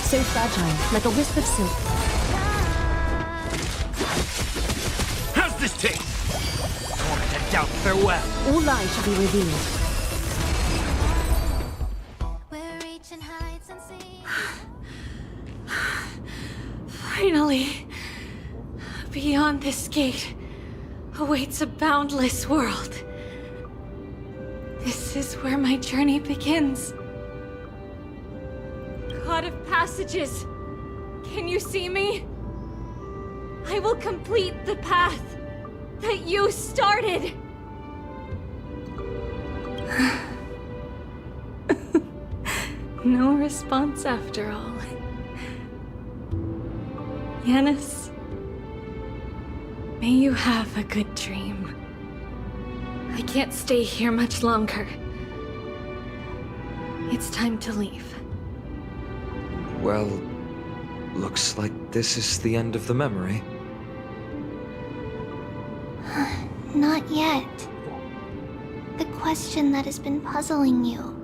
So fragile, like a wisp of silk. How's this taste? Torment and doubt farewell. All lies shall be revealed. We're reaching heights and seas. Finally, beyond this gate awaits a boundless world. This is where my journey begins. God of passages, can you see me? I will complete the path that you started. No response after all. Yanis, may you have a good dream. I can't stay here much longer. It's time to leave. Well, looks like this is the end of the memory. Not yet. The question that has been puzzling you.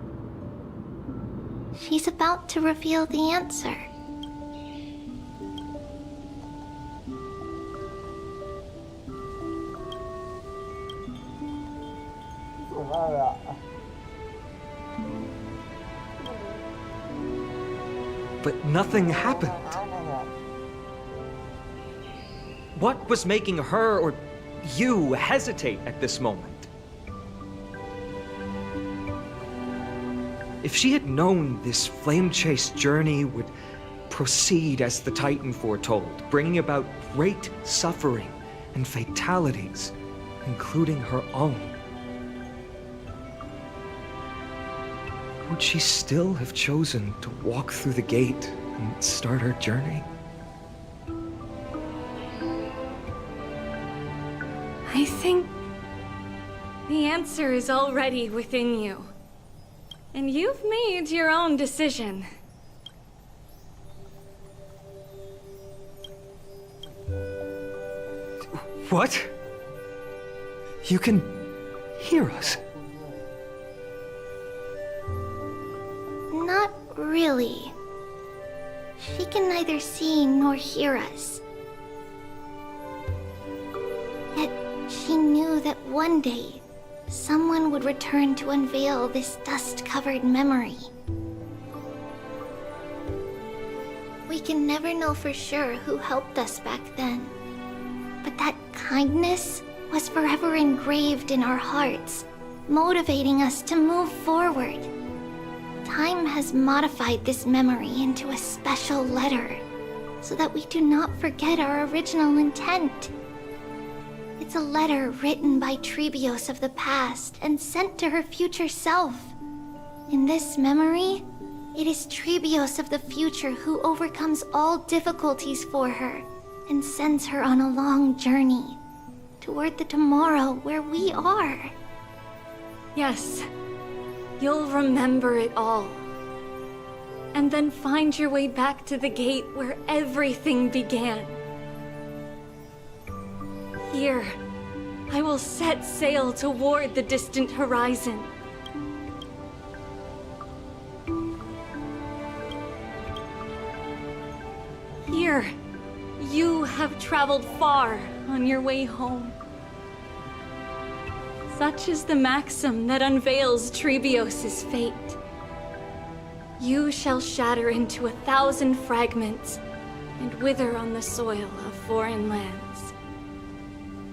She's about to reveal the answer. But nothing happened. What was making her or you hesitate at this moment? If she had known this flame chase journey would proceed as the Titan foretold, bringing about great suffering and fatalities, including her own, would she still have chosen to walk through the gate and start her journey? I think the answer is already within you. And you've made your own decision. What? You can hear us? Not really. She can neither see nor hear us. Yet she knew that one day, someone would return to unveil this dust-covered memory. We can never know for sure who helped us back then. But that kindness was forever engraved in our hearts, motivating us to move forward. Time has modified this memory into a special letter, so that we do not forget our original intent. It's a letter written by Trebios of the past and sent to her future self. In this memory, it is Trebios of the future who overcomes all difficulties for her and sends her on a long journey toward the tomorrow where we are. Yes, you'll remember it all. And then find your way back to the gate where everything began. Here, I will set sail toward the distant horizon. Here, you have traveled far on your way home. Such is the maxim that unveils Trebios' fate. You shall shatter into 1,000 fragments and wither on the soil of foreign lands.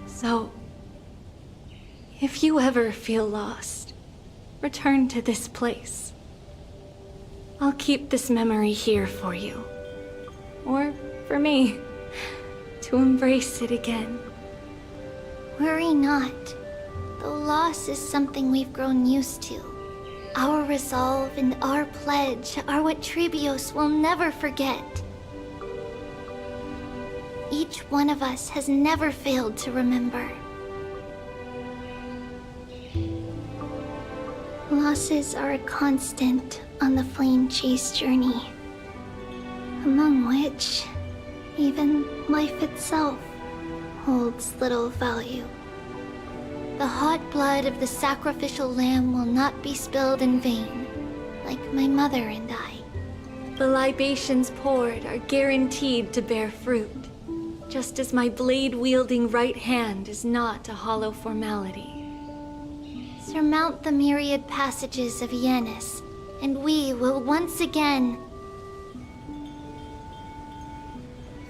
So, if you ever feel lost, return to this place. I'll keep this memory here for you. Or for me, to embrace it again. Worry not. Though loss is something we've grown used to, our resolve and our pledge are what Trebios will never forget. each one of us has never failed to remember. Losses are a constant on the flame chase journey, among which even life itself holds little value. The hot blood of the sacrificial lamb will not be spilled in vain, like my mother and I. The libations poured are guaranteed to bear fruit, just as my blade-wielding right hand is not a hollow formality. Surmount the myriad passages of Yanis, and we will once again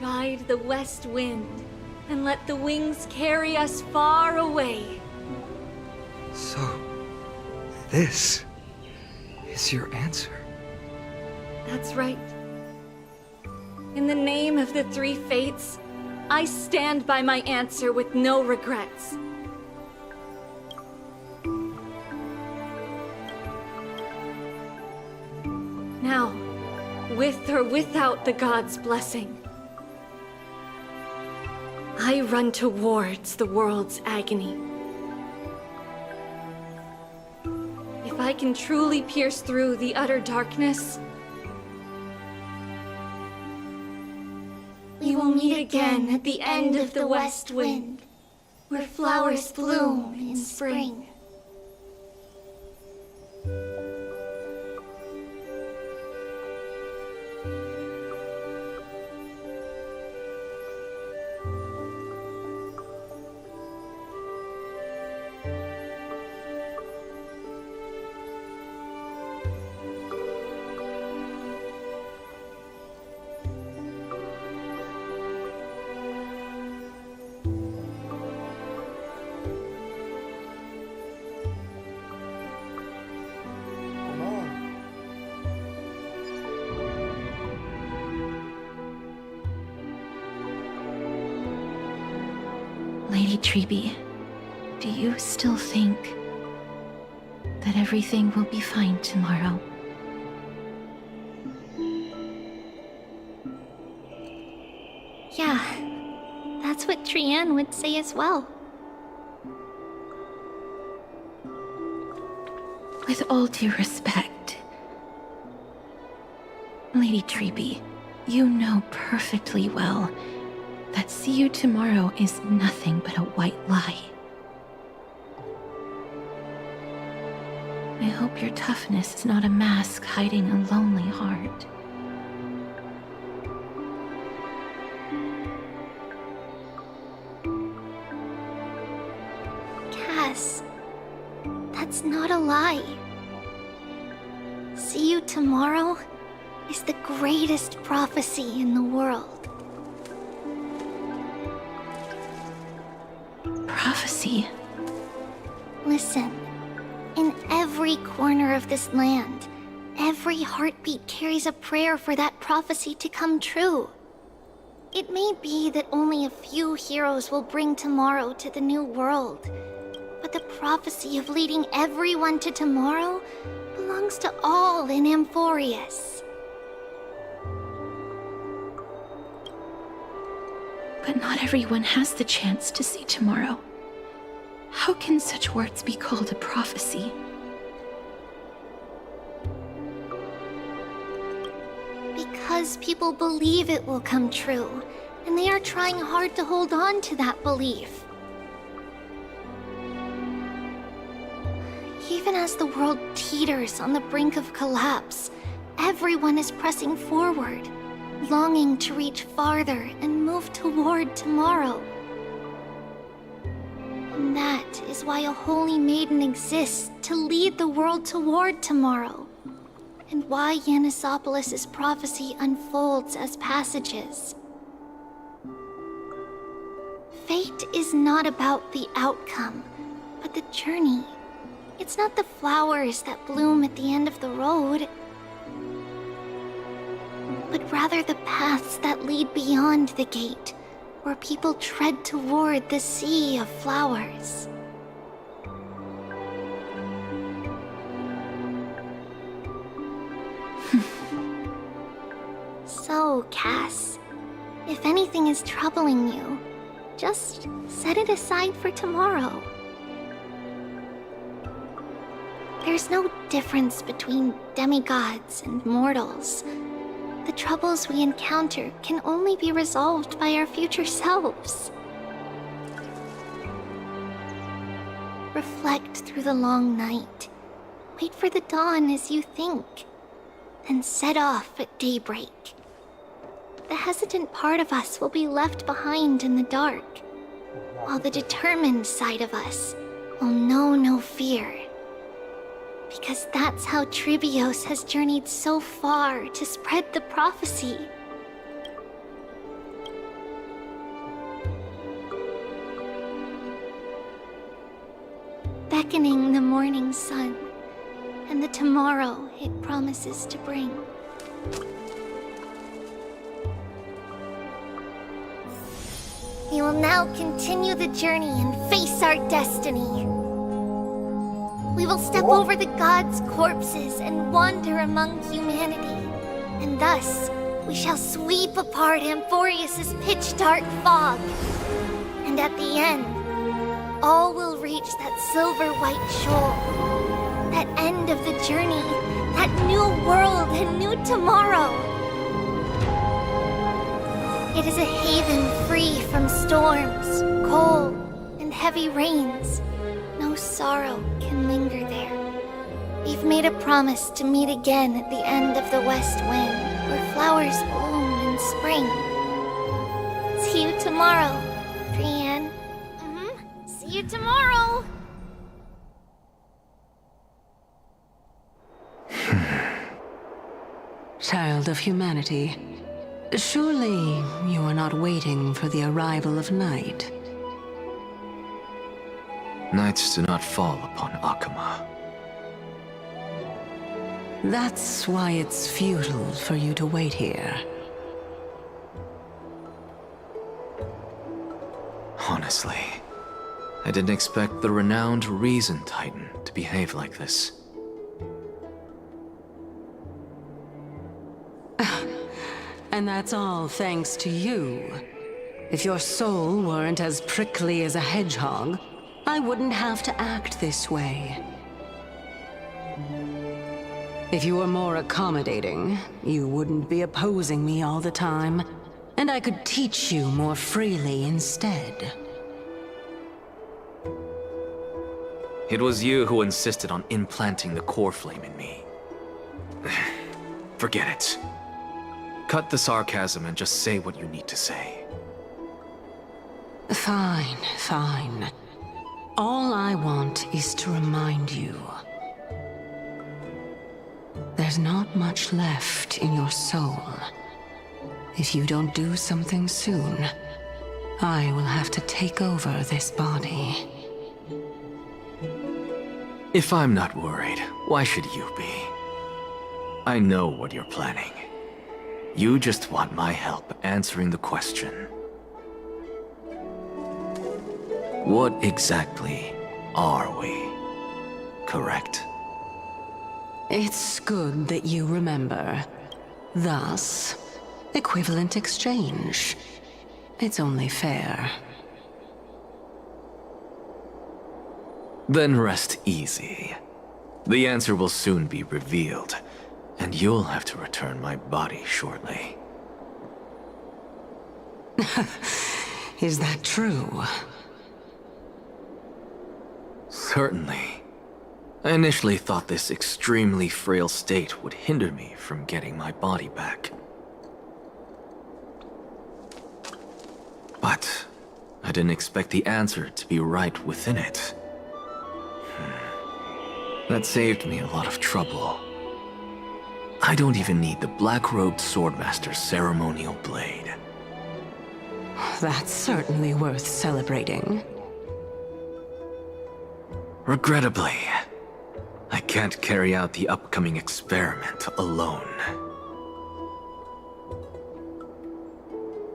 ride the west wind and let the wings carry us far away. So, this is your answer? That's right. In the name of the three fates, I stand by my answer with no regrets. Now, with or without the gods' blessing, I run towards the world's agony. If I can truly pierce through the utter darkness, we will meet again at the end of the west wind, where flowers bloom in spring. Lady Treby, do you still think that everything will be fine tomorrow? Yeah, that's what Trianne would say as well. With all due respect, Lady Treby, you know perfectly well that see you tomorrow is nothing but a white lie. I hope your toughness is not a mask hiding a lonely heart. Cass, that's not a lie. See you tomorrow is the greatest prophecy in the world. Prophecy? Listen, in every corner of this land, every heartbeat carries a prayer for that prophecy to come true. It may be that only a few heroes will bring tomorrow to the new world, but the prophecy of leading everyone to tomorrow belongs to all in Amphorius. But not everyone has the chance to see tomorrow. How can such words be called a prophecy? Because people believe it will come true, and they are trying hard to hold on to that belief. Even as the world teeters on the brink of collapse, everyone is pressing forward, longing to reach farther and move toward tomorrow. And that is why a holy maiden exists to lead the world toward tomorrow, and why Yanisopolis' prophecy unfolds as passages. Fate is not about the outcome, but the journey. It's not the flowers that bloom at the end of the road, but rather the paths that lead beyond the gate, where people tread toward the sea of flowers. So, Cass, If anything is troubling you, just set it aside for tomorrow. There's no difference between demigods and mortals. The troubles we encounter can only be resolved by our future selves. Reflect through the long night. Wait for the dawn as you think. Then set off at daybreak. The hesitant part of us will be left behind in the dark, while the determined side of us will know no fear. Because that's how Trebios has journeyed so far to spread the prophecy. Beckoning the morning sun, and the tomorrow it promises to bring. We will now continue the journey and face our destiny. We will step over the gods' corpses and wander among humanity, and thus we shall sweep apart Amphorius's pitch-dark fog. And at the end, all will reach that silver-white shoal, that end of the journey, that new world and new tomorrow. It is a haven free from storms, cold, and heavy rains. No sorrow can linger there. We've made a promise to meet again at the end of the west wind, where flowers bloom in spring. See you tomorrow, Brienne. See you tomorrow! Child of humanity, surely you are not waiting for the arrival of night. Nights do not fall upon Akama. That's why it's futile for you to wait here. Honestly, I didn't expect the renowned Reason Titan to behave like this. And that's all thanks to you. If your soul weren't as prickly as a hedgehog, I wouldn't have to act this way. If you were more accommodating, you wouldn't be opposing me all the time, and I could teach you more freely instead. It was you who insisted on implanting the core flame in me. Forget it. Cut the sarcasm and just say what you need to say. Fine, fine. All I want is to remind you. There's not much left in your soul. If you don't do something soon, I will have to take over this body. If I'm not worried, why should you be? I know what you're planning. You just want my help answering the question. What exactly are we? Correct? It's good that you remember. Thus, equivalent exchange. It's only fair. Then rest easy. The answer will soon be revealed, and you'll have to return my body shortly. Is that true? Certainly. I initially thought this extremely frail state would hinder me from getting my body back. But I didn't expect the answer to be right within it. That saved me a lot of trouble. I don't even need the black-robed Swordmaster's ceremonial blade. That's certainly worth celebrating. Regrettably, I can't carry out the upcoming experiment alone.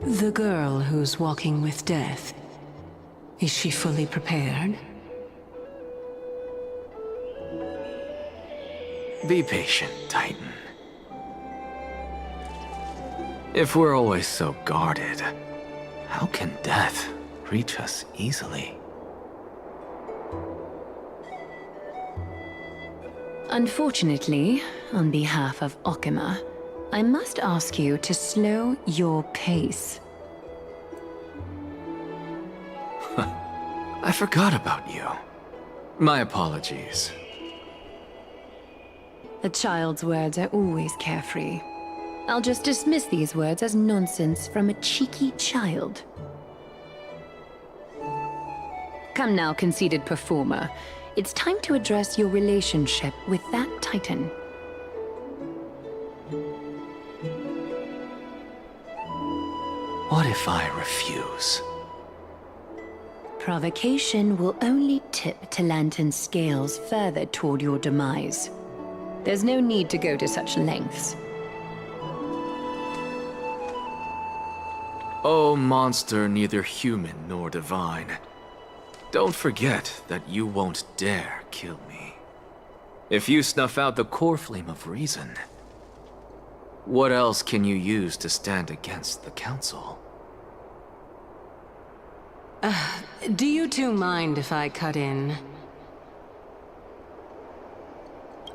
The girl who's walking with death, is she fully prepared? Be patient, Titan. If we're always so guarded, how can death reach us easily? Unfortunately, on behalf of Okima, I must ask you to slow your pace. I forgot about you. My apologies. A child's words are always carefree. I'll just dismiss these words as nonsense from a cheeky child. Come now, conceited performer. It's time to address your relationship with that Titan. What if I refuse? Provocation will only tip Talantan's scales further toward your demise. There's no need to go to such lengths. Oh, monster neither human nor divine. Don't forget that you won't dare kill me. If you snuff out the core flame of reason, what else can you use to stand against the Council? Do you two mind if I cut in?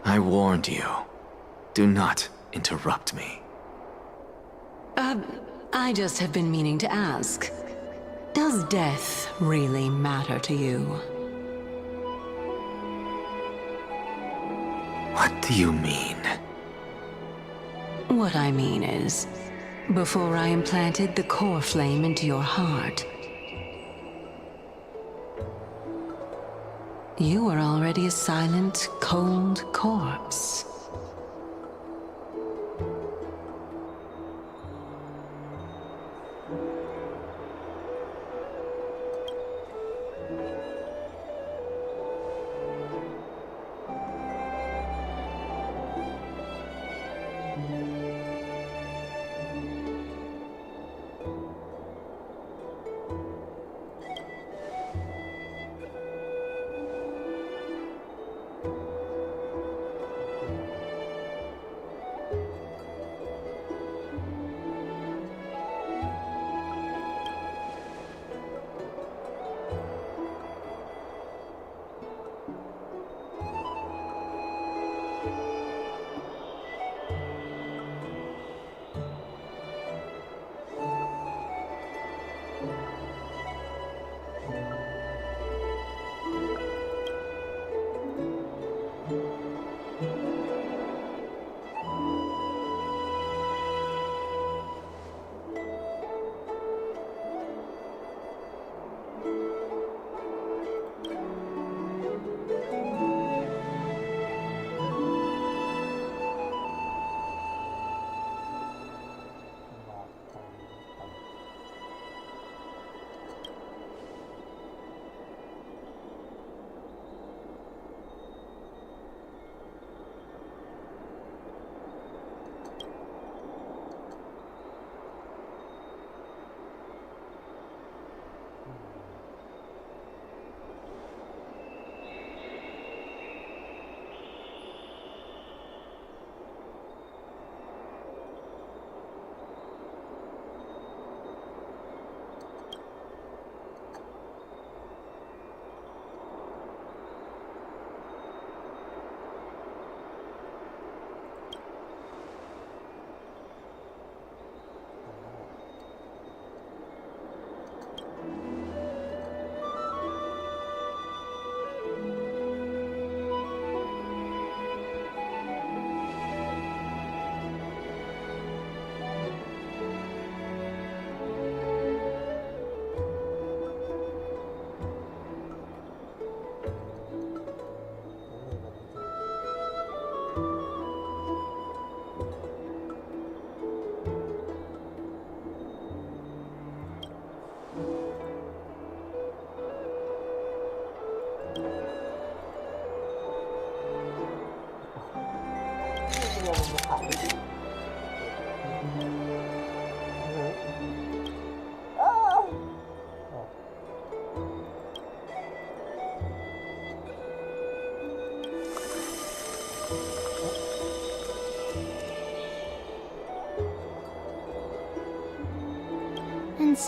I warned you. Do not interrupt me. I just have been meaning to ask. Does death really matter to you? What do you mean? What I mean is, before I implanted the core flame into your heart, you were already a silent, cold corpse.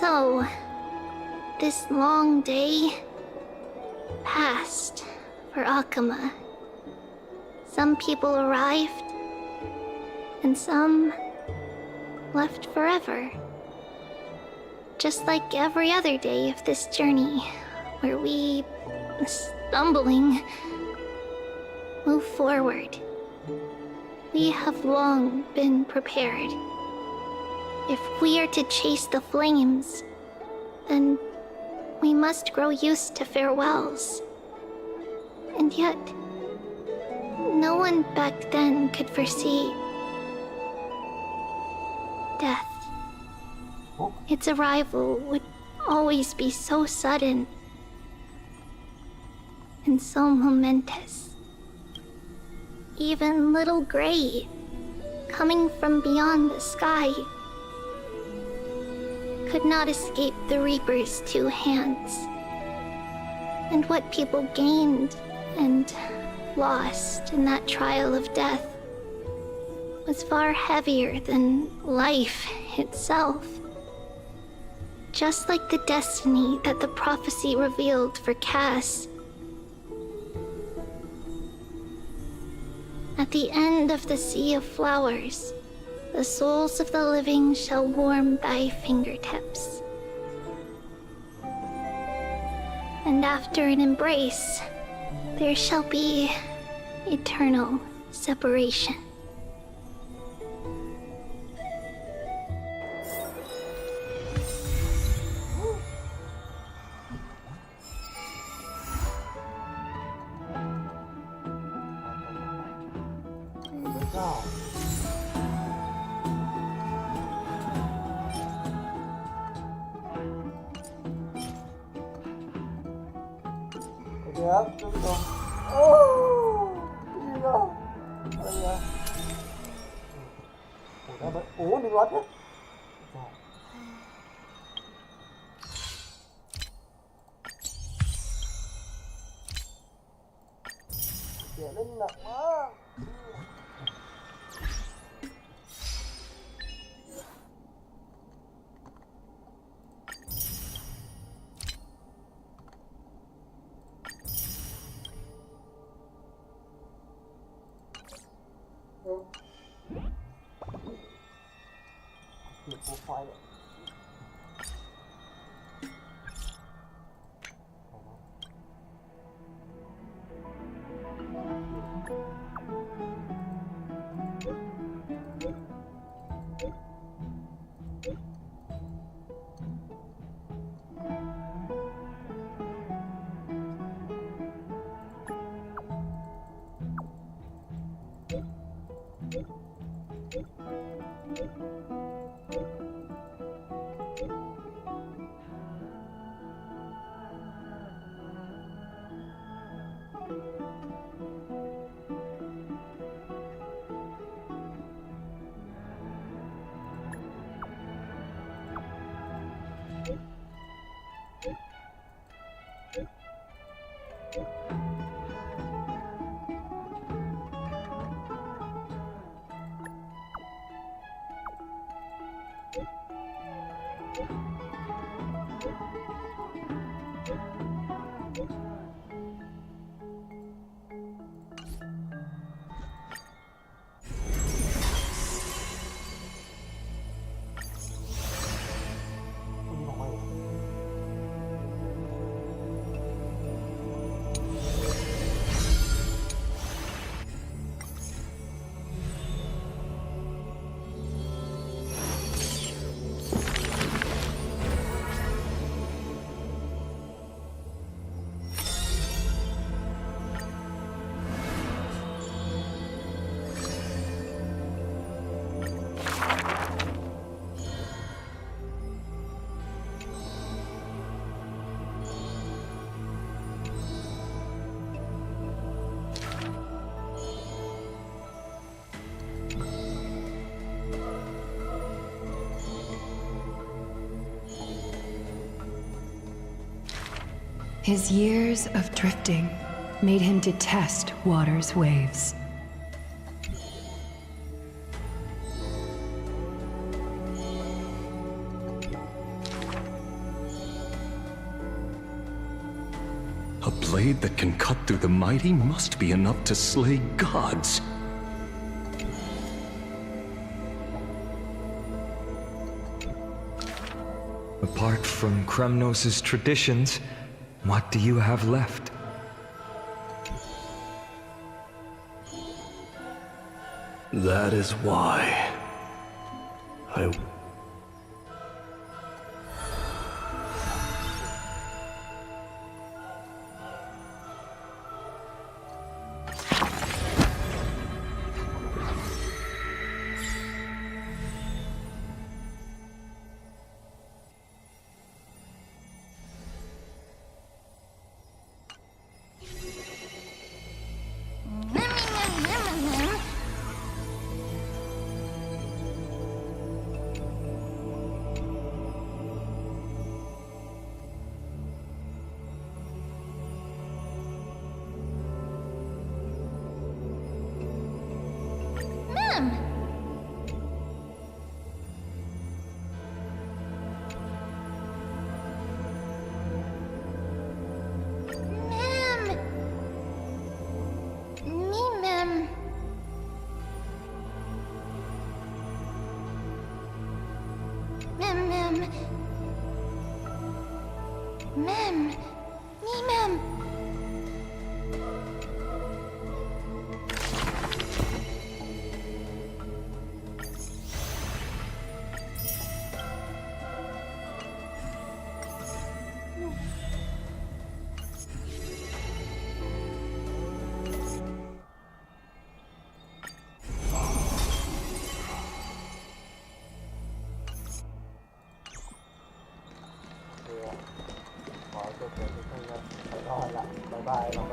So, this long day passed for Akama. Some people arrived, and some left forever. Just like every other day of this journey, where we, stumbling, move forward. We have long been prepared. If we are to chase the flames, then we must grow used to farewells. And yet, no one back then could foresee death. Its arrival would always be so sudden and so momentous. Even little Gray, coming from beyond the sky, could not escape the Reaper's two hands. And what people gained and lost in that trial of death was far heavier than life itself. Just like the destiny that the prophecy revealed for Cass. At the end of the Sea of Flowers, the souls of the living shall warm thy fingertips. And after an embrace, there shall be eternal separation. His years of drifting made him detest water's waves. A blade that can cut through the mighty must be enough to slay gods. Apart from Kremnos' traditions, what do you have left? That is why I... Bye bye.